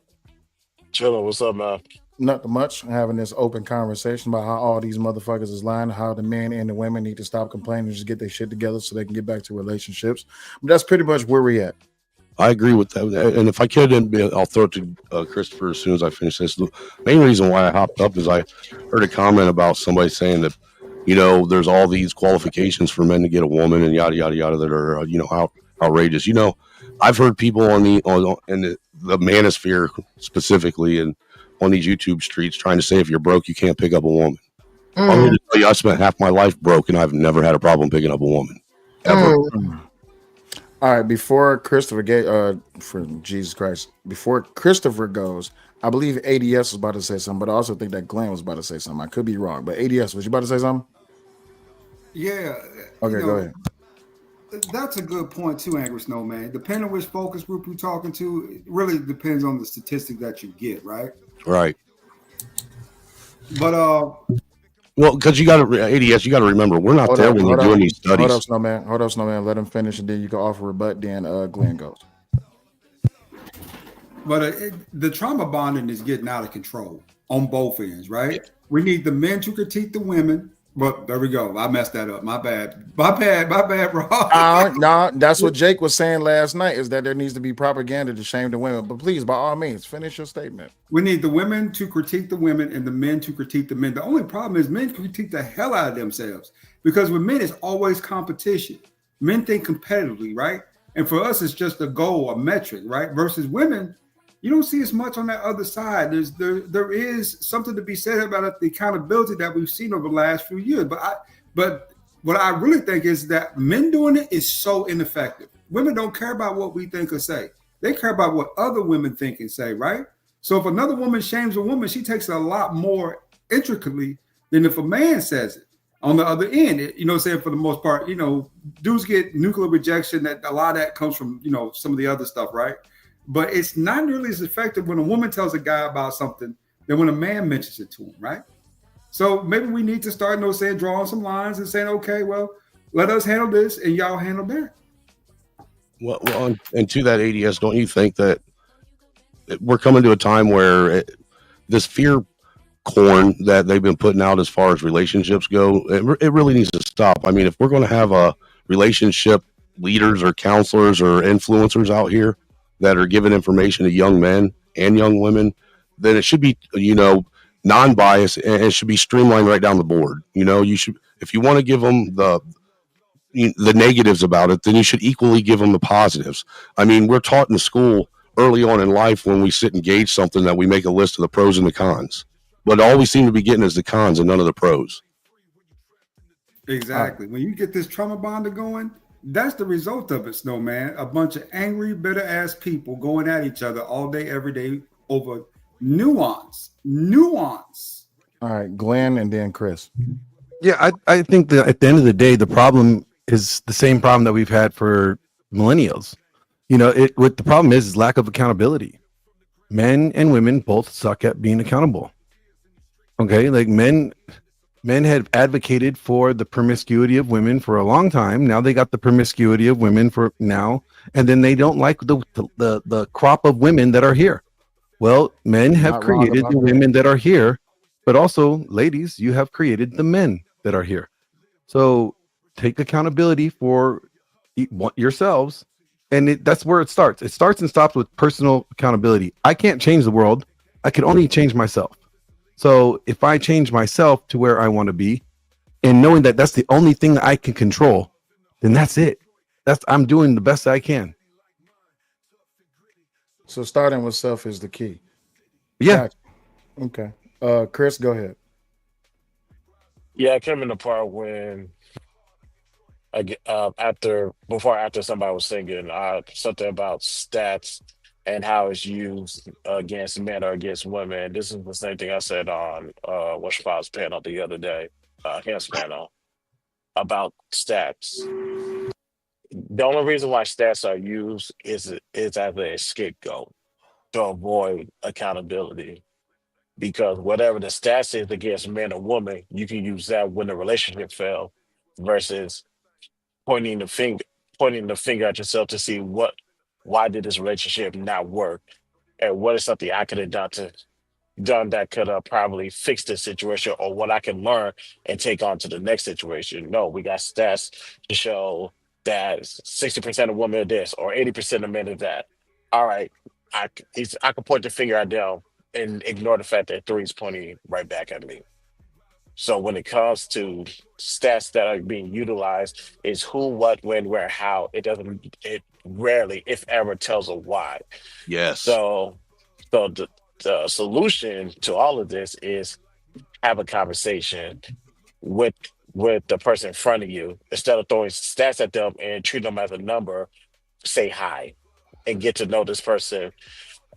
Chilling. What's up, man? Nothing much. Having this open conversation about how all these motherfuckers is lying, how the men and the women need to stop complaining and just get their shit together so they can get back to relationships. But that's pretty much where we at. I agree with that. And if I could, I'll throw it to Christopher as soon as I finish this. The main reason why I hopped up is I heard a comment about somebody saying that, you know, there's all these qualifications for men to get a woman and yada, yada, yada that are, you know, outrageous. You know, I've heard people in the manosphere specifically and on these YouTube streets trying to say if you're broke, you can't pick up a woman. I'm here to tell you, I spent half my life broke and I've never had a problem picking up a woman. Ever. All right, before Christopher for Jesus Christ, before Christopher goes, I believe ADS was about to say something, but I also think that Glenn was about to say something. I could be wrong, but ADS, was you about to say something? Yeah. Okay, go ahead. That's a good point too, Angry Snowman. Depending on which focus group you're talking to, it really depends on the statistic that you get, right? Right. But well, because you got to ADS, you got to remember we're not there when they're doing these studies. Hold up, Snowman. Let him finish, and then you can offer a rebut. Then Glenn goes. But the trauma bonding is getting out of control on both ends, right? We need the men to critique the women. But there we go. I messed that up. My bad, Rob. No, that's what Jake was saying last night, is that there needs to be propaganda to shame the women. But please, by all means, finish your statement. We need the women to critique the women and the men to critique the men. The only problem is men critique the hell out of themselves, because with men, it's always competition. Men think competitively, right? And for us, it's just a goal, a metric, right? Versus women, you don't see as much on that other side. There is something to be said about the accountability that we've seen over the last few years. But what I really think is that men doing it is so ineffective. Women don't care about what we think or say. They care about what other women think and say, right? So if another woman shames a woman, she takes it a lot more intricately than if a man says it. On the other end, you know what I'm saying, for the most part, you know, dudes get nuclear rejection. That a lot of that comes from, you know, some of the other stuff, right? But it's not nearly as effective when a woman tells a guy about something than when a man mentions it to him, right? So maybe we need to start, you know, saying, drawing some lines and saying, okay, well, let us handle this and y'all handle that. Well, and to that ADS, don't you think that we're coming to a time where this fear corn that they've been putting out as far as relationships go, it really needs to stop. I mean, if we're going to have a relationship leaders or counselors or influencers out here that are giving information to young men and young women, then it should be, you know, non-biased, and it should be streamlined right down the board. You know, you should, if you want to give them the negatives about it, then you should equally give them the positives. I mean, we're taught in school early on in life when we sit and gauge something that we make a list of the pros and the cons, but all we seem to be getting is the cons and none of the pros. Exactly. When you get this trauma bonding going, that's the result of it, Snowman. A bunch of angry, bitter ass people going at each other all day, every day over nuance. All right, Glenn and then Chris. Yeah, I think that at the end of the day, the problem is the same problem that we've had for millennials. You know, what the problem is lack of accountability. Men and women both suck at being accountable. Okay, like men had advocated for the promiscuity of women for a long time. Now they got the promiscuity of women for now, and then they don't like the crop of women that are here. Well, men have created the women that are here, but also, ladies, you have created the men that are here. So take accountability for yourselves, and that's where it starts. It starts and stops with personal accountability. I can't change the world. I can only change myself. So if I change myself to where I want to be, and knowing that that's the only thing that I can control, then that's it. I'm doing the best I can. So starting with self is the key. Yeah. Gotcha. Okay. Chris, go ahead. Yeah, I came in the part when after somebody was singing something about stats. and how it's used against men or against women. This is the same thing I said on What's panel the other day, his panel about stats. The only reason why stats are used is as a scapegoat to avoid accountability. Because whatever the stats is against men or women, you can use that when the relationship failed versus pointing the finger pointing the finger at yourself to see why did this relationship not work and what is something I could have done that could have probably fixed this situation or what I can learn and take on to the next situation. No, we got stats to show that 60% of women are this or 80% of men are that. All right, I can point the finger at them and ignore the fact that three is pointing right back at me. So when it comes to stats that are being utilized, is who, what, when, where, how. It doesn't. It rarely, if ever, tells a why. Yes. So the solution to all of this is have a conversation with with the person in front of you instead of throwing stats at them and treat them as a number. Say hi and get to know this person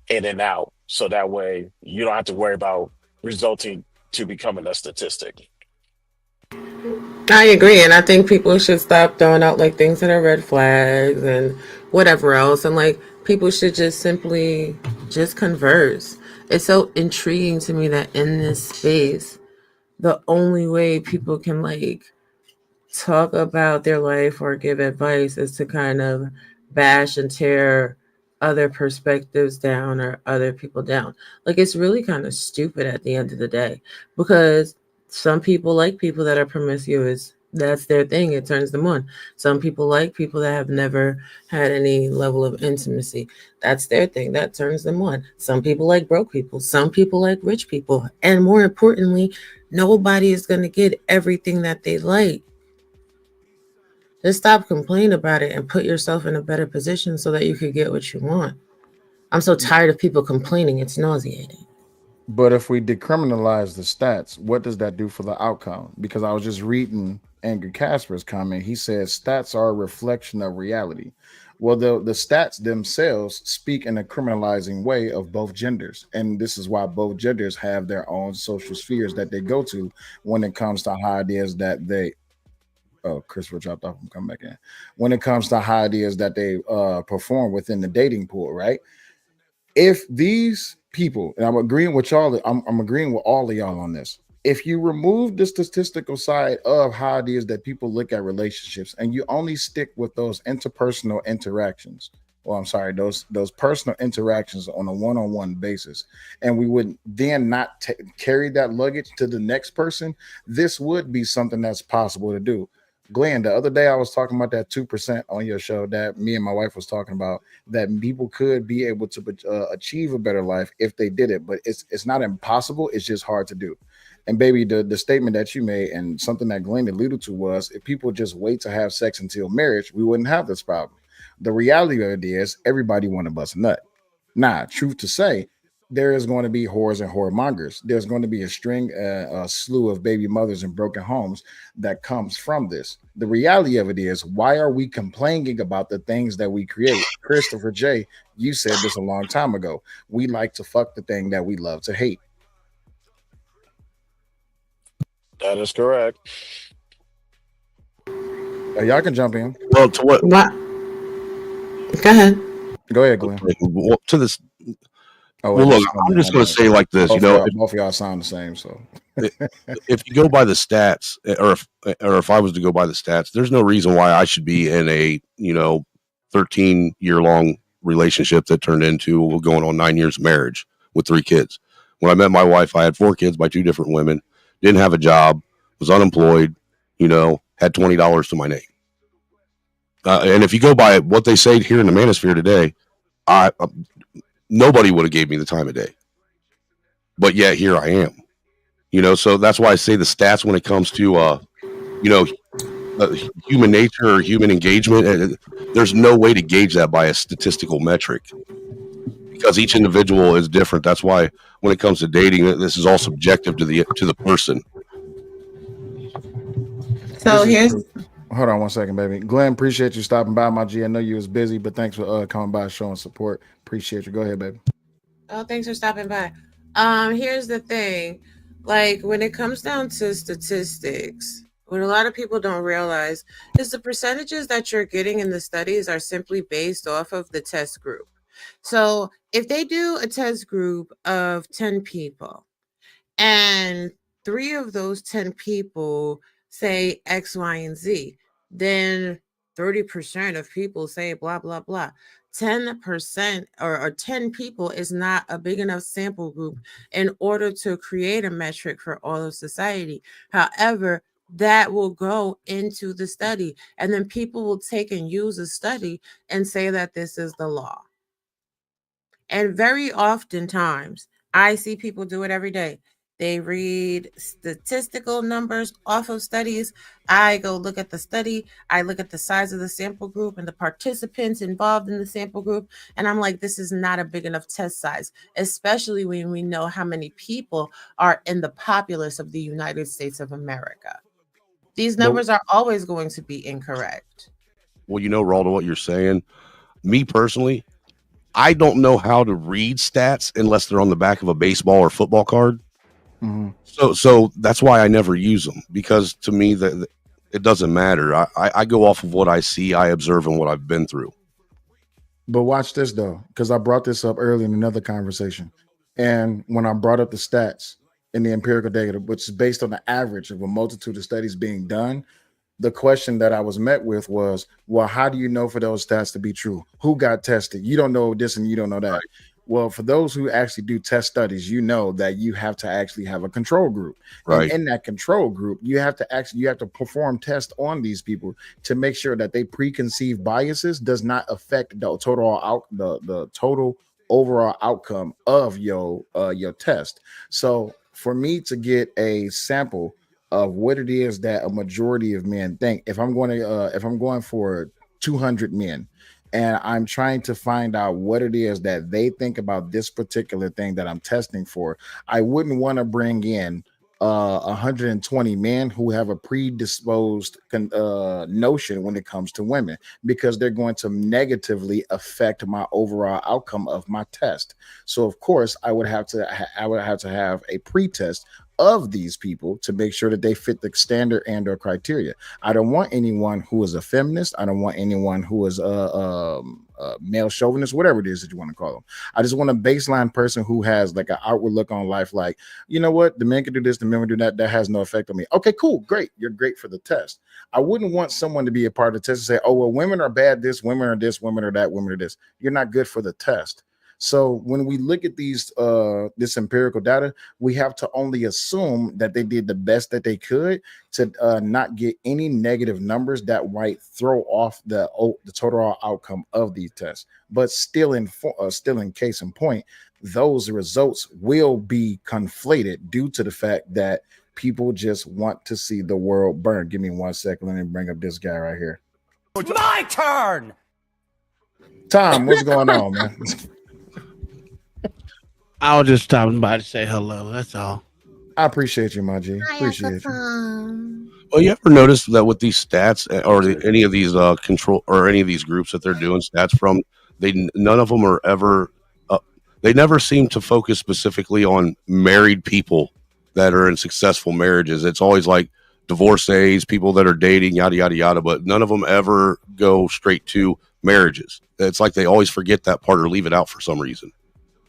in and out, so that way you don't have to worry about resulting to becoming a statistic. I agree, and I think people should stop throwing out like things that are red flags and whatever else, and like people should just simply just converse. It's so intriguing to me that in this space, the only way people can like talk about their life or give advice is to kind of bash and tear other perspectives down or other people down. Like it's really kind of stupid at the end of the day because some people like people that are promiscuous. That's their thing. It turns them on. Some people like people that have never had any level of intimacy. That's their thing. That turns them on. Some people like broke people. Some people like rich people. And more importantly, nobody is going to get everything that they like. Just stop complaining about it and put yourself in a better position so that you could get what you want. I'm so tired of people complaining. It's nauseating. But if we decriminalize the stats, what does that do for the outcome? Because I was just reading Andrew Casper's comment. He says stats are a reflection of reality. Well, the stats themselves speak in a criminalizing way of both genders. And this is why both genders have their own social spheres that they go to when it comes to high ideas that they Christopher dropped off and come back in. When it comes to high ideas that they perform within the dating pool, right? If these people, and I'm agreeing with y'all, I'm agreeing with all of y'all on this. If you remove the statistical side of how it is that people look at relationships, and you only stick with those interpersonal interactions, well, I'm sorry, those personal interactions on a one-on-one basis, and we would then not carry that luggage to the next person, this would be something that's possible to do. Glenn, the other day I was talking about that 2% on your show that me and my wife was talking about, that people could be able to achieve a better life if they did it, but it's not impossible. It's just hard to do. And baby, the statement that you made and something that Glenn alluded to was if people just wait to have sex until marriage, we wouldn't have this problem. The reality of it is everybody want to bust a nut. Nah, truth to say, there is going to be whores and whoremongers. There's going to be a slew of baby mothers and broken homes that comes from this. The reality of it is, why are we complaining about the things that we create? Christopher J, you said this a long time ago. We like to fuck the thing that we love to hate. That is correct. Y'all can jump in. Well, to what? What? Go ahead. Go ahead, Glenn. Well, to this. Oh, well, look, I'm just going to say like this. Both of y'all sound the same. So, if you go by the stats, or if I was to go by the stats, there's no reason why I should be in a 13-year long relationship that turned into going on 9 years of marriage with 3 kids. When I met my wife, I had 4 kids by 2 different women, didn't have a job, was unemployed, had $20 to my name. And if you go by what they say here in the manosphere today, nobody would have gave me the time of day. But yet here I am. So that's why I say the stats when it comes to human nature or human engagement, there's no way to gauge that by a statistical metric because each individual is different. That's why when it comes to dating, this is all subjective to the person. So here's hold on one second, baby. Glenn, appreciate you stopping by, my G. I know you was busy, but thanks for coming by, showing support. Appreciate you. Go ahead, baby. Oh, thanks for stopping by. Here's the thing. Like when it comes down to statistics, what a lot of people don't realize is the percentages that you're getting in the studies are simply based off of the test group. So if they do a test group of 10 people, and three of those 10 people say X, Y, and Z, then 30% of people say blah, blah, blah. 10% or 10 people is not a big enough sample group in order to create a metric for all of society. However, that will go into the study, and then people will take and use a study and say that this is the law. And very oftentimes, I see people do it every day. They read statistical numbers off of studies. I go look at the study. I look at the size of the sample group and the participants involved in the sample group. And I'm like, this is not a big enough test size, especially when we know how many people are in the populace of the United States of America. These But numbers are always going to be incorrect. well, Raldo, what you're saying. Me personally, I don't know how to read stats unless they're on the back of a baseball or football card. Mhm. So that's why I never use them, because to me that it doesn't matter. I go off of what I see, I observe, and what I've been through. But watch this though, because I brought this up early in another conversation. And when I brought up the stats in the empirical data, which is based on the average of a multitude of studies being done, the question that I was met with was, well, how do you know for those stats to be true? Who got tested? You don't know this and you don't know that. Well, for those who actually do test studies, you know that you have to actually have a control group. And Right. in that control group, you have to perform tests on these people to make sure that they preconceived biases does not affect the total overall outcome of your test. So for me to get a sample of what it is that a majority of men think, if I'm going for 200 men and I'm trying to find out what it is that they think about this particular thing that I'm testing for, I wouldn't want to bring in 120 men who have a predisposed notion when it comes to women, because they're going to negatively affect my overall outcome of my test. So of course I would have to have a pre-test of these people to make sure that they fit the standard and or criteria. I don't want anyone who is a feminist. I don't want anyone who is a male chauvinist, whatever it is that you want to call them. I just want a baseline person who has like an outward look on life, like, you know what, the men can do this, the men can do that. That has no effect on me. Okay, cool, great. You're great for the test. I wouldn't want someone to be a part of the test and say, oh, well, women are bad, this, women are this, women are that, women are this. You're not good for the test. So when we look at this empirical data, we have to only assume that they did the best that they could to not get any negative numbers that might throw off the total outcome of these tests. But still in case in point, those results will be conflated due to the fact that people just want to see the world burn. Give me 1 second. Let me bring up this guy right here. It's my turn. Tom, what's going on, man? I was just stopping by to say hello. That's all. I appreciate you, my G. Appreciate you. Well, you ever notice that with these stats any of these control or any of these groups that they're doing stats from, none of them are ever they never seem to focus specifically on married people that are in successful marriages. It's always like divorcees, people that are dating, yada yada yada, but none of them ever go straight to marriages. It's like they always forget that part or leave it out for some reason.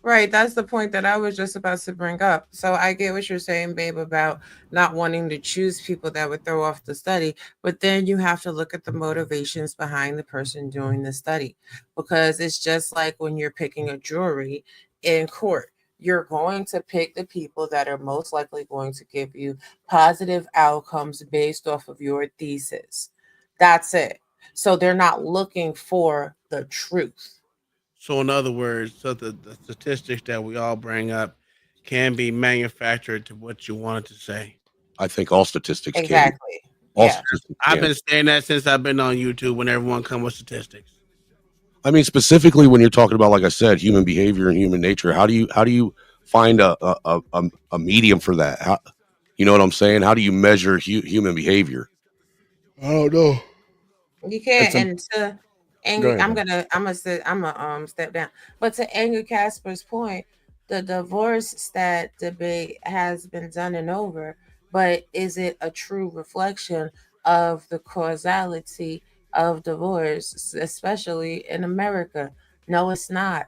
Right, that's the point that I was just about to bring up. So I get what you're saying, babe, about not wanting to choose people that would throw off the study, but then you have to look at the motivations behind the person doing the study, because it's just like when you're picking a jury in court. You're going to pick the people that are most likely going to give you positive outcomes based off of your thesis. That's it. So they're not looking for the truth. So, in other words, so the statistics that we all bring up can be manufactured to what you wanted to say. I think all statistics can. Exactly. All Yeah. statistics I've can. been saying that since I've been on YouTube when everyone comes with statistics. I mean, specifically when you're talking about, like I said, human behavior and human nature, how do you find a medium for that? How, you know what I'm saying? How do you measure human behavior? I don't know. You can't, It's a- Go Angry, ahead. Though. I'm gonna step down. But to Angry Casper's point, the divorce stat debate has been done and over, but is it a true reflection of the causality of divorce, especially in America? No, it's not.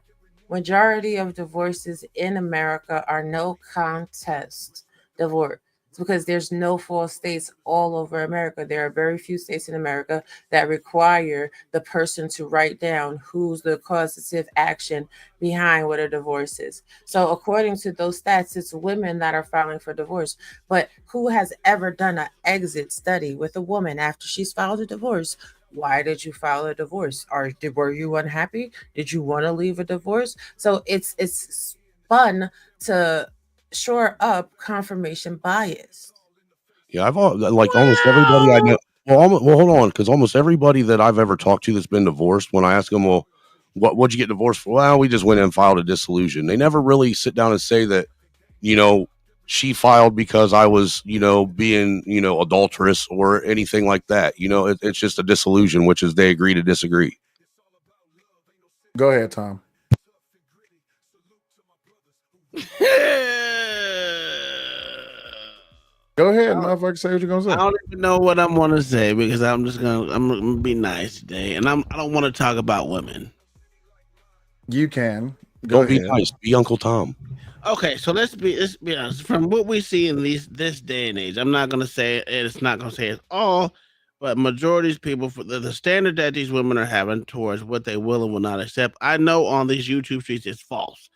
Majority of divorces in America are no contest divorce because there's no false states all over America. There are very few states in America that require the person to write down who's the causative action behind what a divorce is. So, according to those stats, it's women that are filing for divorce. But who has ever done an exit study with a woman after she's filed a divorce? Why did you file a divorce? Were you unhappy? Did you want to leave a divorce? So it's fun to shore up confirmation bias. Yeah, like almost everybody I know. Well, hold on, because almost everybody that I've ever talked to that's been divorced, when I ask them, well, what'd you get divorced for? Well, we just went in and filed a dissolution. They never really sit down and say that, you know, she filed because I was, being, adulterous or anything like that. It's just a dissolution, which is they agree to disagree. Go ahead, Tom. Go ahead, motherfucker. Say what you're gonna I say. don't even know what I'm gonna say because I'm gonna be nice today, and I don't want to talk about women. You can. Go Don't be ahead. nice. Be Uncle Tom. Okay, so let's be honest. From what we see in this day and age, I'm not gonna say it. It's not gonna say it's all, but majority of people for the standard that these women are having towards what they will and will not accept. I know on these YouTube streets it's false.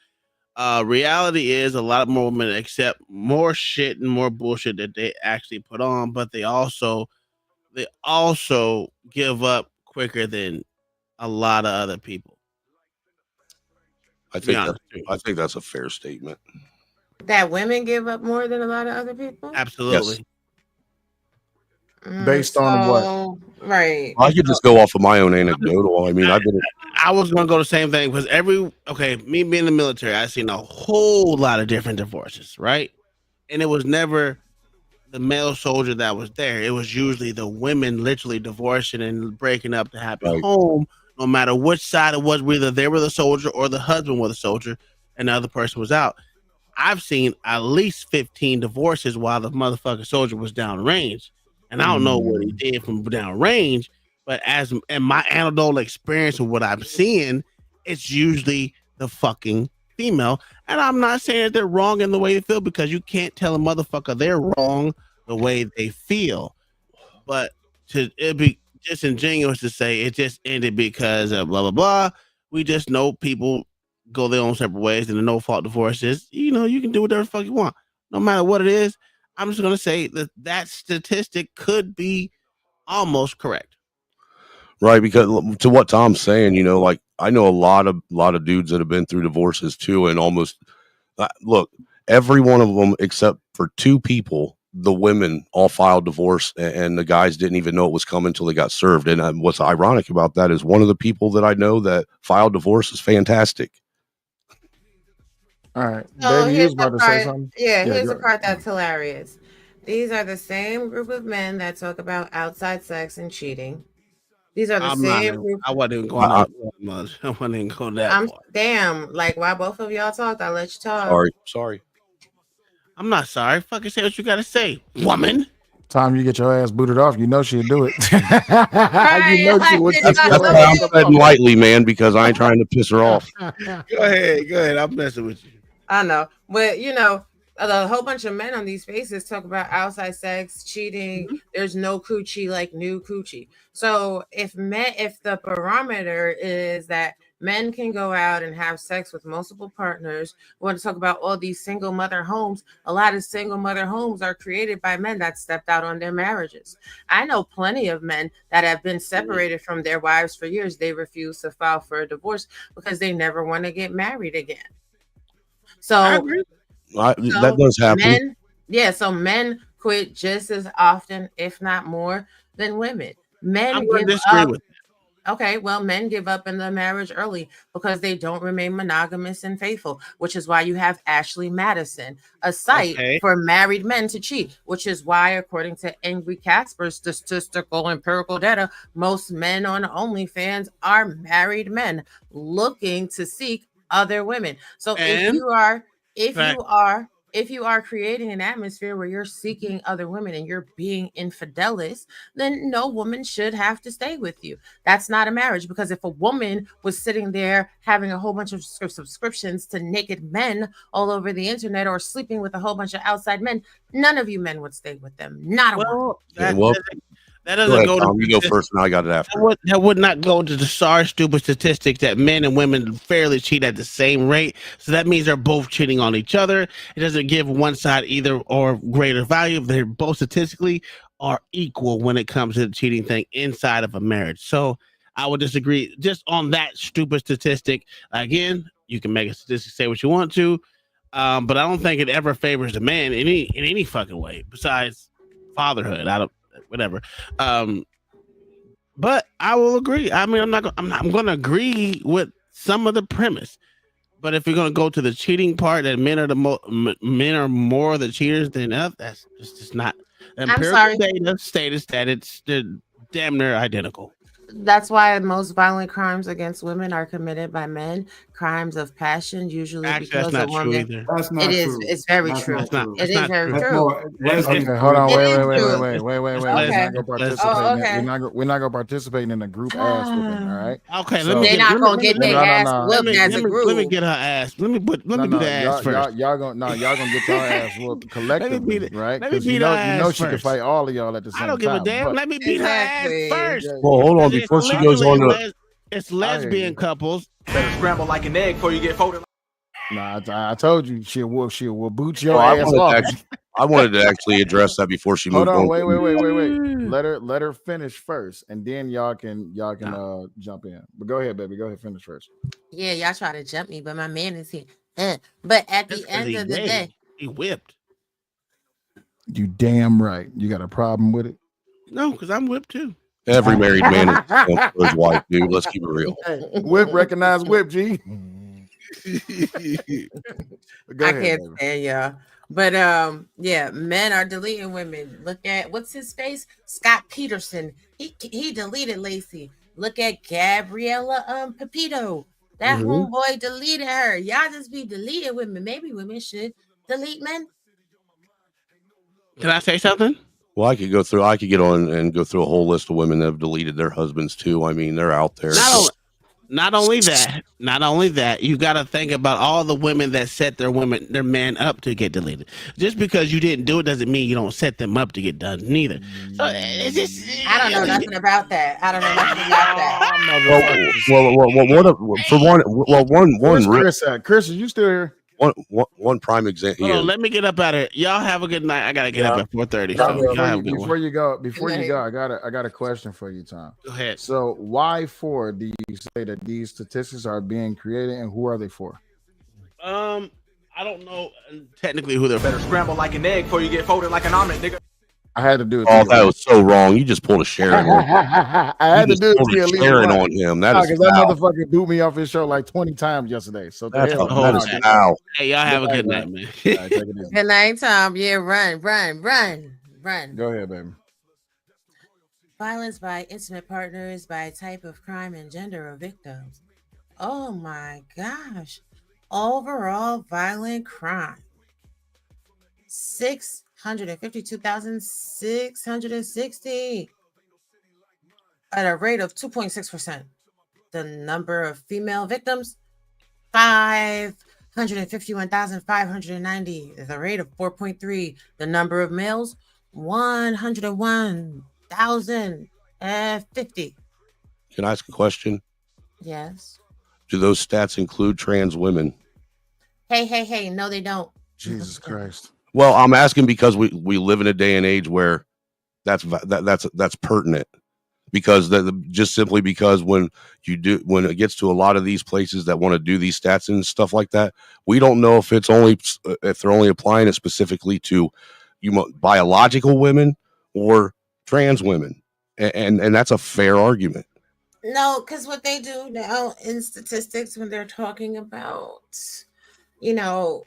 Reality is a lot more women accept more shit and more bullshit that they actually put on, but they also give up quicker than a lot of other people. I To be think honest, I think that's a fair statement. That women give up more than a lot of other people? Yes. absolutely. Based on what? So, right. I could just go off of my own anecdotal. I mean, I've been. I was gonna go the same thing because me being in the military, I've seen a whole lot of different divorces, right? And it was never the male soldier that was there. It was usually the women literally divorcing and breaking up to happy Right. home, no matter which side it was, whether they were the soldier or the husband was the soldier and the other person was out. I've seen at least 15 divorces while the motherfucking soldier was downrange. And I don't know what he did from downrange, but as in my anecdotal experience of what I'm seeing, it's usually the fucking female. And I'm not saying that they're wrong in the way they feel because you can't tell a motherfucker they're wrong the way they feel. But it'd be disingenuous to say it just ended because of blah blah blah. We just know people go their own separate ways, and the no fault divorce is, you can do whatever the fuck you want, no matter what it is. I'm just gonna say that statistic could be almost correct. Right, because to what Tom's saying, like I know a lot of dudes that have been through divorces too, and almost look, every one of them except for two people, the women all filed divorce, and the guys didn't even know it was coming until they got served. And what's ironic about that is one of the people that I know that filed divorce is fantastic. All right, So baby, you here's was the about to say part. something. Yeah, Yeah, here's go the ahead. part that's hilarious. These are the same group of men that talk about outside sex and cheating. These are the I'm not. same group. I wasn't even going I, that much. I wasn't even going that I'm far. damn. Like, why both of y'all talked? I'll let you talk. sorry. I'm not sorry. Fucking say what you gotta say, woman. Time you get your ass booted off, you know she'd do it. Right. you know she Like, would did kick That's not your look why at I'm ass. treading lightly, man, because I ain't trying to piss her off. Go ahead. I'm messing with you. I know, but a whole bunch of men on these spaces talk about outside sex, cheating. There's no coochie like new coochie. So if the barometer is that men can go out and have sex with multiple partners, we want to talk about all these single mother homes. A lot of single mother homes are created by men that stepped out on their marriages. I know plenty of men that have been separated from their wives for years. They refuse to file for a divorce because they never want to get married again. I So, agree. That does happen. so men quit just as often, if not more, than women. I'm Men going give to disagree up. with. Okay, well, men give up in the marriage early because they don't remain monogamous and faithful, which is why you have Ashley Madison, a site Okay. for married men to cheat, which is why, according to Angry Casper's statistical empirical data, most men on OnlyFans are married men looking to seek other women. So And if fact. you are if you are creating an atmosphere where you're seeking other women and you're being infidelis, then no woman should have to stay with you. That's not a marriage, because if a woman was sitting there having a whole bunch of subscriptions to naked men all over the internet or sleeping with a whole bunch of outside men, none of you men would stay with them. Not a one. Well, Yeah, that, well, that go doesn't ahead, go to Tom. You go first, and I got it after. that would not go to the sorry stupid statistics that men and women fairly cheat at the same rate. So that means they're both cheating on each other. It doesn't give one side either or greater value. They're both statistically are equal when it comes to the cheating thing inside of a marriage. So I would disagree just on that stupid statistic. Again, you can make a statistic say what you want to, but I don't think it ever favors the man in any fucking way besides fatherhood. I don't whatever. But I will agree. I mean, I'm going to agree with some of the premise. But if you're going to go to the cheating part, that men are men are more the cheaters than others, that's just not. Empirical sorry. data states that they're damn near identical. That's why most violent crimes against women are committed by men. Crimes of passion, usually Actually, that's because a not true woman. either. That's not It is. true. It's very That's true. not true. It is very That's true. more lesbian. Okay, hold on, It wait, is wait, wait, true. wait, wait, wait, wait. Okay. We're not gonna participate. Oh, In okay. that. We're not gonna participate in a group ass whooping. All right. Okay, So, They're not gonna get their ass let whooped me, as a let me group. get her ass. Let me do the ass first. y'all gonna get y'all ass whooped collectively, right? Let me Because beat you her know ass she can first. fight all of y'all at the same I time. don't give a damn. But Let me beat her ass first. Well, hold on Because before it's she goes on literally to. it's lesbian couples. Better scramble like an egg before you get folded. nah, I told you she'll boot your Well, ass off. I wanted to actually address that before she Hold moved on, on. wait. Let her finish first, and then y'all can jump in. But go ahead, baby. Go ahead, finish first. Yeah, y'all try to jump me, but my man is here. But at the end of the day, he whipped. You damn right. You got a problem with it? No, because I'm whipped too. Every married man is for his wife, dude. Let's keep it real. Whip, recognize whip, G. Go I ahead, can't baby. stand y'all. But yeah, men are deleting women. Look at what's his face? Scott Peterson. He deleted Lacey. Look at Gabriella Pepito. That homeboy deleted her. Y'all just be deleting women. Maybe women should delete men. Can I say something? Well, I could get on and go through a whole list of women that have deleted their husbands too. I mean, they're out there. Not only that, you got to think about all the women that set their man up to get deleted. Just because you didn't do it doesn't mean you don't set them up to get done neither. So it's just, I don't know nothing about that. I don't know nothing about that. Chris, are you still here? One prime example. Hold on, let me get up out of here. Y'all have a good night. I gotta get up at 4:30. So y'all have a good Before one. you go, I got a question for you, Tom. Go ahead. So why for do you say that these statistics are being created, and who are they for? I don't know technically who they're Better scramble like an egg before you get folded like an omelet, nigga. I had to do it. Oh, that was so wrong. You just pulled a Sharon. I had to do it to you at least Sharon once. on him. That is Because that foul. motherfucker boot me off his show like 20 times yesterday. So That is foul. Hey, y'all have a good night, man. All right, take it easy. Good night, Tom. Yeah, run. Go ahead, baby. Violence by intimate partners, by type of crime and gender of victims. Oh my gosh. Overall violent crime. 652,660 at a rate of 2.6%. The number of female victims, 551,590. The rate of 4.3. The number of males, 101,050. Can I ask a question? Yes. Do those stats include trans women? Hey. No, they don't. Jesus Christ. Well, I'm asking because we live in a day and age where that's pertinent. Because just simply because when it gets to a lot of these places that want to do these stats and stuff like that, we don't know if they're only applying it specifically to biological women or trans women, and that's a fair argument. No, because what they do now in statistics when they're talking about, you know,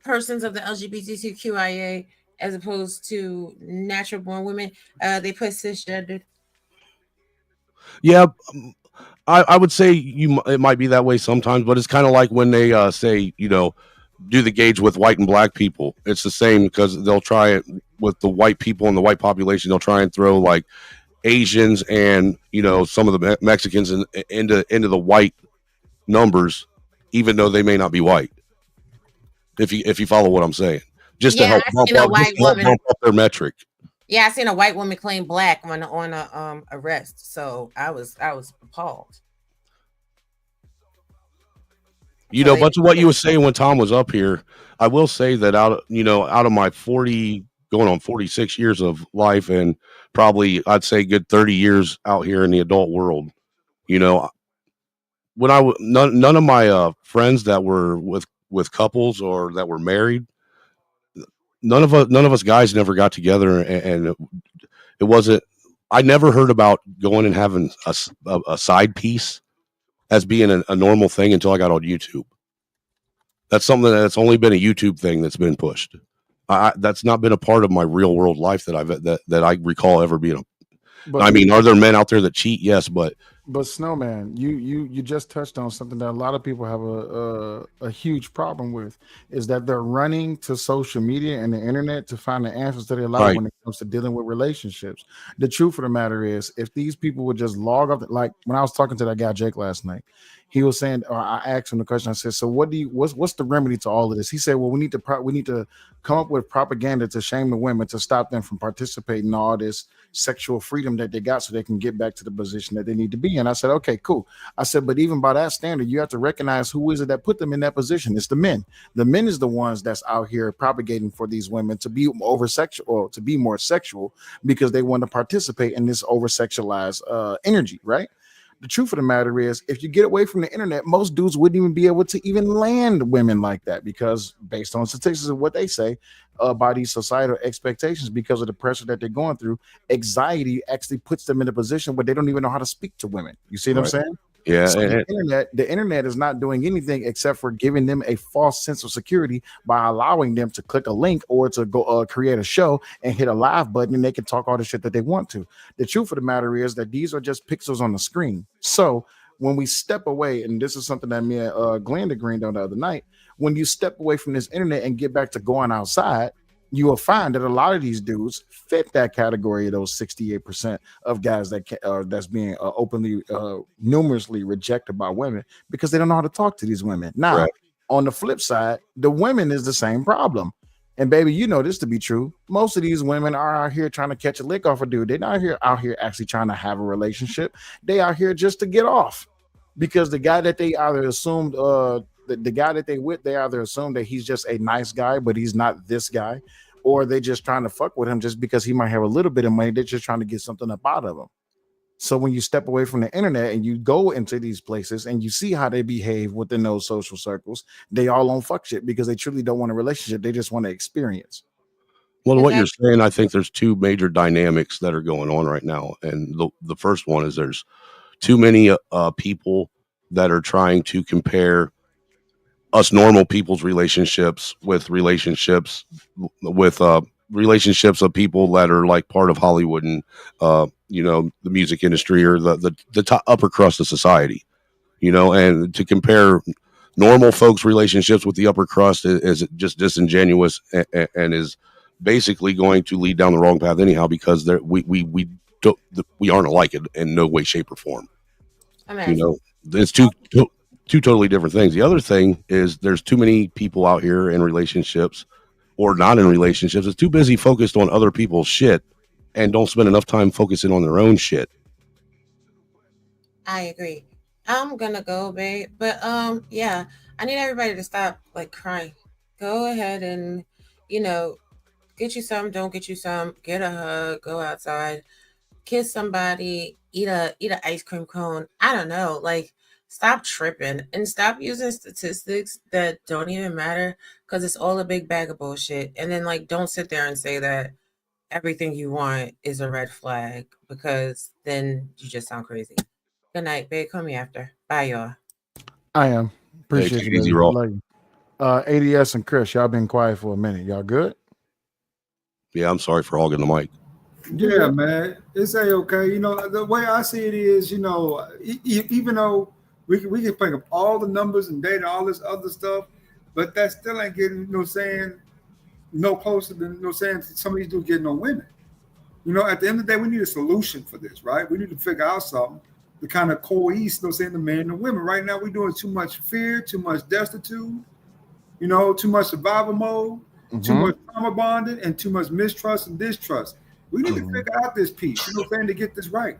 persons of the LGBTQIA as opposed to natural born women, they put cisgendered. Yeah, I would say it might be that way sometimes, but it's kind of like when they say, do the gauge with white and black people. It's the same because they'll try it with the white people and the white population. They'll try and throw like Asians and some of the Mexicans into the white numbers, even though they may not be white. If you follow what I'm saying, just to Yeah, help I bump seen a up, just white to help woman. bump up their metric. Yeah, I seen a white woman claim black on a arrest. So I was appalled. So they Much of what you were saying when Tom was up here, I will say that out of my 40 going on 46 years of life, and probably I'd say good 30 years out here in the adult world, you know, when none of my friends that were with couples or that were married, none of us guys never got together, and it wasn't. I never heard about going and having a side piece as being a normal thing until I got on YouTube. That's something that's only been a YouTube thing that's been pushed. That's not been a part of my real world life that I recall ever being. But I mean, are there men out there that cheat? Yes, but Snowman, you just touched on something that a lot of people have a huge problem with, is that they're running to social media and the internet to find the answers to their life right, when it comes to dealing with relationships. The truth of the matter is, if these people would just log off, like when I was talking to that guy Jake last night, he was saying, or I asked him the question. I said, "So what's the remedy to all of this?" He said, "Well, we need to come up with propaganda to shame the women to stop them from participating in all this sexual freedom that they got so they can get back to the position that they need to be in." I said, okay, cool. I said, but even by that standard, you have to recognize who is it that put them in that position. It's the men. The men is the ones that's out here propagating for these women to be over sexual, or to be more sexual, because they want to participate in this over sexualized energy, right? The truth of the matter is, if you get away from the internet, most dudes wouldn't even be able to even land women like that, because based on statistics of what they say by these societal expectations, because of the pressure that they're going through, anxiety actually puts them in a position where they don't even know how to speak to women. You see what I'm right, saying? yeah, So the internet is not doing anything except for giving them a false sense of security by allowing them to click a link or to go create a show and hit a live button, and they can talk all the shit that they want to. The truth of the matter is that these are just pixels on the screen. So when we step away, and this is something that me and Glenn agreed on the other night, when you step away from this internet and get back to going outside, you will find that a lot of these dudes fit that category of those 68% of guys that's being openly, numerously rejected by women because they don't know how to talk to these women. Now, right. on the flip side, the women is the same problem. And baby, you know this to be true. Most of these women are out here trying to catch a lick off a dude. They're not here out here actually trying to have a relationship. They out here just to get off, because the guy that they either assumed the guy that they with, they either assume that he's just a nice guy, but he's not this guy, or they just trying to fuck with him just because he might have a little bit of money. They're just trying to get something up out of him. So when you step away from the internet and you go into these places and you see how they behave within those social circles, they all on fuck shit because they truly don't want a relationship. They just want to experience. Well, Is what that you're saying, I think there's two major dynamics that are going on right now, and the first one is there's too many people that are trying to compare us normal people's relationships with with relationships of people that are like part of Hollywood and the music industry, or the top, upper crust of society, and to compare normal folks relationships with the upper crust is just disingenuous, and is basically going to lead down the wrong path anyhow, because we don't, we aren't alike in no way, shape, or form. you imagine? know it's two totally different things. The other thing is there's too many people out here in relationships or not in relationships. It's too busy focused on other people's shit and don't spend enough time focusing on their own shit. I agree. I'm gonna go, babe. But yeah, I need everybody to stop like crying. Go ahead and, you know, get you some, don't get you some, get a hug, go outside, kiss somebody, eat a ice cream cone. I don't know. Like, stop tripping and stop using statistics that don't even matter, because it's all a big bag of bullshit. And then like don't sit there and say that everything you want is a red flag, because then you just sound crazy. Good night, babe. Call me after. Bye, y'all. I am. Hey, Appreciate take you, it easy, baby. Raw. Love you. ADS and Chris, y'all been quiet for a minute. Y'all good? Yeah, I'm sorry for hogging the mic. Yeah, man, it's okay. You know, the way I see it is, you know, even though we can pick up all the numbers and data, all this other stuff, but that still ain't getting, saying, no closer than, saying some of these dudes getting no women. You know, at the end of the day, we need a solution for this, right? We need to figure out something to kind of coalesce, saying the men and the women. Right now, we're doing too much fear, too much destitute, too much survival mode, too much trauma bonding, and too much mistrust and distrust. We need to figure out this piece, to get this right.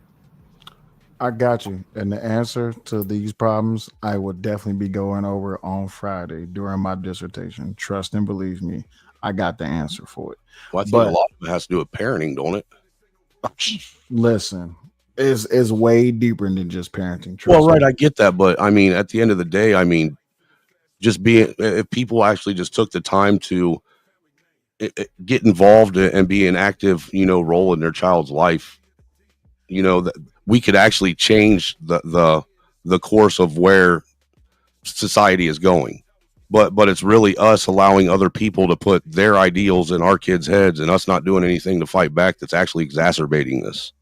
I got you. And the answer to these problems, I will definitely be going over on Friday during my dissertation. Trust and believe me, I got the answer for it. Well, I think a But lot of it has to do with parenting, don't it? listen, it's way deeper than just parenting. Well, Trust right, me. I get that, but I mean, at the end of the day, I mean, just being if people actually just took the time to get involved and be an active, role in their child's life, that we could actually change the course of where society is going. But it's really us allowing other people to put their ideals in our kids' heads and us not doing anything to fight back that's actually exacerbating this.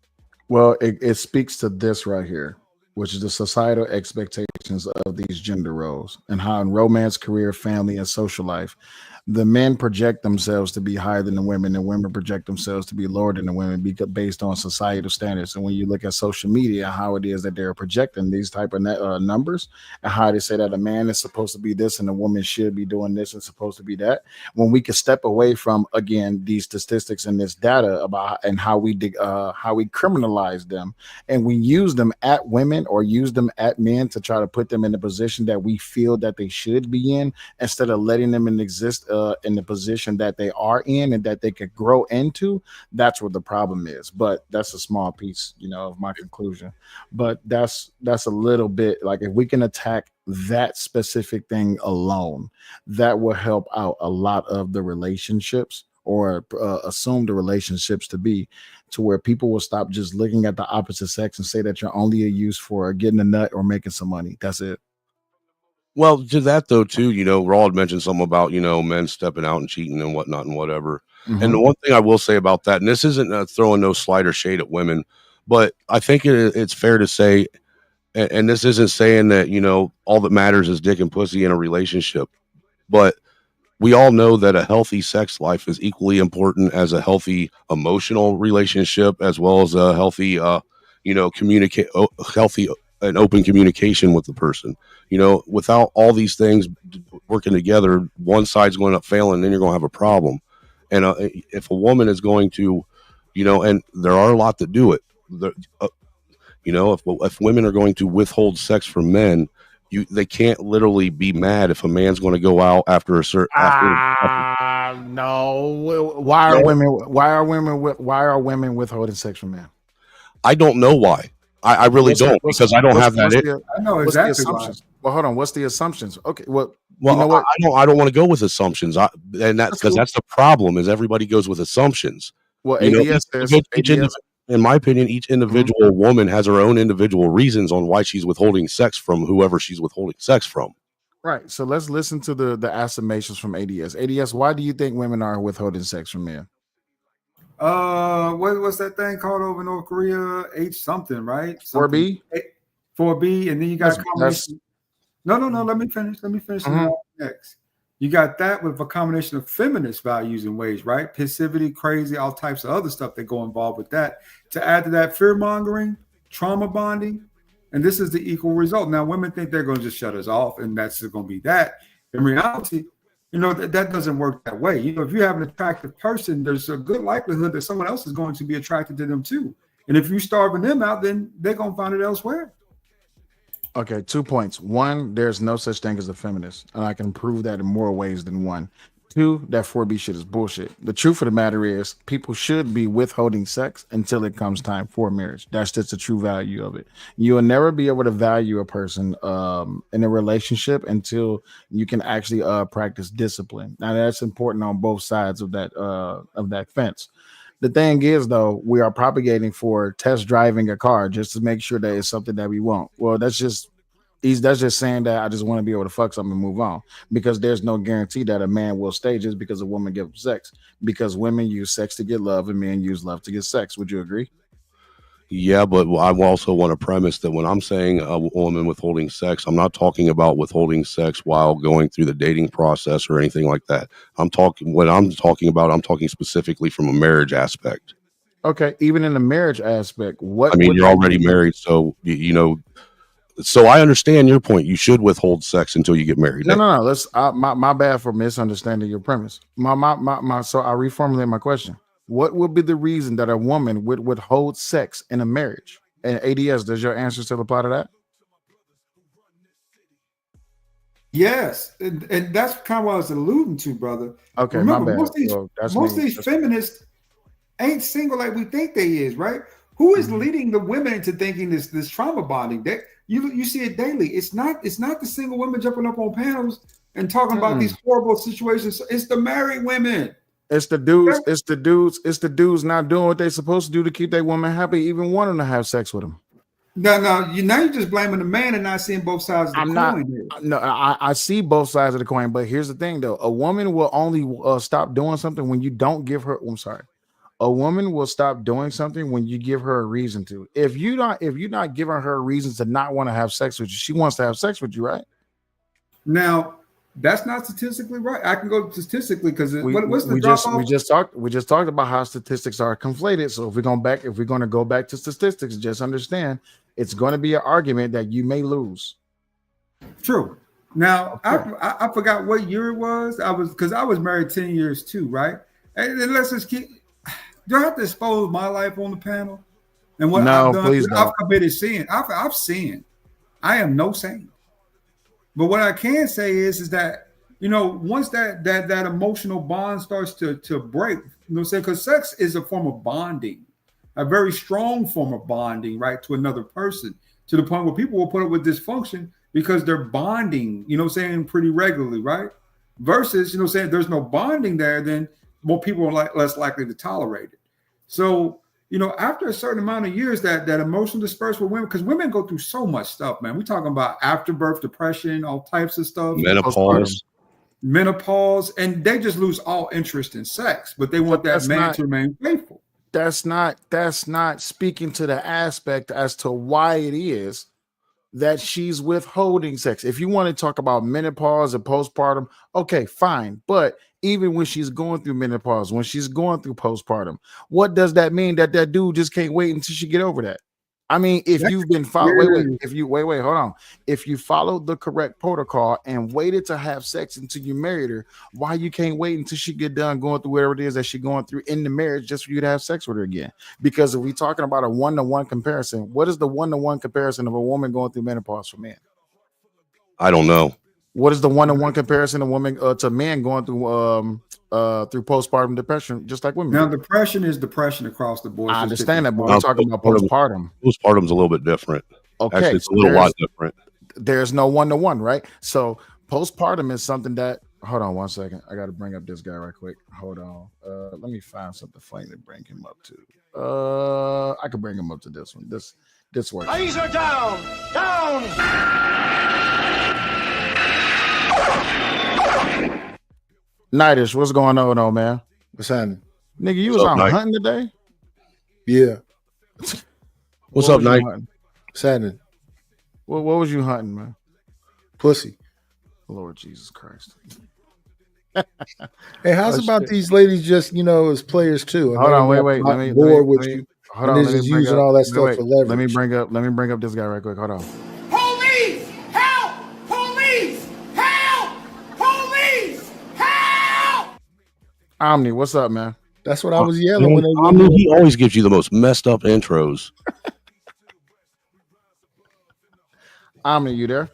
Well, it speaks to this right here, which is the societal expectations of these gender roles and how in romance, career, family, and social life, the men project themselves to be higher than the women, and women project themselves to be lower than the women based on societal standards. And when you look at social media, how it is that they're projecting these type of numbers, and how they say that a man is supposed to be this and a woman should be doing this and supposed to be that, when we can step away from again these statistics and this data about and how we criminalize them, and we use them at women or use them at men to try to put them in the position that we feel that they should be in, instead of letting them exist in the position that they are in and that they could grow into. That's where the problem is. But that's a small piece, of my conclusion. But that's a little bit like, if we can attack that specific thing alone, that will help out a lot of the relationships, or assume the relationships to be, to where people will stop just looking at the opposite sex and say that you're only a use for getting a nut or making some money. That's it. Well, to that though, too, Raw had mentioned something about, men stepping out and cheating and whatnot and whatever. And the one thing I will say about that, and this isn't throwing no slight or shade at women, but I think it's fair to say, and this isn't saying that, all that matters is dick and pussy in a relationship, but we all know that a healthy sex life is equally important as a healthy emotional relationship, as well as a healthy, healthy and open communication with the person. Without all these things working together, one side's going to fail, and then you're going to have a problem. And if a woman is going to, and there are a lot that do it, if women are going to withhold sex from men, they can't literally be mad if a man's going to go out after a certain. No. Why are women withholding sex from men? I don't know why. I really don't, because I don't have that. I know What's the exactly why. assumptions? Well, hold on. What's the assumptions? Okay. Well, Well, you know what? I don't want to go with assumptions, and that's because cool. that's the problem. Is everybody goes with assumptions. Well, In my opinion, each individual woman has her own individual reasons on why she's withholding sex from whoever she's withholding sex from. Right. So let's listen to the affirmations from ADS. ADS, why do you think women are withholding sex from men? What's that thing called over in North Korea? H something, right? 4B? 4B, and then you got That's- combination. No. Let me finish. Next, you got that with a combination of feminist values and ways, right? Passivity, crazy, all types of other stuff that go involved with that. To add to that, fear mongering, trauma bonding, and this is the equal result. Now, women think they're going to just shut us off, and that's just going to be that. In reality, that doesn't work that way. If you have an attractive person, there's a good likelihood that someone else is going to be attracted to them too. And if you're starving them out, then they're going to find it elsewhere. Okay, 2 points. One, there's no such thing as a feminist, and I can prove that in more ways than one. Two, that 4B shit is bullshit. The truth of the matter is, people should be withholding sex until it comes time for marriage. That's just the true value of it. You will never be able to value a person in a relationship until you can actually practice discipline. Now, that's important on both sides of that fence. The thing is, though, we are propagating for test driving a car just to make sure that it's something that we want. Well, that's just saying that I just want to be able to fuck something and move on, because there's no guarantee that a man will stay just because a woman gives him sex, because women use sex to get love and men use love to get sex. Would you agree? Yeah, but I also want to premise that when I'm saying a woman withholding sex, I'm not talking about withholding sex while going through the dating process or anything like that. I'm talking I'm talking specifically from a marriage aspect. Okay, even in the marriage aspect, I what mean, would you're that already be? married, so so I understand your point. You should withhold sex until you get married. No. Let's my bad for misunderstanding your premise. My. So I reformulate my question. What would be the reason that a woman would withhold sex in a marriage? And ADS, does your answer still apply to that? Yes, and that's kind of what I was alluding to, brother. Okay, my Remember, bad. Well, that's most me. of these feminists ain't single like we think they is, right? Who is leading the women into thinking this trauma bonding? That you see it daily. It's not the single women jumping up on panels and talking about these horrible situations. It's the married women. It's the dudes. It's the dudes. It's the dudes not doing what they're supposed to do to keep their woman happy, even wanting to have sex with them. No, you're just blaming the man and not seeing both sides of the I'm coin. not. Here. No, I see both sides of the coin, but here's the thing, though: a woman will only stop doing something when you don't give her. I'm sorry. A woman will stop doing something when you give her a reason to. If you're not giving her a reason to not want to have sex with you, she wants to have sex with you, right? Now, that's not statistically right. I can go statistically because what's the we drop just off? we just talked about how statistics are conflated. So if we're going to go back to statistics, just understand it's going to be an argument that you may lose. True. Now, okay. I forgot what year it was. I was married 10 years too, right? And let's just keep. Do I have to expose my life on the panel and what I've done? Please I've committed sin. I've sinned. I am no saint. But what I can say is that once that emotional bond starts to break, because sex is a form of bonding, a very strong form of bonding, right, to another person, to the point where people will put up with dysfunction because they're bonding, pretty regularly, right? Versus, there's no bonding there, then more people are less likely to tolerate it. So, after a certain amount of years, that emotional dispersal with women, because women go through so much stuff, man. We're talking about afterbirth depression, all types of stuff, menopause, and they just lose all interest in sex, but they want that man to remain faithful. That's not speaking to the aspect as to why it is that she's withholding sex. If you want to talk about menopause and postpartum, okay, fine. But even when she's going through menopause, when she's going through postpartum, what does that mean that dude just can't wait until she get over that? I mean, if you've been following, hold on. If you followed the correct protocol and waited to have sex until you married her, why you can't wait until she get done going through whatever it is that she's going through in the marriage just for you to have sex with her again? Because if we're talking about a one-to-one comparison, what is the one-to-one comparison of a woman going through menopause for men? I don't know. What is the one-to-one comparison of women to men going through postpartum depression, just like women? Now, depression is depression across the board. I understand that, but we're talking about postpartum. Postpartum's a little bit different. Okay, actually, it's a little lot different. There's no one-to-one, right? So postpartum is something that. Hold on 1 second. I got to bring up this guy right quick. Hold on. Let me find something funny to bring him up to. I could bring him up to this one. This works. Ladies are down. Nightish, what's going on, man? What's happening? Nigga, you was out hunting today? Yeah. What's up, Night? What's happening? What was you hunting, man? Pussy. Lord Jesus Christ. Hey, how's about these ladies just, as players too? Hold on, wait. Let me hold on. They're just using all that stuff for leverage. Let me bring up this guy right quick. Hold on. Police! Help! Police! Help! Police! Help! Omni, what's up, man? That's what I was yelling when they Omni, he always gives you the most messed up intros. Omni, you there?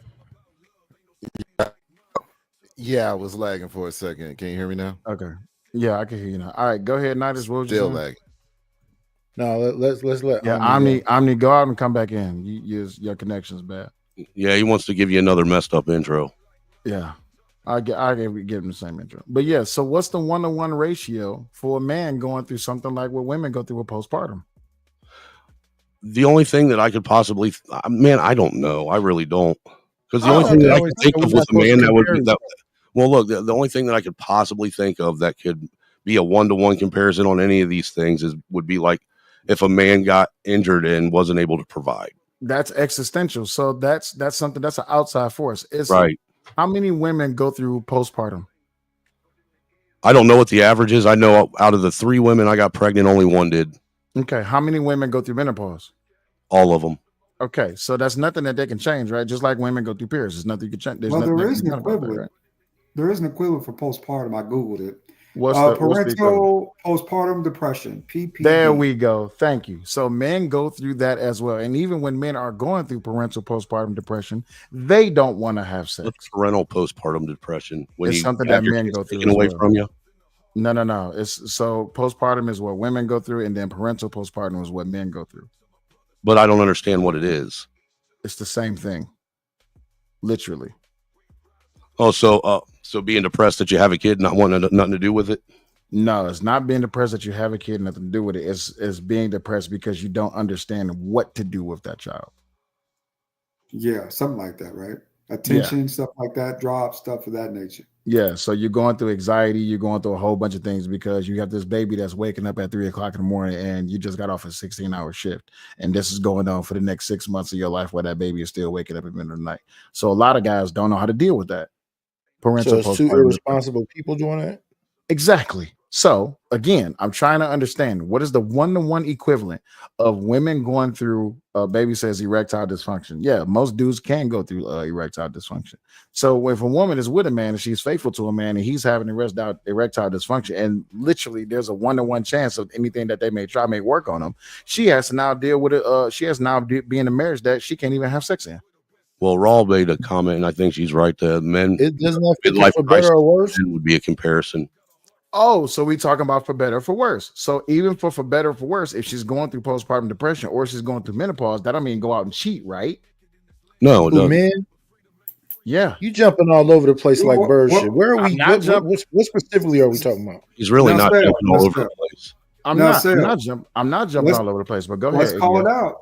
Yeah, I was lagging for a second. Can you hear me now? Okay. Yeah, I can hear you now. All right, go ahead, Nightish. What was you Still saying? lagging. No, let's let. Yeah, Omni, go out and come back in. Your connection's bad. Yeah, he wants to give you another messed up intro. Yeah. I give him the same intro. But yeah, so what's the 1-to-1 ratio for a man going through something like what women go through with postpartum? The only thing that I could possibly, man, I don't know. I really don't. Because the Oh, only thing okay. that I could think We're of not with a supposed to man that would compare be each that. Well, look, the only thing that I could possibly think of that could be a 1-to-1 comparison on any of these things would be like if a man got injured and wasn't able to provide. That's existential. So that's something that's an outside force. It's Right. How many women go through postpartum? I don't know what the average is. I know out of the 3 women I got pregnant, only 1 did. Okay. How many women go through menopause? All of them. Okay. So that's nothing that they can change, right? Just like women go through periods. There's nothing you can change. There's Well, nothing there that is can be an done about that, equivalent. right? There is an equivalent for postpartum. I googled it. What's the Parental postpartum depression, PPD. There we go. Thank you. So men go through that as well. And even when men are going through parental postpartum depression, they don't want to have sex. What's parental postpartum depression? When It's you something have that your men kids go through taken as away well. from you? No. It's so postpartum is what women go through, and then parental postpartum is what men go through. But I don't understand what it is. It's the same thing. Literally. Oh, so being depressed that you have a kid, not wanting nothing to do with it? No, it's not being depressed that you have a kid, nothing to do with it. It's being depressed because you don't understand what to do with that child. Yeah, something like that, right? Attention, stuff like that, drop, stuff of that nature. Yeah, so you're going through anxiety, you're going through a whole bunch of things because you have this baby that's waking up at 3:00 in the morning and you just got off a 16-hour shift. And this is going on for the next 6 months of your life where that baby is still waking up in the middle of the night. So a lot of guys don't know how to deal with that. So it's 2 postpartum irresponsible people doing that? Exactly. So again, I'm trying to understand what is the 1-to-1 equivalent of women going through baby says erectile dysfunction. Yeah, most dudes can go through erectile dysfunction. So if a woman is with a man and she's faithful to a man and he's having erectile dysfunction, and literally there's a 1-to-1 chance of anything that they may try may work on them, she has to now deal with it. She has now be in a marriage that she can't even have sex in. Well, Raw made a comment, and I think she's right. The men, It doesn't affect midlife for better or worse. would be a comparison. Oh, so we talking about for better or for worse. So even for better or for worse, if she's going through postpartum depression or she's going through menopause, that don't mean go out and cheat, right? No, Who, men? Yeah. You jumping all over the place like bird shit. Where are we? I'm not What specifically are we talking about? He's really Now not say it. jumping all Now over say the it. place. I'm Now not. say I'm it. not jumping Let's- all over the place. But go Let's ahead. call it Idiot. out.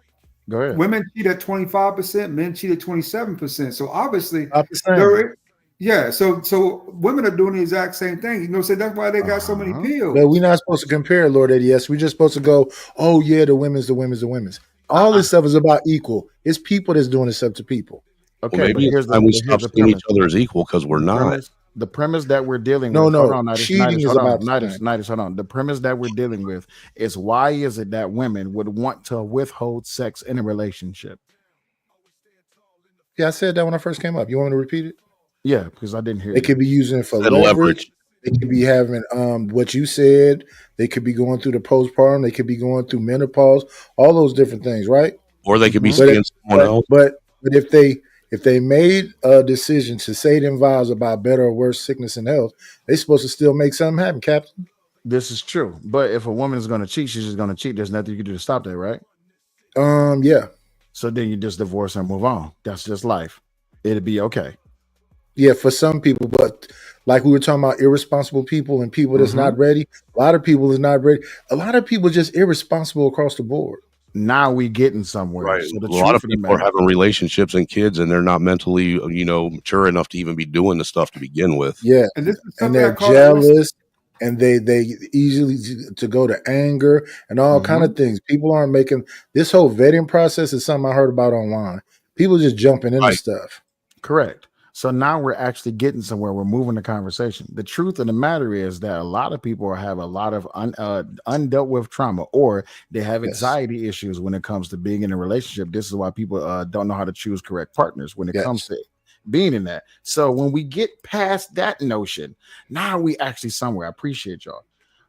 Go ahead. Women cheat at 25%, men cheat at 27%. So obviously, Opposite. they're- yeah. So women are doing the exact same thing. You know, so that's why they got so many pills. But we're not supposed to compare, Lord ADS. We're just supposed to go, oh yeah, the women's. All this stuff is about equal. It's people that's doing this stuff to people. Okay, Well, but maybe here's it's time we but stop here's the seeing premise. each other as equal because we're not. The premise that we're dealing No, with. no, Hold on, Nidus, cheating is hold on, about the Nidus, same. Nidus, hold on. The premise that we're dealing with is why is it that women would want to withhold sex in a relationship? Yeah, I said that when I first came up. You want me to repeat it? Yeah, because I didn't hear They you. could be using it for Said leverage. leverage. They could be having what you said. They could be going through the postpartum. They could be going through menopause. All those different things, right? Or they could be But seeing someone else. But if they made a decision to say them vows about better or worse sickness and health, they supposed to still make something happen, Captain. This is true. But if a woman is going to cheat, she's just going to cheat. There's nothing you can do to stop that, right? Yeah. So then you just divorce and move on. That's just life. It'll be okay. Yeah, for some people, but like we were talking about irresponsible people and people that's not ready. A lot of people is not ready. A lot of people just irresponsible across the board. Now we getting somewhere. Right. So the A lot of truth the people are matter- having relationships and kids, and they're not mentally, mature enough to even be doing the stuff to begin with. Yeah, And this is and something I they're call jealous, and they easily to go to anger and all kind of things. People aren't making this whole vetting process is something I heard about online. People just jumping into stuff. Correct. So now we're actually getting somewhere. We're moving the conversation. The truth of the matter is that a lot of people have a lot of undealt with trauma, or they have anxiety issues when it comes to being in a relationship. This is why people don't know how to choose correct partners when it comes to being in that. So when we get past that notion, now we actually somewhere. I appreciate y'all.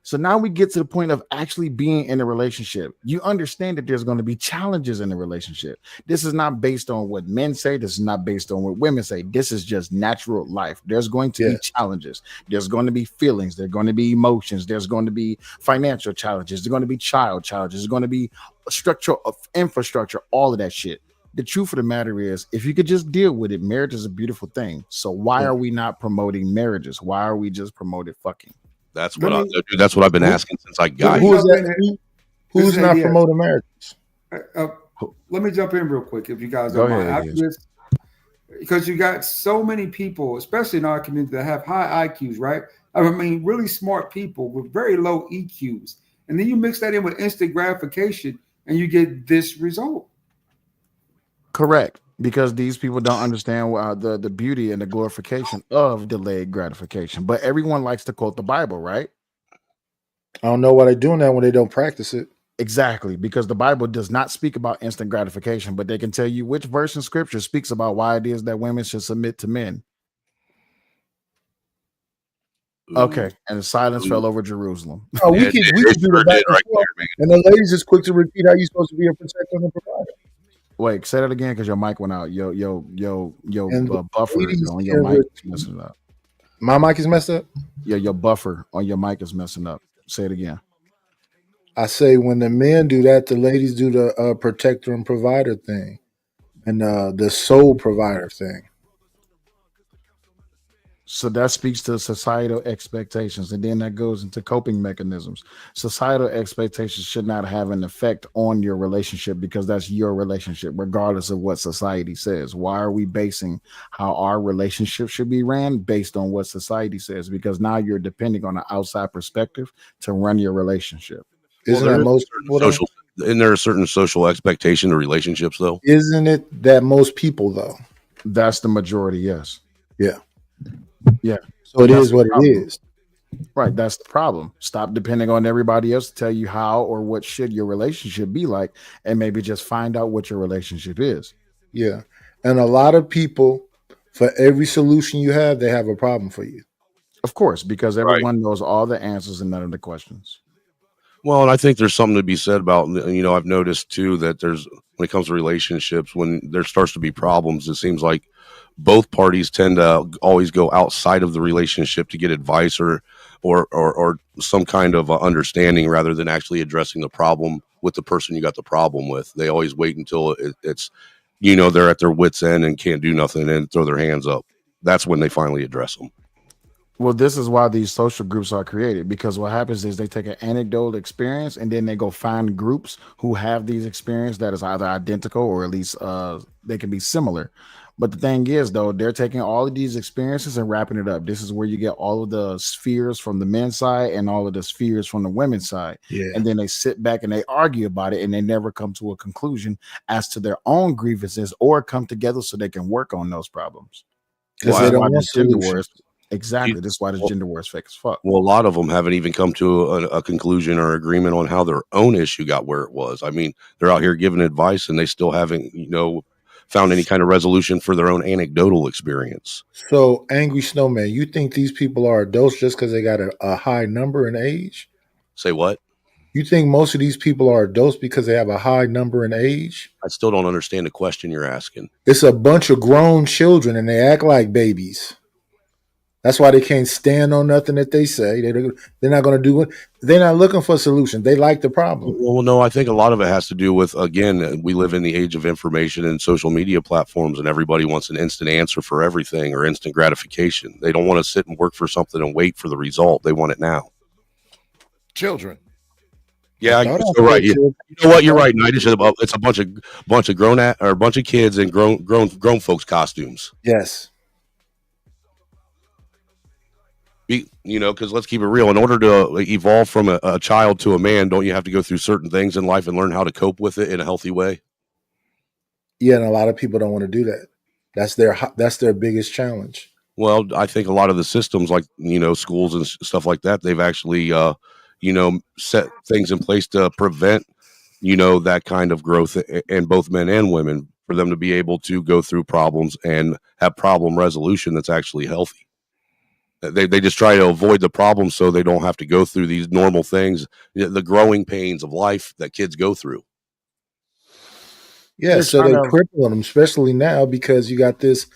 So now we get to the point of actually being in a relationship. You understand that there's going to be challenges in the relationship. This is not based on what men say. This is not based on what women say. This is just natural life. There's going to be challenges. There's going to be feelings. There's going to be emotions. There's going to be financial challenges. There's going to be child challenges. There's going to be structural infrastructure, all of that shit. the truth of the matter is, if you could just deal with it, marriage is a beautiful thing. So why are we not promoting marriages? Why are we just promoting fucking? That's what that's what I've been asking since I got Who's here. that? Who's not promoting marriages? Let me jump in real quick, if you guys Go don't mind. ahead, After yes. this, because you got so many people, especially in our community, that have high IQs, right? I mean, really smart people with very low EQs, and then you mix that in with instant gratification, and you get this result. Correct, because these people don't understand the beauty and the glorification of delayed gratification. But everyone likes to quote the Bible, right? I don't know why they're doing that when they don't practice it. Exactly, because the Bible does not speak about instant gratification, but they can tell you which verse in Scripture speaks about why it is that women should submit to men. Okay, and silence fell over Jerusalem. Oh, we can do the back and forth, and the ladies is quick to repeat how you're supposed to be a protector and a provider. Wait, say that again because your mic went out. Yo, And buffer ladies on your can mic repeat. is messing up. My mic is messed up. Yeah, your buffer on your mic is messing up. Say it again. I say when the men do that, the ladies do the protector and provider thing, and the sole provider thing. So that speaks to societal expectations, and then that goes into coping mechanisms. Societal expectations should not have an effect on your relationship because that's your relationship, regardless of what society says. Why are we basing how our relationship should be ran based on what society says? Because now you're depending on an outside perspective to run your relationship. Isn't that most people though? Isn't there a certain social expectation to relationships though? Isn't it that most people though? That's the majority, yes. Yeah. Yeah. So it That's is the what it problem. is. Right. That's the problem. Stop depending on everybody else to tell you how or what should your relationship be like, and maybe just find out what your relationship is. Yeah. And a lot of people, for every solution you have, they have a problem for you. Of course, because Right. everyone knows all the answers and none of the questions. Well, and I think there's something to be said about, I've noticed too that there's, when it comes to relationships, when there starts to be problems, it seems like both parties tend to always go outside of the relationship to get advice or some kind of understanding rather than actually addressing the problem with the person you got the problem with. They always wait until it's, they're at their wits' end and can't do nothing and throw their hands up. That's when they finally address them. Well, this is why these social groups are created, because what happens is they take an anecdotal experience and then they go find groups who have these experiences that is either identical or at least they can be similar. But the thing is, though, they're taking all of these experiences and wrapping it up. This is where you get all of the spheres from the men's side and all of the spheres from the women's side. Yeah. And then they sit back and they argue about it and they never come to a conclusion as to their own grievances or come together so they can work on those problems. Because This they is why don't want this gender war solutions. is exactly. This is why this gender war is fake as fuck. Well, a lot of them haven't even come to a conclusion or agreement on how their own issue got where it was. I mean, they're out here giving advice and they still haven't, found any kind of resolution for their own anecdotal experience. So, Angry Snowman, you think these people are adults just because they got a high number in age? Say what? You think most of these people are adults because they have a high number in age? I still don't understand the question you're asking. It's a bunch of grown children and they act like babies. That's why they can't stand on nothing that they say. They're not going to do it. They're not looking for a solution. They like the problem. Well, no, I think a lot of it has to do with, again, we live in the age of information and social media platforms, and everybody wants an instant answer for everything or instant gratification. They don't want to sit and work for something and wait for the result. They want it now. Children. Yeah, I thought I you're right. said children. You know what? You're right. Night. It's a bunch of a bunch of kids in grown folks costumes. Yes. Because let's keep it real. In order to evolve from a child to a man, don't you have to go through certain things in life and learn how to cope with it in a healthy way? Yeah, and a lot of people don't want to do that. That's their biggest challenge. Well, I think a lot of the systems, like schools and stuff like that, they've actually set things in place to prevent that kind of growth in both men and women, for them to be able to go through problems and have problem resolution that's actually healthy. They just try to avoid the problem so they don't have to go through these normal things, the growing pains of life that kids go through. Yeah, They're so trying they to- cripple them, especially now because you got this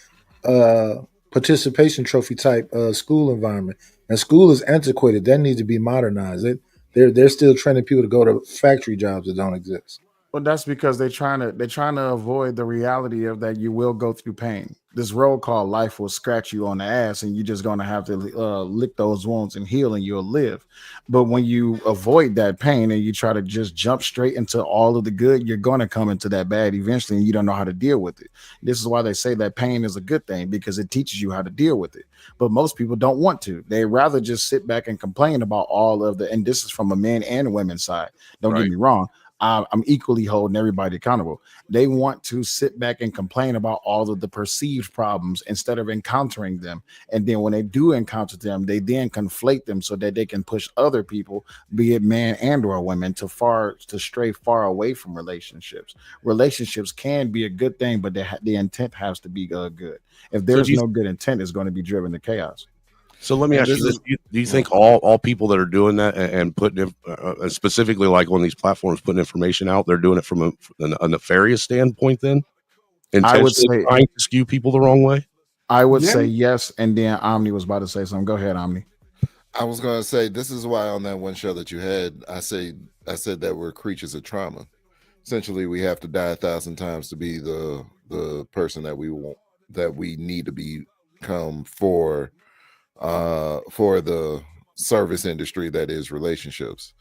participation trophy type school environment, and school is antiquated. That needs to be modernized. They're still training people to go to factory jobs that don't exist. Well, that's because they're trying to avoid the reality of that you will go through pain. This road called life will scratch you on the ass, and you're just gonna have to lick those wounds and heal, and you'll live. But when you avoid that pain and you try to just jump straight into all of the good, you're gonna come into that bad eventually, and you don't know how to deal with it. This is why they say that pain is a good thing because it teaches you how to deal with it. But most people don't want to. They rather just sit back and complain about all of the. And this is from a man and women's side. Don't get Right. me wrong. I'm equally holding everybody accountable. They want to sit back and complain about all of the perceived problems instead of encountering them. And then when they do encounter them, they then conflate them so that they can push other people, be it man and or women, to stray far away from relationships. Relationships can be a good thing, but the intent has to be good. If So there's no good intent, it's going to be driven to chaos. So let me And ask this you this: is do you think all people that are doing that and putting specifically like on these platforms putting information out, they're doing it from a nefarious standpoint, then I would intentionally say trying to skew people the wrong way? I would Yeah. say yes, and then Omni was about to say something. Go ahead, Omni. I was gonna say this is why on that one show that you had, I said that we're creatures of trauma. Essentially, we have to die 1,000 times to be the person that we want, that we need to become for the service industry that is relationships.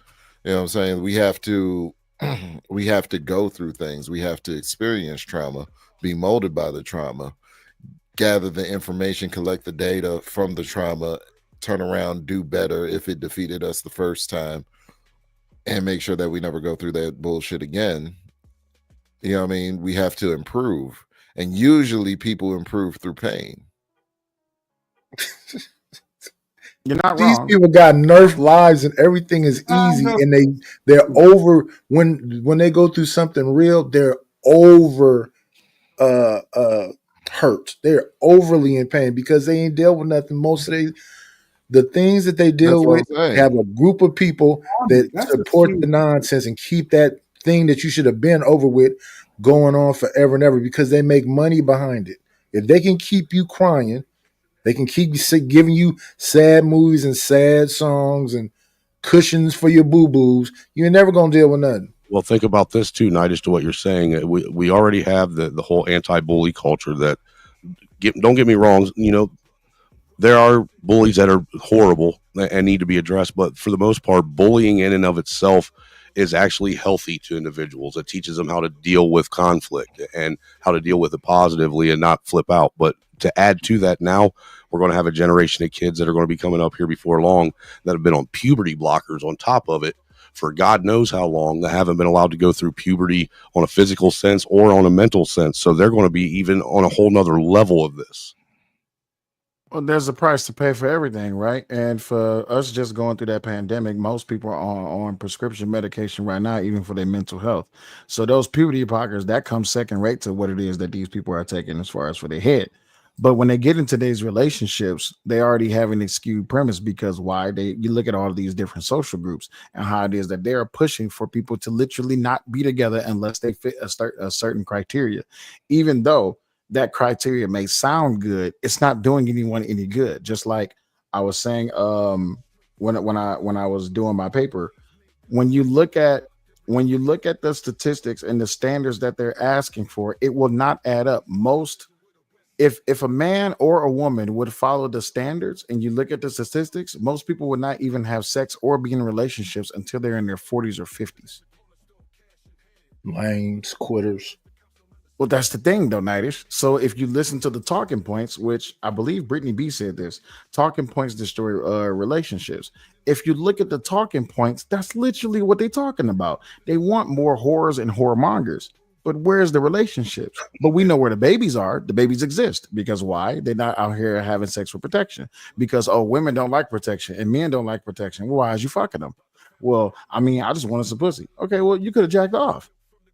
You know what I'm saying? We have to we have to go through things. We have to experience trauma, be molded by the trauma, gather the information, collect the data from the trauma, turn around, do better if it defeated us the first time, and make sure that we never go through that bullshit again. You know what I mean? We have to improve. And usually people improve through pain. You're not These wrong. people got nerf lives and everything is easy, and they're over when they go through something real. They're over uh uh hurt. They're overly in pain because they ain't dealt with nothing. Most of the things that they That's deal what I'm with saying. have a group of people that That's a support huge. the nonsense and keep that thing that you should have been over with going on forever and ever because they make money behind it. If they can keep you crying, they can keep giving you sad movies and sad songs and cushions for your boo boos. You're never gonna deal with nothing. Well, think about this too, Nitish, to what you're saying. We already have the whole anti-bully culture that don't get me wrong, there are bullies that are horrible and need to be addressed, but for the most part, bullying in and of itself is actually healthy to individuals. It teaches them how to deal with conflict and how to deal with it positively and not flip out. But to add to that, now we're going to have a generation of kids that are going to be coming up here before long that have been on puberty blockers on top of it for God knows how long, that haven't been allowed to go through puberty on a physical sense or on a mental sense. So they're going to be even on a whole nother level of this. Well, there's a price to pay for everything, right? And for us just going through that pandemic, most people are on prescription medication right now, even for their mental health. So those puberty blockers, that comes second rate to what it is that these people are taking as far as for their head. But when they get into these relationships, they already have an skewed premise because why? You look at all of these different social groups and how it is that they are pushing for people to literally not be together unless they fit a certain criteria, even though that criteria may sound good, it's not doing anyone any good. Just like I was saying, when I was doing my paper, when you look at the statistics and the standards that they're asking for, it will not add up. Most if a man or a woman would follow the standards and you look at the statistics, most people would not even have sex or be in relationships until they're in their 40s or 50s. Lames, quitters. Well, that's the thing, though, Nightish. So if you listen to the talking points, which I believe Brittany B said this, talking points destroy relationships. If you look at the talking points, that's literally what they're talking about. They want more whores and whoremongers. But where's the relationships? But we know where the babies are. The babies exist because why? They're not out here having sex for protection. Because women don't like protection and men don't like protection. Well, why is you fucking them? Well, I mean, I just wanted some pussy. Okay, well, you could have jacked off.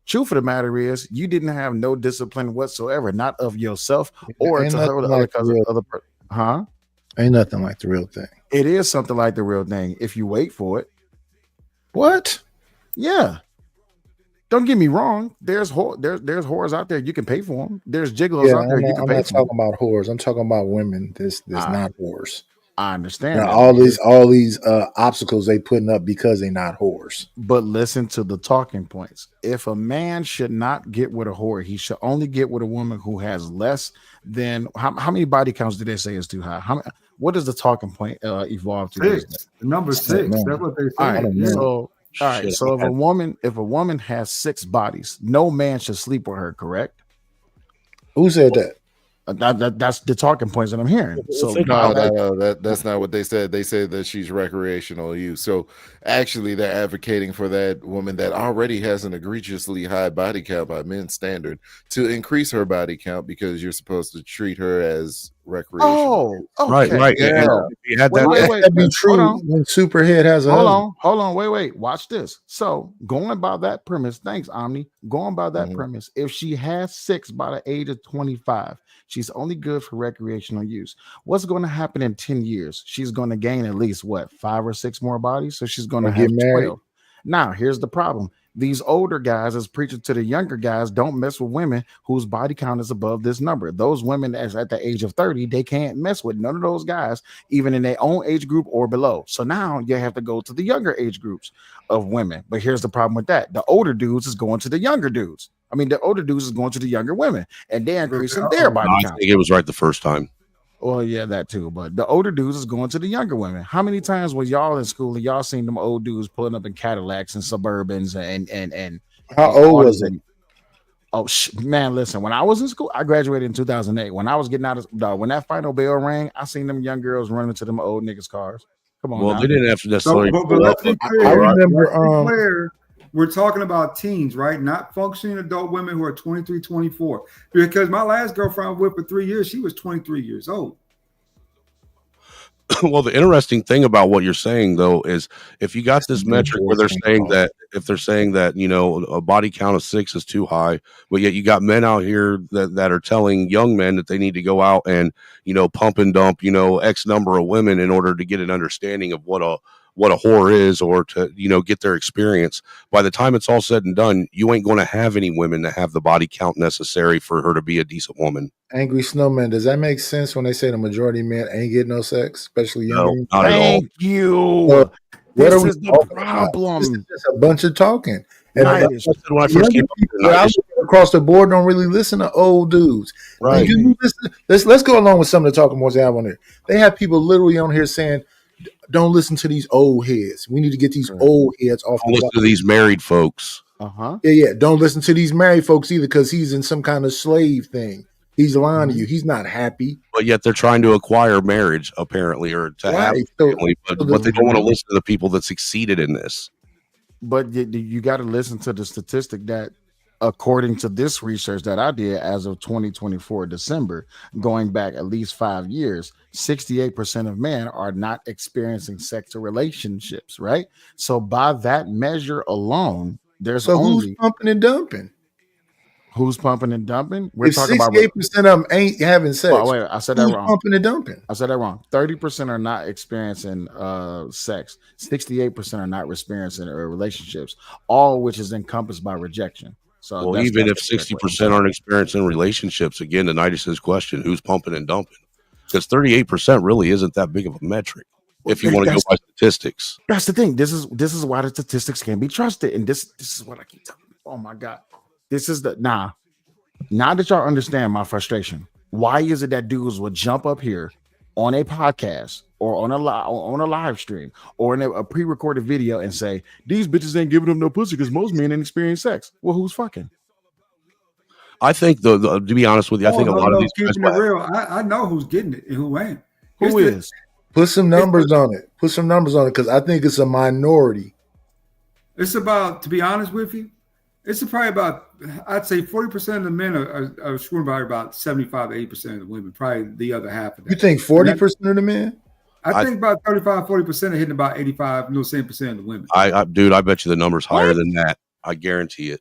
Truth of the matter is, you didn't have no discipline whatsoever, not of yourself or Ain't to her nothing or the like other the cousin, real. other huh? Ain't nothing like the real thing. It is something like the real thing if you wait for it. What? Yeah. Don't get me wrong. There's whores out there you can pay for them. There's gigolos Yeah, out there you can I'm pay not for them. talking about whores. I'm talking about women. This Ah, not whores. I understand Now that. all these obstacles they putting up because they not whores. But listen to the talking points. If a man should not get with a whore, he should only get with a woman who has less than how many body counts did they say is too high? What does the talking point evolve to these days? 6. The number I don't 6. know. That's what they All say. right, don't know. so all right, Shit, so if a woman has 6 bodies, no man should sleep with her, correct? Who said that? That's the talking points that I'm hearing. So think by about No, that, that's not what they said. They said that she's recreational use. So actually, they're advocating for that woman that already has an egregiously high body count by men's standard to increase her body count because you're supposed to treat her as recreational. oh, right, okay. right. Yeah. And if you had Wait, that, wait, Let wait. that be Hold true on. when Superhead has a husband. Hold on, wait. Watch this. So, going by that premise, thanks, Omni. Going by that Mhm. premise, if she has 6 by the age of 25, she's only good for recreational use. What's going to happen in 10 years? She's going to gain at least what, 5 or 6 more bodies? So, she's going to Or get have married. 12. Now, here's the problem. These older guys is preaching to the younger guys, don't mess with women whose body count is above this number. Those women as at the age of 30, they can't mess with none of those guys, even in their own age group or below. So now you have to go to the younger age groups of women. But here's the problem with that. The older dudes is going to the younger dudes. I mean, the older dudes is going to the younger women, and they're increasing their No, body I count. think it was right the first time. Well, yeah, that too. But the older dudes is going to the younger women. How many times was y'all in school and y'all seen them old dudes pulling up in Cadillacs and Suburbans and How and old was Audis it? and oh man, listen. When I was in school, I graduated in 2008. When I was getting out of when that final bell rang, I seen them young girls running to them old niggas' cars. Come on Well, now. they didn't have to So, necessarily but pull up. let's be I clear. remember Let's be clear. We're talking about teens, right? Not functioning adult women who are 23, 24. Because my last girlfriend I was with for 3 years, she was 23 years old. Well, the interesting thing about what you're saying though is if you got this metric where they're saying that if they're saying that a body count of 6 is too high, but yet you got men out here that are telling young men that they need to go out and pump and dump X number of women in order to get an understanding of what a whore is or to get their experience. By the time it's all said and done, you ain't going to have any women that have the body count necessary for her to be a decent woman. Angry Snowman, does that make sense when they say the majority of men ain't getting no sex, especially younger No, men? not at all. Thank you. What This are we is the talking about? problem. This is just a bunch of talking. And Night the is When I first younger came up people here, that I night is- look at across the board don't really listen to old dudes. When Right. you listen, let's go along with some of the talking points they have on there. They have people literally on here saying, "Don't listen to these old heads. We need to get these old heads off Don't the listen block." to these married folks. uh-huh. Yeah. Don't listen to these married folks either because he's in some kind of slave thing. He's lying to you. He's not happy. But yet they're trying to acquire marriage, apparently, or to have Right. a family. But so they don't want to listen to the people that succeeded in this. But you got to listen to the statistic that according to this research that I did as of 2024 December, going back at least 5 years, 68% of men are not experiencing sexual relationships, right? So by that measure alone, there's So who's only pumping and dumping? who's pumping and dumping. We're If talking about 68% of them ain't having sex, oh, wait, I said that who's wrong. pumping and dumping? I said that wrong. 30% are not experiencing sex. 68% are not experiencing relationships, all which is encompassed by rejection. So Well, that's- even if that's 60% aren't experiencing relationships, again, to Nidus's question, who's pumping and dumping? Because 38% really isn't that big of a metric if you want to go by statistics. That's the thing. This is why the statistics can't be trusted. And this is what I keep telling you. Oh my God. This is the now that y'all understand my frustration. Why is it that dudes would jump up here on a podcast or on a live stream or in a pre-recorded video and say these bitches ain't giving them no pussy because most men ain't experience sex? Well, who's fucking? I think to be honest with you, I think a lot of these guys. Keeping it real, I know who's getting it and who ain't. Who is? Put some numbers on it. Put some numbers on it because I think it's a minority. It's about, to be honest with you, it's probably about, I'd say 40% of the men are screwing by about 75 to 80% of the women, probably the other half of that. You think 40% of the men? I think about 35, 40% are hitting about 85, same percent of the women. Dude, I bet you the number's higher than that. I guarantee it.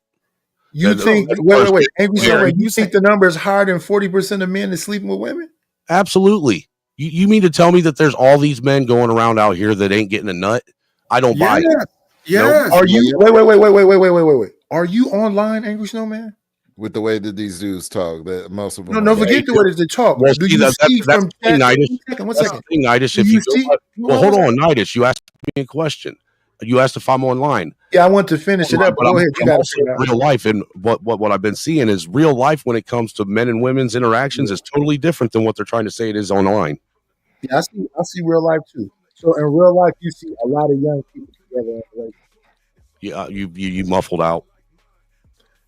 You think, wait. You think the number is higher than 40% of men that's sleeping with women? Absolutely. You mean to tell me that there's all these men going around out here that ain't getting a nut? I don't buy it. Yes. Are you wait. Are you online, Angry Snowman? with the way that these dudes talk. That most of them No, are forget the way that they talk. Well, Do see, you see that's from the thing, chat? Nidus. One That's second. the thing, Nidus. Do If you you see? don't, well, hold on, Nidus. You asked me a question. You asked if I'm online. Yeah, I want to finish it up, but go ahead. You I'm got to also figure it in out. real life, and what I've been seeing is real life when it comes to men and women's interactions is totally different than what they're trying to say it is online. Yeah, I see real life too. So in real life, you see a lot of young people together in a relationship. Yeah, you muffled out.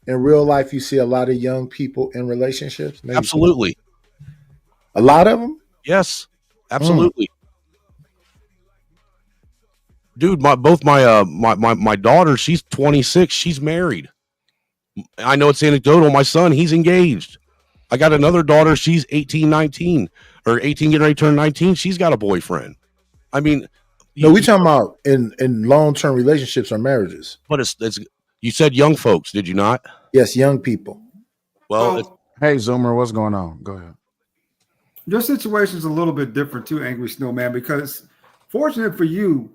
In real life, you see a lot of young people in relationships. Maybe Absolutely. a lot of them. Yes, absolutely. Dude, my daughter, she's 26. She's married. I know it's anecdotal. My son, he's engaged. I got another daughter. She's 18, 19, or 18, getting ready to turn 19. She's got a boyfriend. I mean, No, we talking about in long term relationships or marriages. but it's you said young folks, did you not? Yes, young people. Well, Hey, Zoomer, what's going on? Go ahead. Your situation is a little bit different too, Angry Snowman, because fortunate for you,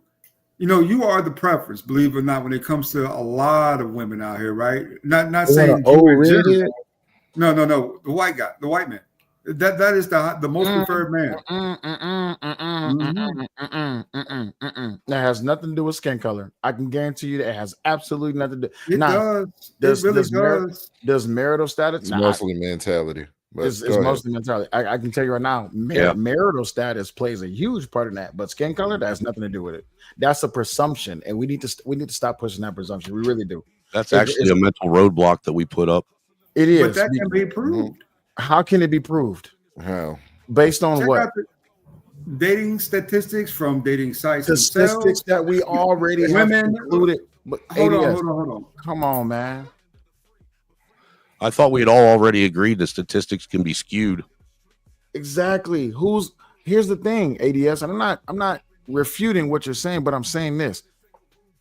you know, you are the preference, believe it or not, when it comes to a lot of women out here, right? Not They want saying an old you in redhead? general. No, the white guy, the white man. That is the most preferred man. That has nothing to do with skin color. I can guarantee you that it has absolutely nothing to do. It does. It really does. Does marital status? It's mostly mentality. But It's go ahead. mostly mentality. I can tell you right now, Yeah. marital status plays a huge part in that, but skin color that has nothing to do with it. That's a presumption, and we need to stop pushing that presumption. We really do. That's actually a mental roadblock that we put up. It is. But that can be proved. How can it be proved? How? Based on Check what? out the dating statistics from dating sites The themselves. statistics that we already have Women included. But Hold on, ADS, hold on. Come on, man. I thought we had all already agreed that statistics can be skewed. Exactly. Here's the thing, ADS, and I'm not refuting what you're saying, but I'm saying this.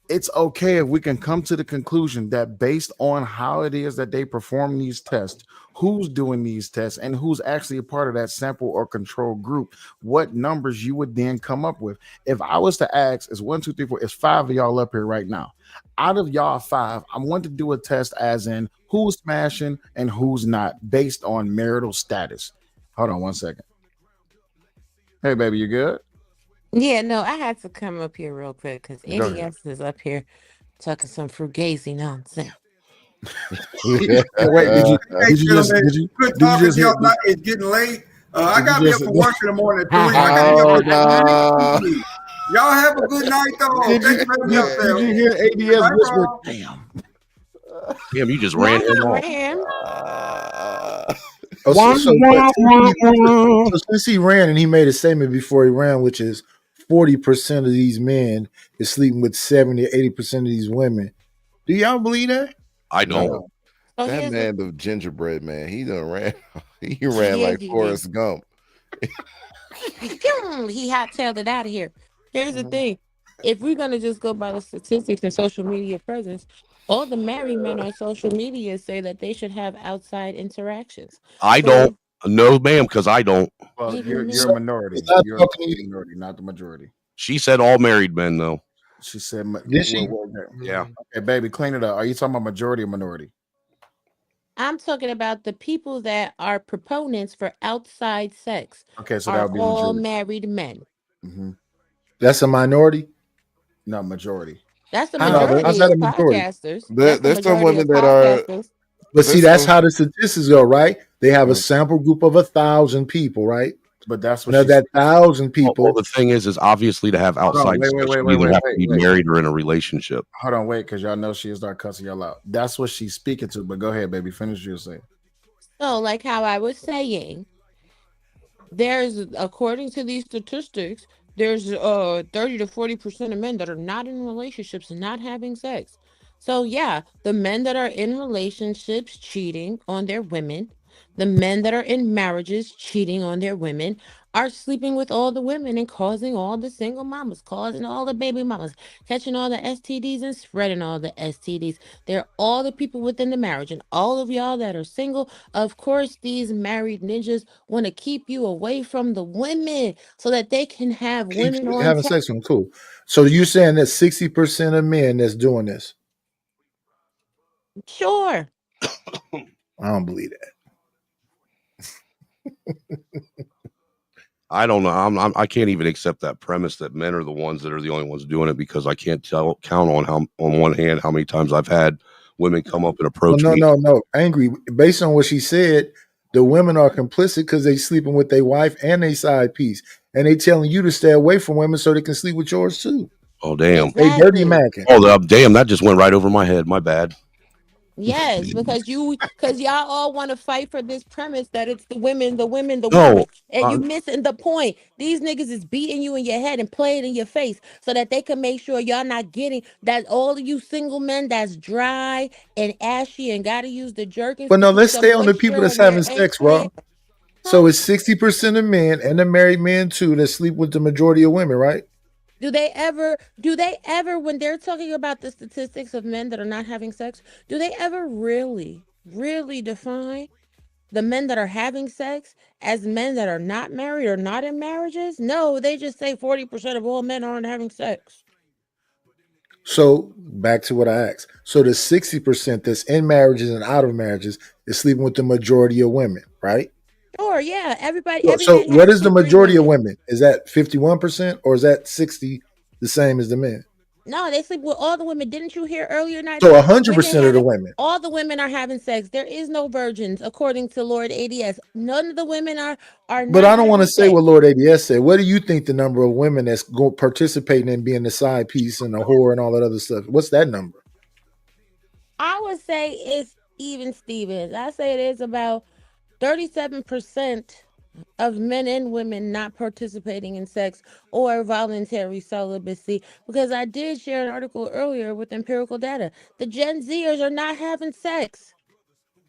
It's okay if we can come to the conclusion that based on how it is that they perform these tests, who's doing these tests, and who's actually a part of that sample or control group, what numbers you would then come up with. If I was to ask, it's 1, 2, 3, 4, it's 5 of y'all up here right now. Out of y'all 5, I want to do a test as in who's smashing and who's not based on marital status. Hold on 1 second. Hey, baby, you good? Yeah, no, I had to come up here real quick because Go ahead. NES is up here talking some fugazi nonsense. Wait, did you just It's getting late. I got to be up for work in the morning at 3. I Oh, gotta be up. Y'all have a good night, though. Did Thanks for having me up there. you hear ADS Bye, whisper? bro. Damn. Damn, you just ran him off. So since he ran and he made a statement before he ran, which is 40% of these men is sleeping with 70 or 80% of these women. Do y'all believe that? I don't. No. Oh, That here's man, the gingerbread man, he done ran. He ran like he Forrest Gump. He hot-tailed it out of here. Here's the thing. If we're going to just go by the statistics and social media presence, all the married men on social media say that they should have outside interactions. I don't. No, ma'am, because I don't. Well, Even me. you're a minority. not You're a talking- minority, not the majority. She said all married men, though. She said, Did she? Yeah. Okay, baby, clean it up. Are you talking about majority or minority? I'm talking about the people that are proponents for outside sex. Okay, so that are would be all majority. married men. Mm-hmm. That's a minority? No, majority. That's the How- majority how's of that a majority? podcasters. There's That's the some majority women of that are. podcasters. But see, There's that's some- how the statistics go, right? They have a sample group of 1,000 people, right? But that's what Now she that 1,000 Well, people, the thing is obviously to have outside wait, sex, wait, you wait, either wait, have to be wait. married or in a relationship. Hold on, wait, because y'all know she'll start cussing y'all out. That's what she's speaking to. But go ahead, baby. Finish what you're saying. So, like how I was saying, there's, according to these statistics, there's 30 to 40% of men that are not in relationships and not having sex. So yeah, the men that are in relationships cheating on their women, the men that are in marriages cheating on their women, are sleeping with all the women and causing all the single mamas, causing all the baby mamas, catching all the STDs and spreading all the STDs. They're all the people within the marriage. And all of y'all that are single, of course, these married ninjas want to keep you away from the women so that they can have keep women on having top. sex with them, cool. So you're saying that 60% of men that's doing this? Sure. I don't believe that. I don't know. I can't even accept that premise that men are the ones that are the only ones doing it, because I can't count on one hand how many times I've had women come up and approach Well, me. no. Angry. Based on what she said, the women are complicit because they sleeping with their wife and their side piece, and they telling you to stay away from women so they can sleep with yours too. Oh damn! They dirty macking. Oh damn! That just went right over my head. My bad. Yes, because y'all all want to fight for this premise that it's the women, No, and you missing the point. These niggas is beating you in your head and playing in your face so that they can make sure y'all not getting that. All of you single men that's dry and ashy and gotta use the jerkins But to no, keep let's some stay on the people moisture that's in their having sex, bro. So it's 60% of men and the married men too that sleep with the majority of women, right? Do they ever, when they're talking about the statistics of men that are not having sex, do they ever really define the men that are having sex as men that are not married or not in marriages? No, they just say 40% of all men aren't having sex. So back to what I asked. So the 60% that's in marriages and out of marriages is sleeping with the majority of women, right? Sure, yeah. Every So man what has is the 2-3 majority of women. women? Is that 51% or is that 60 the same as the men? No, they sleep with all the women. Didn't you hear earlier, So Nigel? When they 100% of had the it, women. all the women are having sex. There is no virgins, according to Lord ADS. None of the women are But not I don't want to having say sex. what Lord ADS said. What do you think the number of women that's participating in being the side piece and the whore and all that other stuff? What's that number? I would say it's even Stevens. I say it is about 37% of men and women not participating in sex or voluntary celibacy, because I did share an article earlier with empirical data. The Gen Zers are not having sex.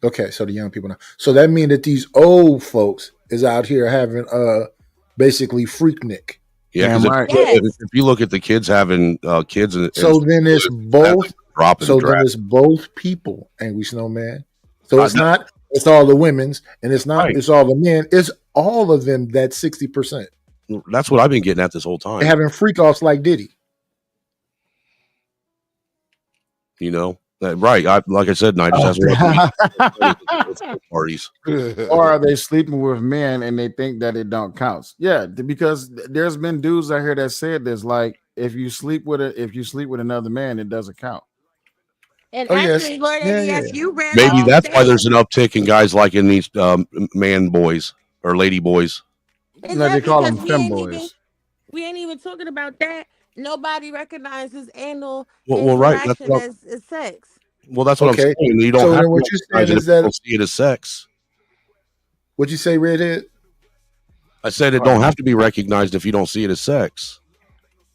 Okay, so the young people now. So that means that these old folks is out here having basically freaknik. Yeah, because if you look at the kids having kids and So then it's both. dropping So then drastically. it's both people, Angry Snowman. So it's not. It's all the women's, and it's not. Right. It's all the men. It's all of them. That 60%. That's what I've been getting at this whole time. They're having freak offs like Diddy. You know, right? Like I said, Nigel, that's what parties. Or are they sleeping with men and they think that it don't count? Yeah, because there's been dudes out here that said this, like if you sleep with another man, it doesn't count. And Oh, yes. actually, Lord Yeah, ADS, yeah. you ran Maybe that that's why today. there's an uptick in guys liking these man boys or lady boys. No, they Exactly, call them because femboys. we ain't even talking about that. Nobody recognizes anal Well, right. interaction as sex. That's what I'm Okay. saying. You don't So have then to what you're recognize saying it is if you that don't see it as sex. what you say, Redhead? I said it don't have to be recognized if you don't see it as sex.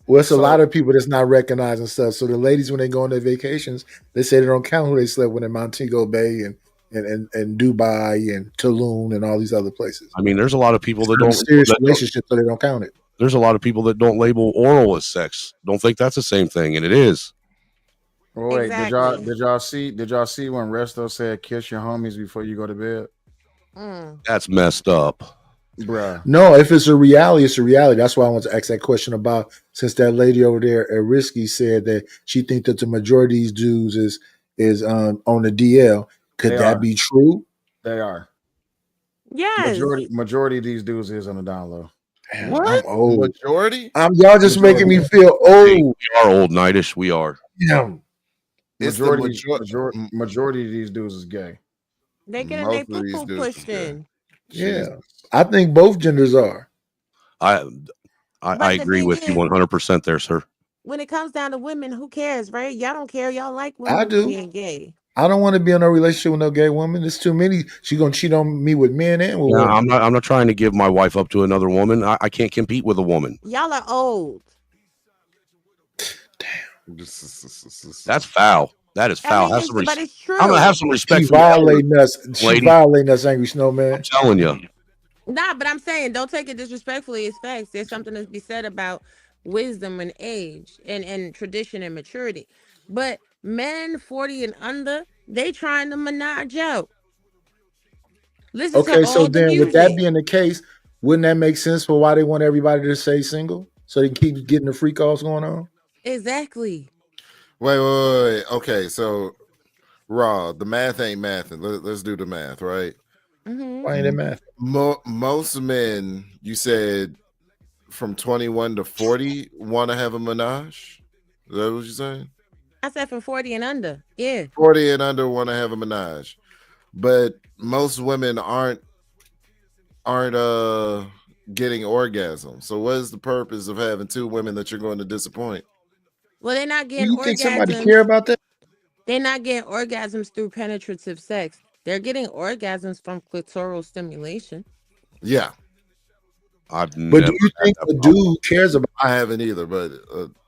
Well, it's a lot of people that's not recognizing stuff. So the ladies, when they go on their vacations, they say they don't count who they slept with in Montego Bay and Dubai and Tulum and all these other places. I mean, there's a lot of people that They're in don't. serious relationships, so they don't count it. There's a lot of people that don't label oral as sex. Don't think that's the same thing, and it is. Well, wait, Exactly. did y'all see when Resto said kiss your homies before you go to bed? That's messed up. Bruh. No, if it's a reality, it's a reality. That's why I want to ask that question about, since that lady over there at Risky said that she think that the majority of these dudes is on the DL. Could They that are. be true? They are. Yes. Majority of these dudes is on the down low. Damn, What? I'm old. Majority? Y'all just making me feel old. Hey, we are old, Nightish. We are. Yeah. It's the Majority of these dudes is gay. They getting Most their of these poo dudes pushed is gay. in. Yeah. I think both genders are. I But the agree thing with you is, 100% there, sir. when it comes down to women, who cares, right? Y'all don't care. Y'all like I women do. being gay. I don't want to be in a relationship with no gay woman. There's too many. She gonna cheat on me with men and with Yeah, women. I'm not trying to give my wife up to another woman. I can't compete with a woman. Y'all are old. That's foul. That is I foul. mean, but it's true. I'm gonna have some respect She for the elders, violating us. She lady. violating us, Angry Snowman. I'm telling you. Nah, but I'm saying don't take it disrespectfully. It's facts. There's something to be said about wisdom and age and tradition and maturity. But men 40 and under, they trying to menage out. Listen to Okay, so all the then with that music. being the case, wouldn't that make sense for why they want everybody to stay single? So they can keep getting the freak offs going on? Exactly. Wait. Okay, so Raw, the math ain't mathing. Let's do the math, right? Why ain't it math? Most men, you said from 21 to 40 want to have a menage. Is that what you're saying? I said from 40 and under. Yeah. 40 and under want to have a menage. But most women aren't getting orgasm. So what is the purpose of having two women that you're going to disappoint? Well, they're not Do getting you think somebody orgasms. care about that? They're not getting orgasms through penetrative sex. They're getting orgasms from clitoral stimulation. Yeah. I've But never do you had think that the problem. dude cares about? I haven't either, but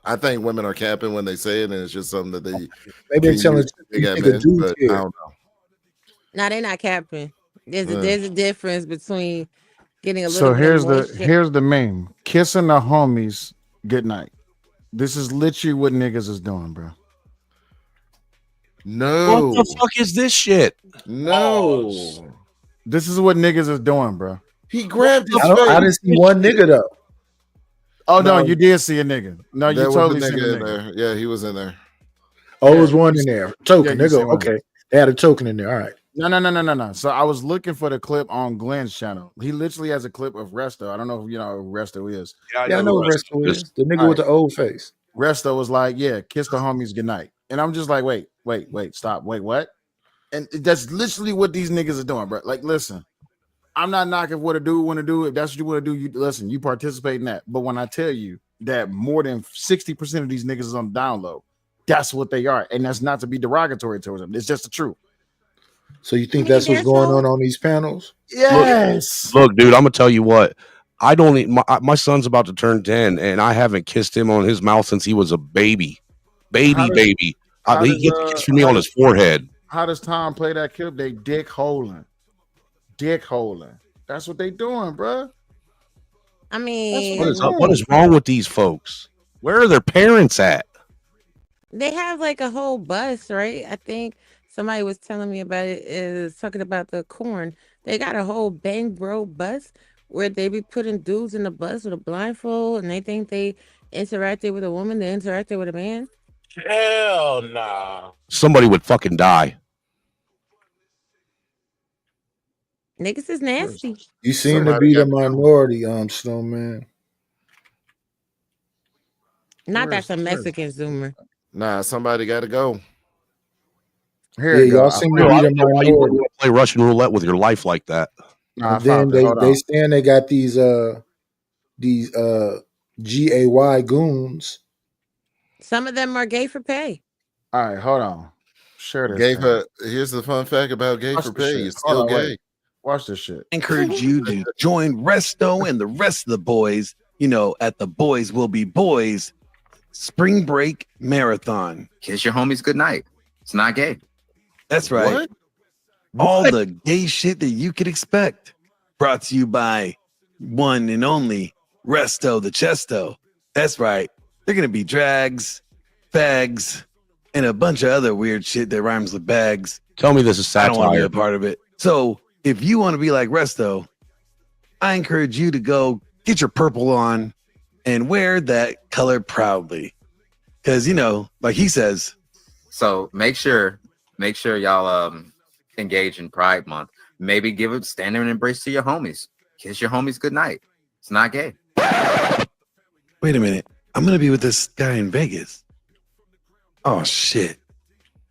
I think women are capping when they say it, and it's just something that they Maybe they're can telling use to you dig at think a men, dude but I cares. don't know. Now they're not capping. There's Yeah. a difference between getting a So little bit of moisture. here's the meme. Kissing the homies good night. This is literally what niggas is doing, bro. No. What the fuck is this shit? No. This is what niggas is doing, bro. He grabbed his I face. didn't see one nigga though. Oh no, No. you did see a nigga. No, you There was a totally seen a nigga in nigga. there. Yeah, he was in there. Oh, Yeah, it was one you in see- there. Token. yeah, you They go, see one. okay. They had a token in there. All right. No. So I was looking for the clip on Glenn's channel. He literally has a clip of Resto. I don't know if you know who Resto is. Yeah, I know what Resto is. The nigga All with the old face. Resto was like, yeah, kiss the homies goodnight. And I'm just like, wait, stop. Wait, what? And that's literally what these niggas are doing, bro. Like, listen, I'm not knocking what a dude want to do. If that's what you want to do, you listen, you participate in that. But when I tell you that more than 60% of these niggas is on the download, that's what they are. And that's not to be derogatory towards them. It's just the truth. So you think that's what's going on these panels? Yes. Look, dude, I'm gonna tell you what. I don't. My son's about to turn 10, and I haven't kissed him on his mouth since he was a baby. Baby. How He does, gets a kiss from me on his forehead. How does Tom play that clip? They dick holing. That's what they doing, bro. I mean, What is wrong with these folks? Where are their parents at? they have like a whole bus, right? I think somebody was telling me about it, is talking about the corn. They got a whole Bang Bro bus where they be putting dudes in the bus with a blindfold, and they think they interacted with a woman, they interacted with a man. Hell nah. Somebody would fucking die. Niggas is nasty. You seem to Somebody be the got to go. minority, Snowman. Not that's a Mexican Zoomer. Nah, somebody got to go. Here Yeah, you go. y'all seem to I be don't the know why you minority. would play Russian roulette with your life like that. Nah, I And then found it. Hold they on. saying they got these GAY goons. Some of them are gay for pay. All right, hold on. Share this. Gay thing. for here's the fun fact about gay Watch for this pay. shit. It's Hold still on, gay. wait. Watch this shit. Encourage you to join Resto and the rest of the boys, at the Boys Will Be Boys Spring Break Marathon. Kiss your homies goodnight. It's not gay. That's right. What? All the gay shit that you could expect. Brought to you by one and only Resto the Chesto. That's right. They're going to be drags, fags, and a bunch of other weird shit that rhymes with bags. Tell me this is I don't want to be satire. a part of it. So if you want to be like Resto, I encourage you to go get your purple on and wear that color proudly. Because, like he says. So make sure y'all engage in Pride Month. Maybe give a standing embrace to your homies. Kiss your homies goodnight. It's not gay. Wait a minute. I'm going to be with this guy in Vegas. Oh, shit.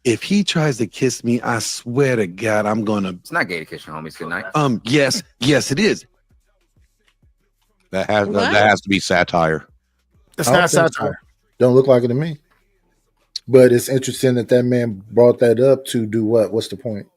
If he tries to kiss me, I swear to God, I'm going to. It's not gay to kiss your homies goodnight. Yes, it is. That has to be satire. It's I don't not think so. satire. Don't look like it to me. But it's interesting that man brought that up to do what? What's the point?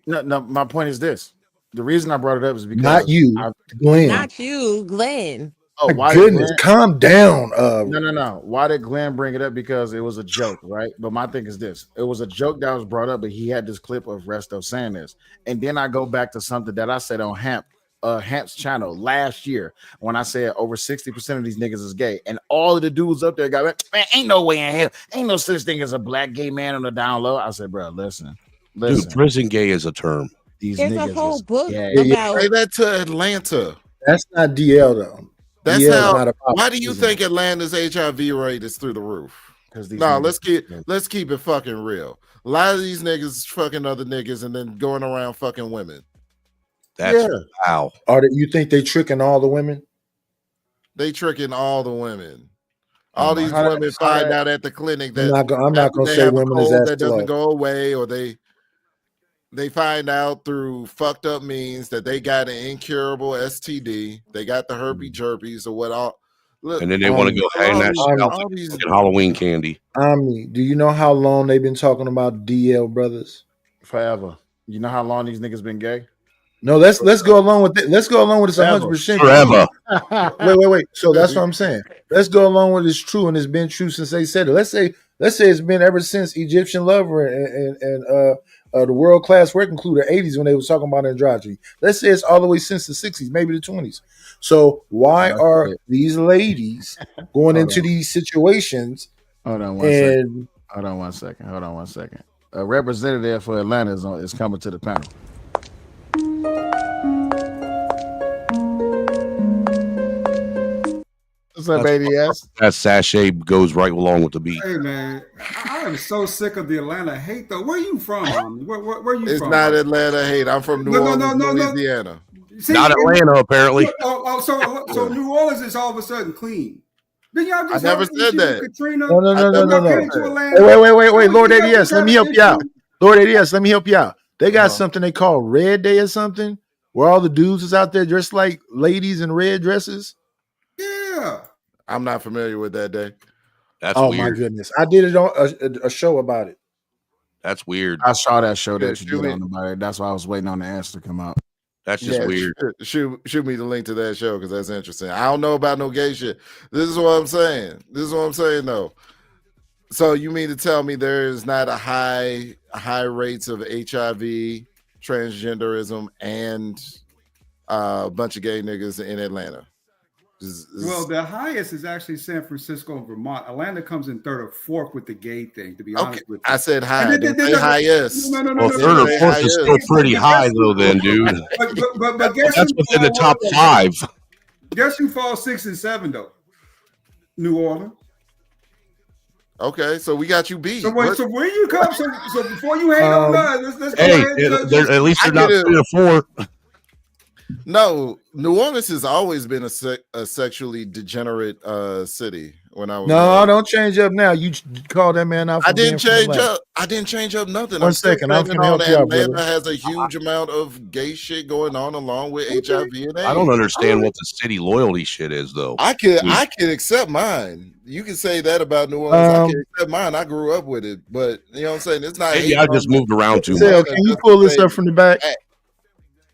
No, my point is this. The reason I brought it up is because Not you, Glenn. Not you, Glenn. Oh, My why goodness, did calm down. No. Why did Glenn bring it up? Because it was a joke, right? But my thing is this: it was a joke that was brought up, but he had this clip of Resto saying this, and then I go back to something that I said on Hamp's channel last year when I said over 60% of these niggas is gay, and all of the dudes up there got, man, ain't no way in hell, ain't no such thing as a black gay man on the down low. I said, bro, listen. Dude, prison gay is a term. These There's a niggas whole is book gay. about. Say that to Atlanta. That's not DL though. That's DL is how. not about Why do you prison. think Atlanta's HIV rate is through the roof? Because these No, niggas- let's keep it fucking real. A lot of these niggas fucking other niggas and then going around fucking women. That's Yeah. wow. You think they tricking all the women? They tricking all the women. Oh All my these God. women find out at the clinic I'm that not gonna after they say have a women is cold that that slow. doesn't go away, or they find out through fucked up means that they got an incurable STD. They got the herpes jerpies or what all. Look, And then they want to go hang that shit out like fucking Halloween candy. Omni, do you know how long they've been talking about DL brothers? Forever. You know how long these niggas been gay? No, let's go along with it. Let's go along with it's 100% Forever. Wait. So that's what I'm saying. Let's go along with it's true and it's been true since they said it. Let's say it's been ever since Egyptian Lover and the World Class Working Crew, the 80s when they was talking about androgyny. Let's say it's all the way since the 60s, maybe the 20s. So why are these ladies going into these situations? Hold on one second. Hold on one second. A representative for Atlanta is coming to the panel. What's up, ADS? That sachet goes right along with the beat. Hey man, I am so sick of the Atlanta hate though. Where you from, Omni? Where you it's from? not Atlanta hate. I'm from New Orleans, Louisiana. See, Not Atlanta, apparently. So New Orleans is all of a sudden clean. Then y'all just I never have an said issue that. with Katrina. No. Y'all came to Atlanta. Wait. Lord ADS, let me help you out. Lord ADS, let me help you out. They got something they call Red Day or something, where all the dudes is out there dressed like ladies in red dresses. Yeah. I'm not familiar with that day. That's oh weird. my goodness, I did it on a show about it. That's weird. I saw that show that you shoot did me. on about it. That's why I was waiting on the answer to come out. That's just weird. Shoot me the link to that show because that's interesting. I don't know about no gay shit. This is what I'm saying. Though. So you mean to tell me there is not a high rates of HIV, transgenderism, and a bunch of gay niggas in Atlanta? Well, the highest is actually San Francisco and Vermont. Atlanta comes in third or fourth with the gay thing, to be honest with you. I said high. I didn't say highest. No. Third or fourth is still pretty high, though, then, dude. But guess That's who within the top falls- 5. Guess who falls 6 and 7 though? New Orleans. Okay, so we got you beat. So wait, so where you come? So before you hate on us, let's go Hey, ahead. at least they're not 3 or 4. No, New Orleans has always been a sexually degenerate city. When I was don't change up now. You call that man out. I didn't change up. I didn't change up nothing. One second, I'm standing finna on help you out, Atlanta brother. has a huge amount of gay shit going on along with HIV and AIDS. I don't understand what the city loyalty shit is, though. I can accept mine. You can say that about New Orleans. I can accept mine. I grew up with it, but you know what I'm saying. It's not. Maybe I just moved around too Sal, much. can you pull this up from the back?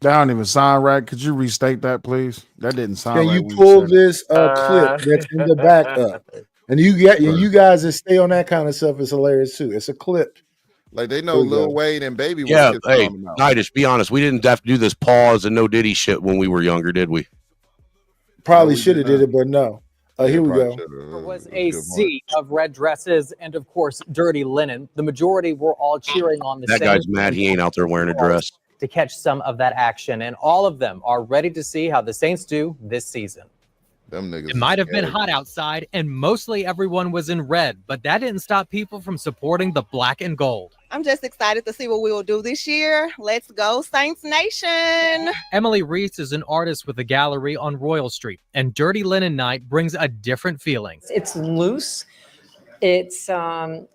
That don't even sound right. Could you restate that, please? That didn't sound Can right. you when pull said it. this clip that's in the back up? And you guys that stay on that kind of stuff is hilarious too. It's a clip. Like they know Lil Wayne and Baby. Yeah, was hey, Nitish, be honest. We didn't have to do this pause and no Diddy shit when we were younger, did we? Probably should have did it, but no. Here we go. There was a sea of red dresses and, of course, dirty linen. The majority were all cheering on the That Saints guy's mad he ain't out there wearing a dress. to catch some of that action, and all of them are ready to see how the Saints do this season. Them niggas. It might have been hot outside, and mostly everyone was in red, but that didn't stop people from supporting the black and gold. I'm just excited to see what we will do this year. Let's go, Saints Nation. Emily Reese is an artist with a gallery on Royal Street, and Dirty Linen Night brings a different feeling. It's loose. It's an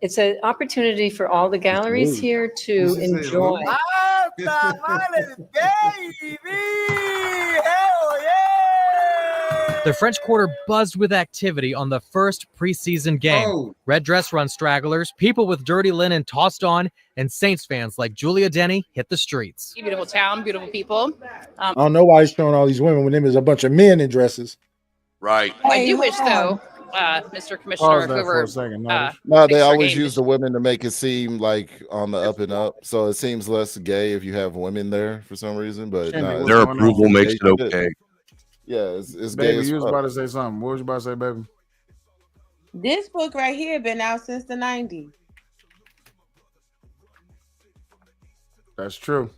opportunity for all the galleries here to enjoy. The French Quarter buzzed with activity on the first preseason game. Red dress run stragglers, people with dirty linen tossed on, and Saints fans like Julia Denny hit the streets. Beautiful town, beautiful people. I don't know why he's showing all these women when there's a bunch of men in dresses. Right. I do wish, though, Mr. Commissioner, Pause that for whoever. a second, fixed No, they our always game use the women to make it seem like on the up and up. So it seems less gay if you have women there for some reason. But no, Their approval makes it okay. Yeah, it's gay Baby, as you was fuck. about to say something. What was you about to say, baby? This book right here been out since the 90s. That's true.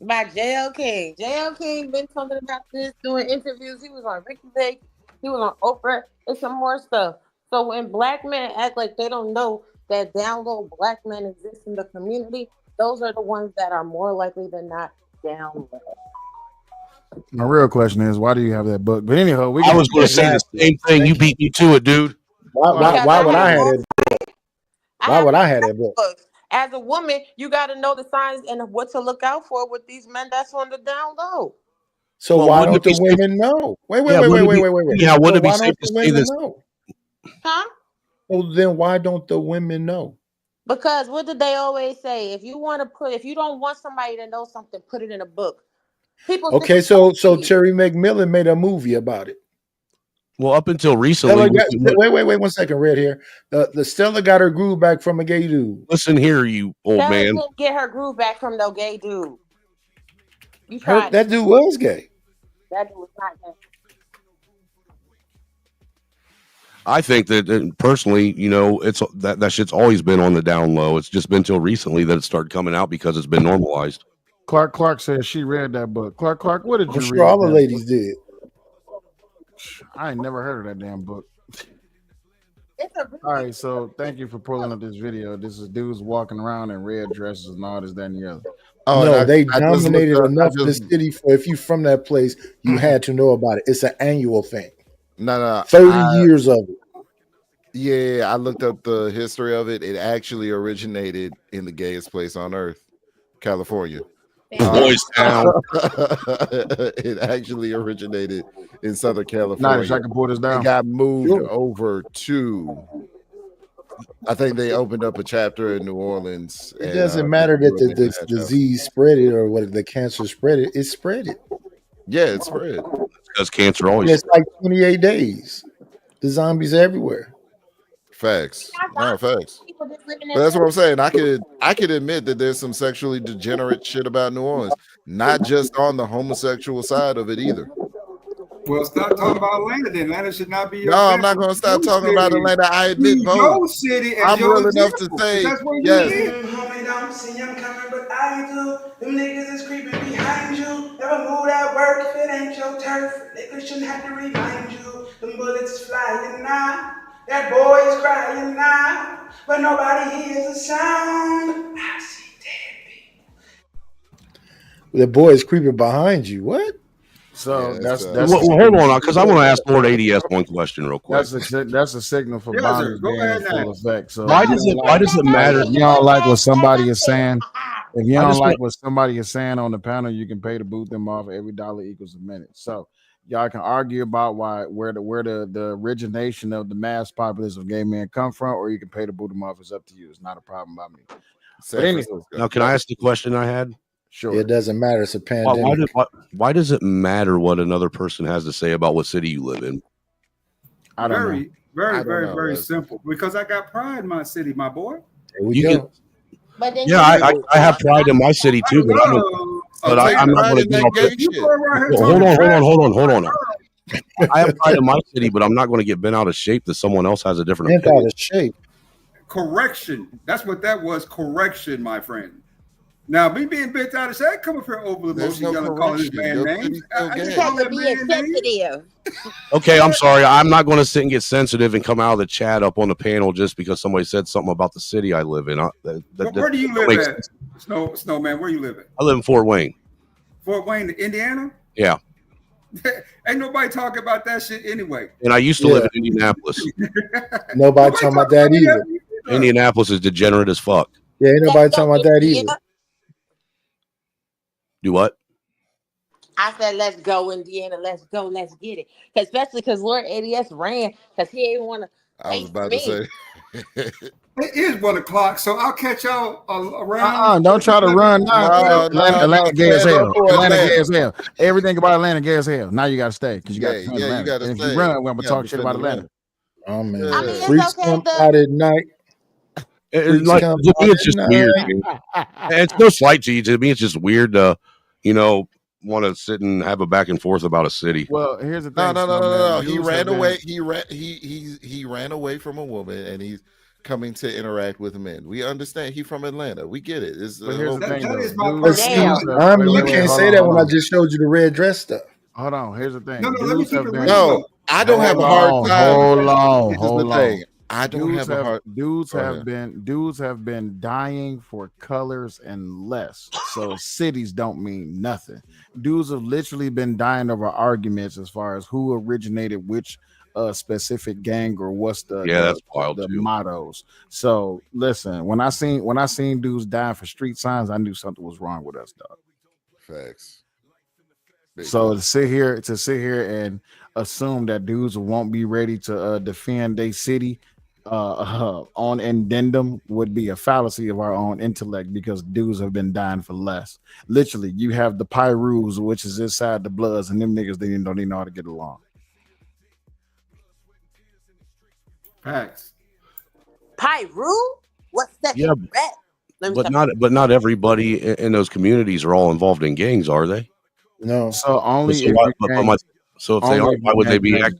By J.L. King. J.L. King been talking about this, doing interviews. He was on Ricky Lake. He was on Oprah and some more stuff. So when black men act like they don't know that down low black men exist in the community, those are the ones that are more likely than not down low. My real question is, why do you have that book? But anyhow, I was going to say the same thing. You beat me to it, dude. Why would I have that? Why would I have that book? As a woman, you got to know the signs and what to look out for with these men that's on the down low. So why don't the women know? Wait. Yeah, wouldn't it be Why safe don't to the say women this? know? Huh? Well, then why don't the women know? Because what did they always say? If you don't want somebody to know something, put it in a book. People. Okay, so Terry McMillan made a movie about it. Well, up until recently. Wait 1 second, Red here. The Stella got her groove back from a gay dude. Listen here, you old Stella man. didn't get her groove back from no gay dude. You tried. That dude was gay. That dude was not gay. I think that personally, it's that shit's always been on the down low. It's just been till recently that it started coming out because it's been normalized. Clark says she read that book. Clark, what did you I'm read? sure all the that ladies book? did. I ain't never heard of that damn book. All right, so thank you for pulling up this video. This is dudes walking around in red dresses and all this, that, and the other. No, they dominated enough of the city for if you from that place, you had to know about it. It's an annual thing. No. 30 years of it. Yeah, I looked up the history of it. It actually originated in the gayest place on earth, California. Boys Town. It actually originated in Southern California. Nice, I can pull this down. It got moved over to. I think they opened up a chapter in New Orleans. It doesn't matter that the disease spread it or what the cancer spread it. It spread it. Yeah, it spread. Because cancer always. It's like 28 days. The zombies are everywhere. Facts. No, facts. But that's what I'm saying. I could admit that there's some sexually degenerate shit about New Orleans, not just on the homosexual side of it either. Well, stop talking about Atlanta. Then Atlanta should not be. No, I'm not going to stop talking about Atlanta. I admit both. City I'm real enough to say yes. Homie, don't see him coming, but I do. Them niggas is creeping behind you. Never move that work if it ain't your turf. Niggas shouldn't have to remind you. Them bullets flying now. That boy's crying now. But nobody hears a sound. I see dead people. The boy is creeping behind you. What? So that's well, hold on, because I want to ask Lord ADS one question real quick. That's a signal for boundaries being in full effect. So why does it matter? If you don't like what somebody is saying, if you don't like what somebody is saying on the panel, you can pay to boot them off. Every dollar equals a minute. So y'all can argue about where the origination of the mass populace of gay men come from, or you can pay to boot them off. It's up to you. It's not a problem by me. But anyway, now can I ask the question I had? Sure. It doesn't matter. It's a pandemic. Why does it matter what another person has to say about what city you live in? I don't know. Very simple. Because I got pride in my city, my boy. I have pride in my city too, but I'm not going to get hold on. I have pride in my city, but I'm not going to get bent out of shape that someone else has a different bent opinion. out of shape. Correction. That's what that was. Correction, my friend. Now, me being bent out of shape, I come up here over the motion, yelling, calling this man names. I just call that man names. Okay, I'm sorry. I'm not going to sit and get sensitive and come out of the chat up on the panel just because somebody said something about the city I live in. Where do you live at? Snowman, where you live at? I live in Fort Wayne. Fort Wayne, Indiana? Yeah. Ain't nobody talking about that shit anyway. And I used to live in Indianapolis. Nobody talking about that either. Indianapolis is degenerate as fuck. Yeah, ain't nobody talking about that either. Do what? I said, let's go, Indiana. Let's go. Let's get it. Especially because Lord ADS ran because he didn't want to. I was about to say. It is 1 o'clock, so I'll catch y'all around. Don't try to run now. Atlanta gay as hell. Atlanta gay as hell. Everything about Atlanta gay as hell. Now you got to stay because you got to you got to If stay. you run, we're going to talk shit about Atlanta. Oh man, I mean, freaks come out at night. It's just weird. It's no slight to you. To me, it's just weird to, want to sit and have a back and forth about a city. Well, here's the thing. No. He ran away. He ran away from a woman, and he's coming to interact with men. We understand. He's from Atlanta. We get it. It's But here's the thing, that is though. my You can't say that when I just showed you the red dress stuff. Hold on. Here's the thing. No, let me keep it real. No, I don't have a hard time. This is the thing. I don't have a hard. Dudes Go have ahead. been dying for colors and less. So cities don't mean nothing. Dudes have literally been dying over arguments as far as who originated which specific gang or what's that's wild the too. mottos. So listen, when I seen dudes dying for street signs, I knew something was wrong with us, dog. Facts. Big So time. to sit here and assume that dudes won't be ready to defend their city on addendum would be a fallacy of our own intellect, because dudes have been dying for less. Literally, you have the Pyrus, which is inside the Bloods, and them niggas they don't even know how to get along. Facts. Pyru? What's that? Yeah, but not everybody in those communities are all involved in gangs, are they? No. So only So if why- you but gang- my- so if they only are, if why you would they gang be? banging.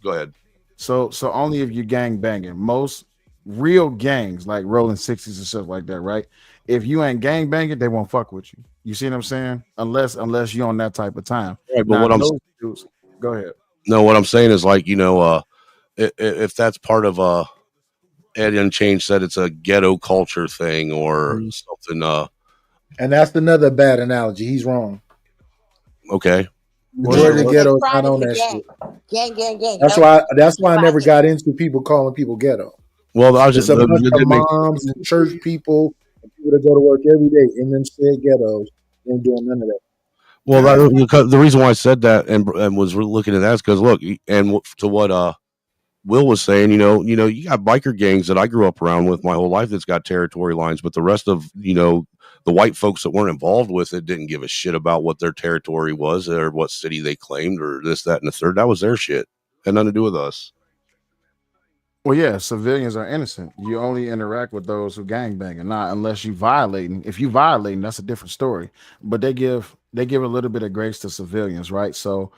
Go ahead. So only if you gang banging. Most real gangs like Rolling 60s and stuff like that, right? If you ain't gang banging, they won't fuck with you. You see what I'm saying? Unless you're on that type of time. Right, but Now, what I'm those dudes, go ahead. No, what I'm saying is like, if that's part of Ed Unchained said it's a ghetto culture thing or something. And that's another bad analogy. He's wrong. Okay. Majority of the ghetto is Pride not is on the that gang. shit. Gang. That's why I never got into people calling people ghetto. Well, I was It's just a bunch of moms and church people and people that go to work every day in them said ghettos. They ain't doing none of that. Well, the reason why I said that and was looking at that is because look, and to what Will was saying, you got biker gangs that I grew up around with my whole life that's got territory lines, but the rest of the white folks that weren't involved with it didn't give a shit about what their territory was or what city they claimed or this, that, and the third. That was their shit. Had nothing to do with us. Well, yeah, civilians are innocent. You only interact with those who gangbang, and not unless you violating. If you violating, that's a different story. But they give a little bit of grace to civilians, right? So,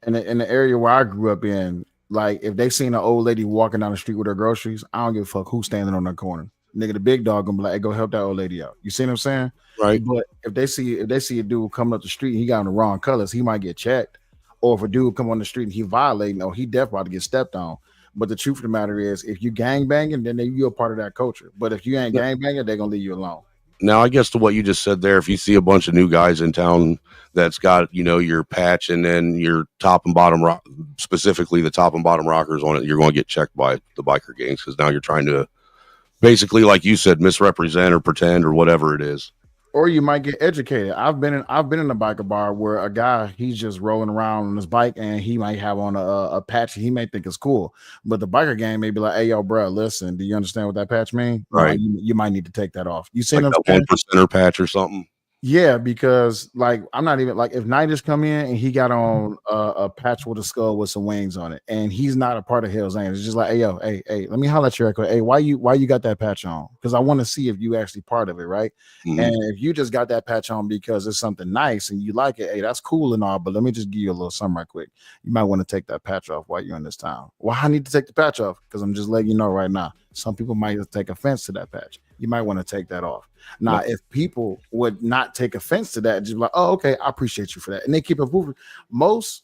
in the area where I grew up in, like if they seen an old lady walking down the street with her groceries, I don't give a fuck who's standing on that corner. Nigga, the big dog gonna be like, hey, go help that old lady out. You see what I'm saying? Right. But if they see a dude coming up the street and he got on the wrong colors, he might get checked. Or if a dude come on the street and he violating, or he definitely about to get stepped on. But the truth of the matter is, if you gang banging, then you're a part of that culture. But if you ain't gang banging, they're gonna leave you alone. Now, I guess to what you just said there, if you see a bunch of new guys in town that's got, your patch and then your top and bottom rock, specifically the top and bottom rockers on it, you're going to get checked by the biker gangs because now you're trying to basically, like you said, misrepresent or pretend or whatever it is. Or you might get educated. I've been in a biker bar where a guy, he's just rolling around on his bike and he might have on a patch he may think is cool, but the biker gang may be like, "Hey, yo, bro, listen, do you understand what that patch means? Right. You might need to take that off." You see Like what I'm that saying? 1% patch or something. Yeah, because like I'm not even like if Nighters come in and he got on a patch with a skull with some wings on it, and he's not a part of Hell's Angels. It's just like, hey, yo, hey, let me holler at you. Hey, why you got that patch on? Because I want to see if you actually part of it, right? Mm-hmm. And if you just got that patch on because it's something nice and you like it, hey, that's cool and all. But let me just give you a little something right quick. You might want to take that patch off while you're in this town. Well, I need to take the patch off because I'm just letting you know right now. Some people might take offense to that patch. You might want to take that off. Now, if people would not take offense to that, just be like, oh, okay, I appreciate you for that. And they keep it moving. Most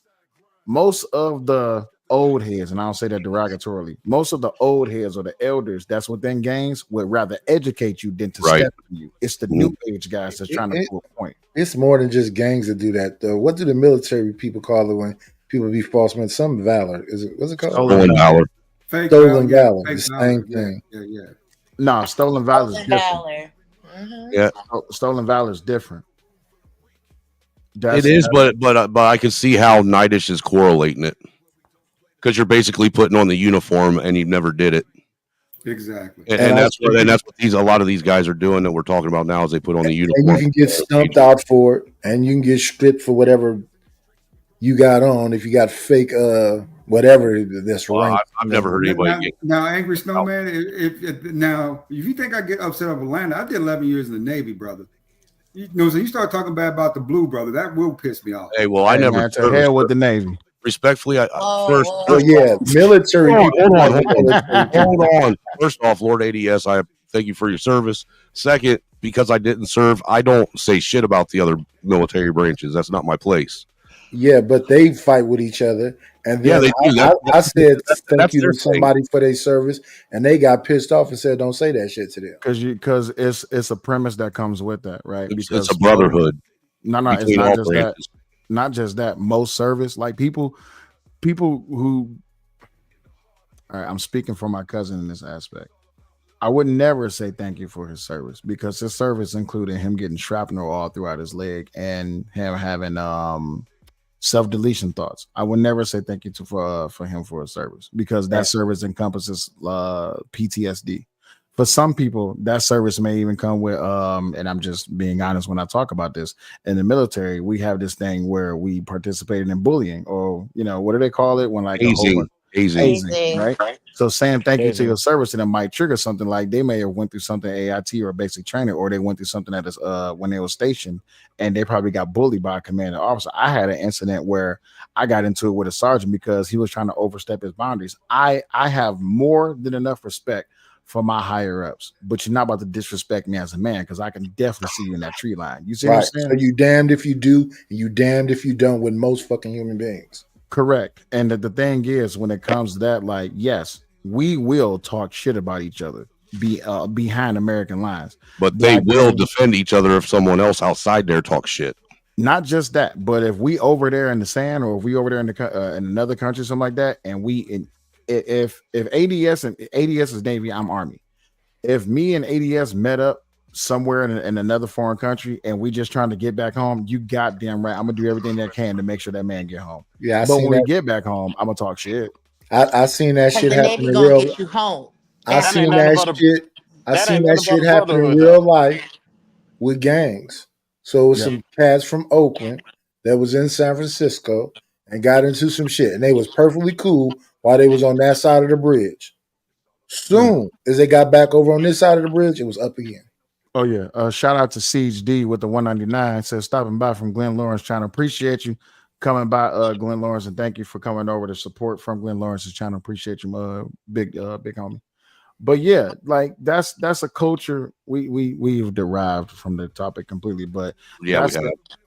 of the old heads, and I don't say that derogatorily, most of the old heads or the elders that's within gangs would rather educate you than to step on you. It's the new age guys that's trying to prove a point. It's more than just gangs that do that, though. What do the military people call it when people be false men? Some valor. What's it called? Stolen valor. Fake Stolen valor. valor. Fake The valor. same Yeah, thing. Yeah. No, stolen valor is different. Yeah, stolen valor is different. It is, but I can see how Nightish is correlating it because you're basically putting on the uniform and you never did it. Exactly. And that's what a lot of these guys are doing that we're talking about now is they put on the uniform. And you can get stumped out for it, and you can get stripped for whatever you got on if you got fake whatever that's ranked. I've never heard anybody now Angry Snowman, if you think I get upset over Atlanta, I did 11 years in the Navy, brother. So you start talking bad about the blue, brother, that will piss me off. Hey, well, I never man, to hell with the Navy. Respectfully, military. Hold on. First off, Lord ADS, I thank you for your service. Second, because I didn't serve, I don't say shit about the other military branches. That's not my place. Yeah, but they fight with each other, and Yeah, then they do. I said thank That's you their to thing. somebody for their service, and they got pissed off and said don't say that shit to them. Because it's a premise that comes with that, right? It's a Because brotherhood no, it's between not all just that. branches. Not just that. Most service, like people who. All right, I'm speaking for my cousin in this aspect. I would never say thank you for his service because his service included him getting shrapnel all throughout his leg and him having self-deletion thoughts. I would never say thank you for him for his service because that Right. service encompasses PTSD. For some people, that service may even come with and I'm just being honest when I talk about this. In the military, we have this thing where we participated in bullying, or what do they call it when like a whole bunch hazing, right? So saying thank you to your service and it might trigger something like they may have went through something AIT or basic training, or they went through something that is when they were stationed and they probably got bullied by a commanding officer. I had an incident where I got into it with a sergeant because he was trying to overstep his boundaries. I have more than enough respect for my higher ups, but you're not about to disrespect me as a man because I can definitely see you in that tree line. You see what I'm Right. saying? So you damned if you do, and you damned if you don't with most fucking human beings. Correct. And the thing is, when it comes to that, like, yes, we will talk shit about each other behind American lines. But The they will idea- defend each other if someone else outside there talks shit. Not just that, but if we over there in the sand, or if we over there in in another country, something like that, and if ADS and ADS is Navy, I'm Army. If me and ADS met up somewhere in another foreign country and we just trying to get back home, you goddamn right, I'm gonna do everything that I can to make sure that man get home. Yeah, I but seen when we that. get back home, I'm gonna talk shit. I seen that Because shit the happen Navy in gonna real. get you home. I That's seen ain't what nothing that but a shit. I that seen ain't that nothing but shit a happen in brotherhood real though. life with gangs. So it was Yeah. some cats from Oakland that was in San Francisco and got into some shit, and they was perfectly cool while they was on that side of the bridge. Soon as they got back over on this side of the bridge, it was up again. Oh yeah. Shout out to Siege D with the 199. Says stopping by from Glenn Lawrence, trying to appreciate you coming by, Glenn Lawrence, and thank you for coming over to support from Glenn Lawrence's channel. Appreciate you, big homie. But yeah, like that's a culture we've derived from the topic completely. But Yeah, we have.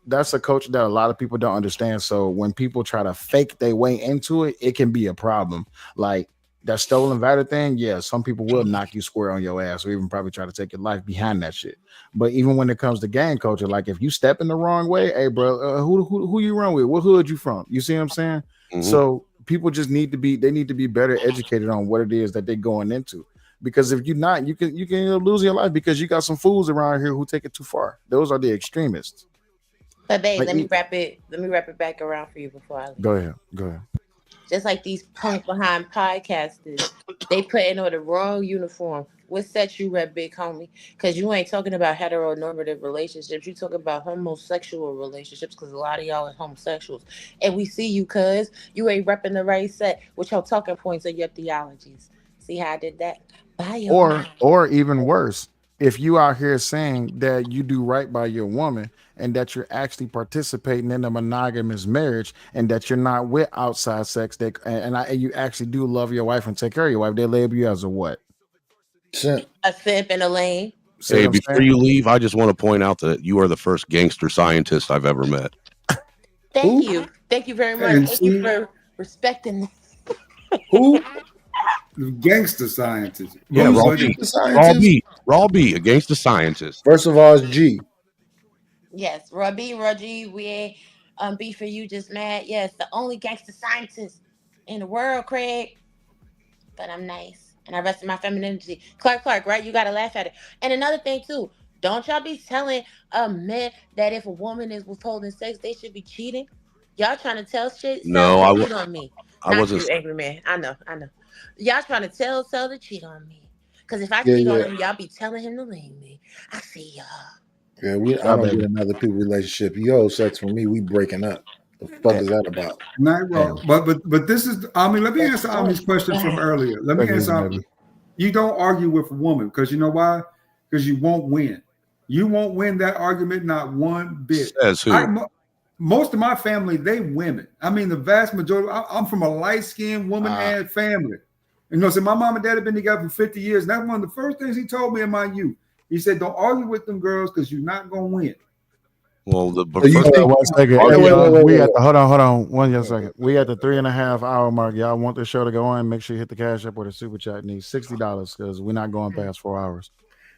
that's a culture that a lot of people don't understand. So when people try to fake their way into it, it can be a problem. Like that stolen valor thing, yeah, some people will knock you square on your ass, or even probably try to take your life behind that shit. But even when it comes to gang culture, like if you step in the wrong way, hey bro, who you run with? What hood you from? You see what I'm saying? Mhm. So people just need to be better educated on what it is that they're going into. Because if you're not, you can lose your life because you got some fools around here who take it too far. Those are the extremists. But babe, Like let me me- wrap it back around for you before I leave. Go ahead. Just like these punk behind podcasters, they putting on the wrong uniform. What set you rep, big homie? Because you ain't talking about heteronormative relationships. You talking about homosexual relationships, because a lot of y'all are homosexuals. And we see you because you ain't repping the right set with your talking points and your theologies. See how I did that? Bye, y'all. Or even worse, if you out here saying that you do right by your woman and that you're actually participating in a monogamous marriage and that you're not with outside sex, and you actually do love your wife and take care of your wife, they label you as a what? Simp. A simp and a lane. See Hey, what I'm before saying? you leave, I just want to point out that you are the first gangster scientist I've ever met. Thank you. Thank you very much. And Thank you see- for respecting. Who? Gangster scientist. Yeah, Who's Raw a B. gangster scientist? Raw B against the scientist. First of all, it's G. Yes, Roger, we ain't beefing you, just mad. Yes, the only gangster scientist in the world, Craig. But I'm nice. And I rested my femininity. Clark, right? You gotta laugh at it. And another thing too, don't y'all be telling men that if a woman is withholding sex, they should be cheating. Y'all trying to tell shit, No, Sell I to w- cheat on me. I Not wasn't. you, angry man. I know. Y'all trying to tell Sell to cheat on me. Because if I Yeah, cheat on yeah. him, y'all be telling him to leave me. I see y'all. Yeah, I Nah, don't baby. get another people relationship. You hold sex for me, we breaking up. The fuck is that about? Not wrong. But this is, I mean, let me answer Amin's question from earlier. Let me Take it easy, answer. baby. You don't argue with a woman because you know why? Because you won't win. You won't win that argument, not one bit. Says who? Most of my family, they women. I mean, the vast majority. I'm from a light-skinned woman and family. You know, so my mom and dad have been together for 50 years. And that's one of the first things he told me in my youth. He said, "Don't argue with them girls because you're not gonna win." Well, the So you first think, thing, one second. Are Hey, you- y'all, we at the hold on, one second. We at the 3.5 hour mark. Y'all want the show to go on? Make sure you hit the cash up or the super chat. Needs $60 because we're not going past 4 hours.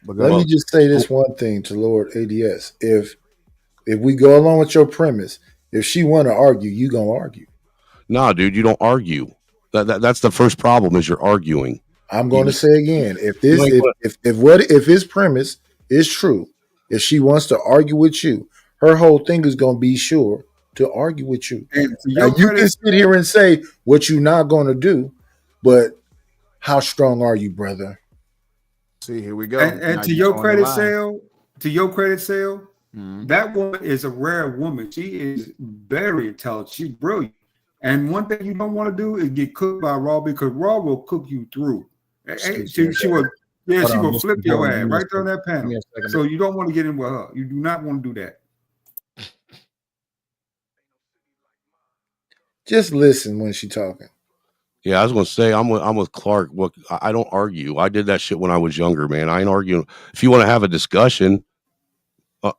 But go Let me ahead. just say this one thing to Lord ADS. If we go along with your premise, if she want to argue, you gonna argue. Nah, dude, you don't argue. That's the first problem is you're arguing. I'm going to say again, if You this, ain't gonna- if his premise is true, if she wants to argue with you, her whole thing is going to be sure to argue with you. And to Now, your you can credit, sit here and say what you're not going to do, but how strong are you, brother? See, here we go. and Now to you your on the credit, line. sale, that woman is a rare woman. She is very intelligent. She's brilliant. And one thing you don't want to do is get cooked by Raw because Raw will cook you through. She will, Hold she on, will Mr. flip your Jordan, ass give me a right there on that Give panel. me a second. So you don't want to get in with her. You do not want to do that. Just listen when she talking. Yeah, I was gonna say I'm with Clark. Look, I don't argue. I did that shit when I was younger, man. I ain't arguing. If you want to have a discussion,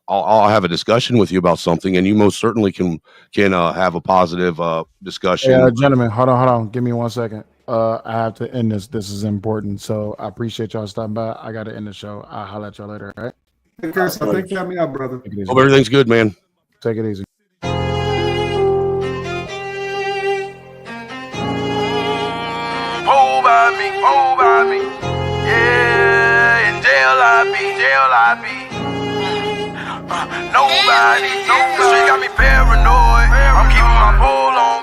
I'll have a discussion with you about something, and you most certainly can have a positive discussion. Hey, gentlemen, hold on. Give me 1 second. I have to end this. This is important. So I appreciate y'all stopping by. I got to end the show. I'll holler at y'all later. All right. Take care, so thanks for having me out, brother. Take it easy. Hope everything's good, man. Take it easy. Pole by me. Yeah, in jail I be. Nobody, the street got me paranoid. I'm keeping my pole on.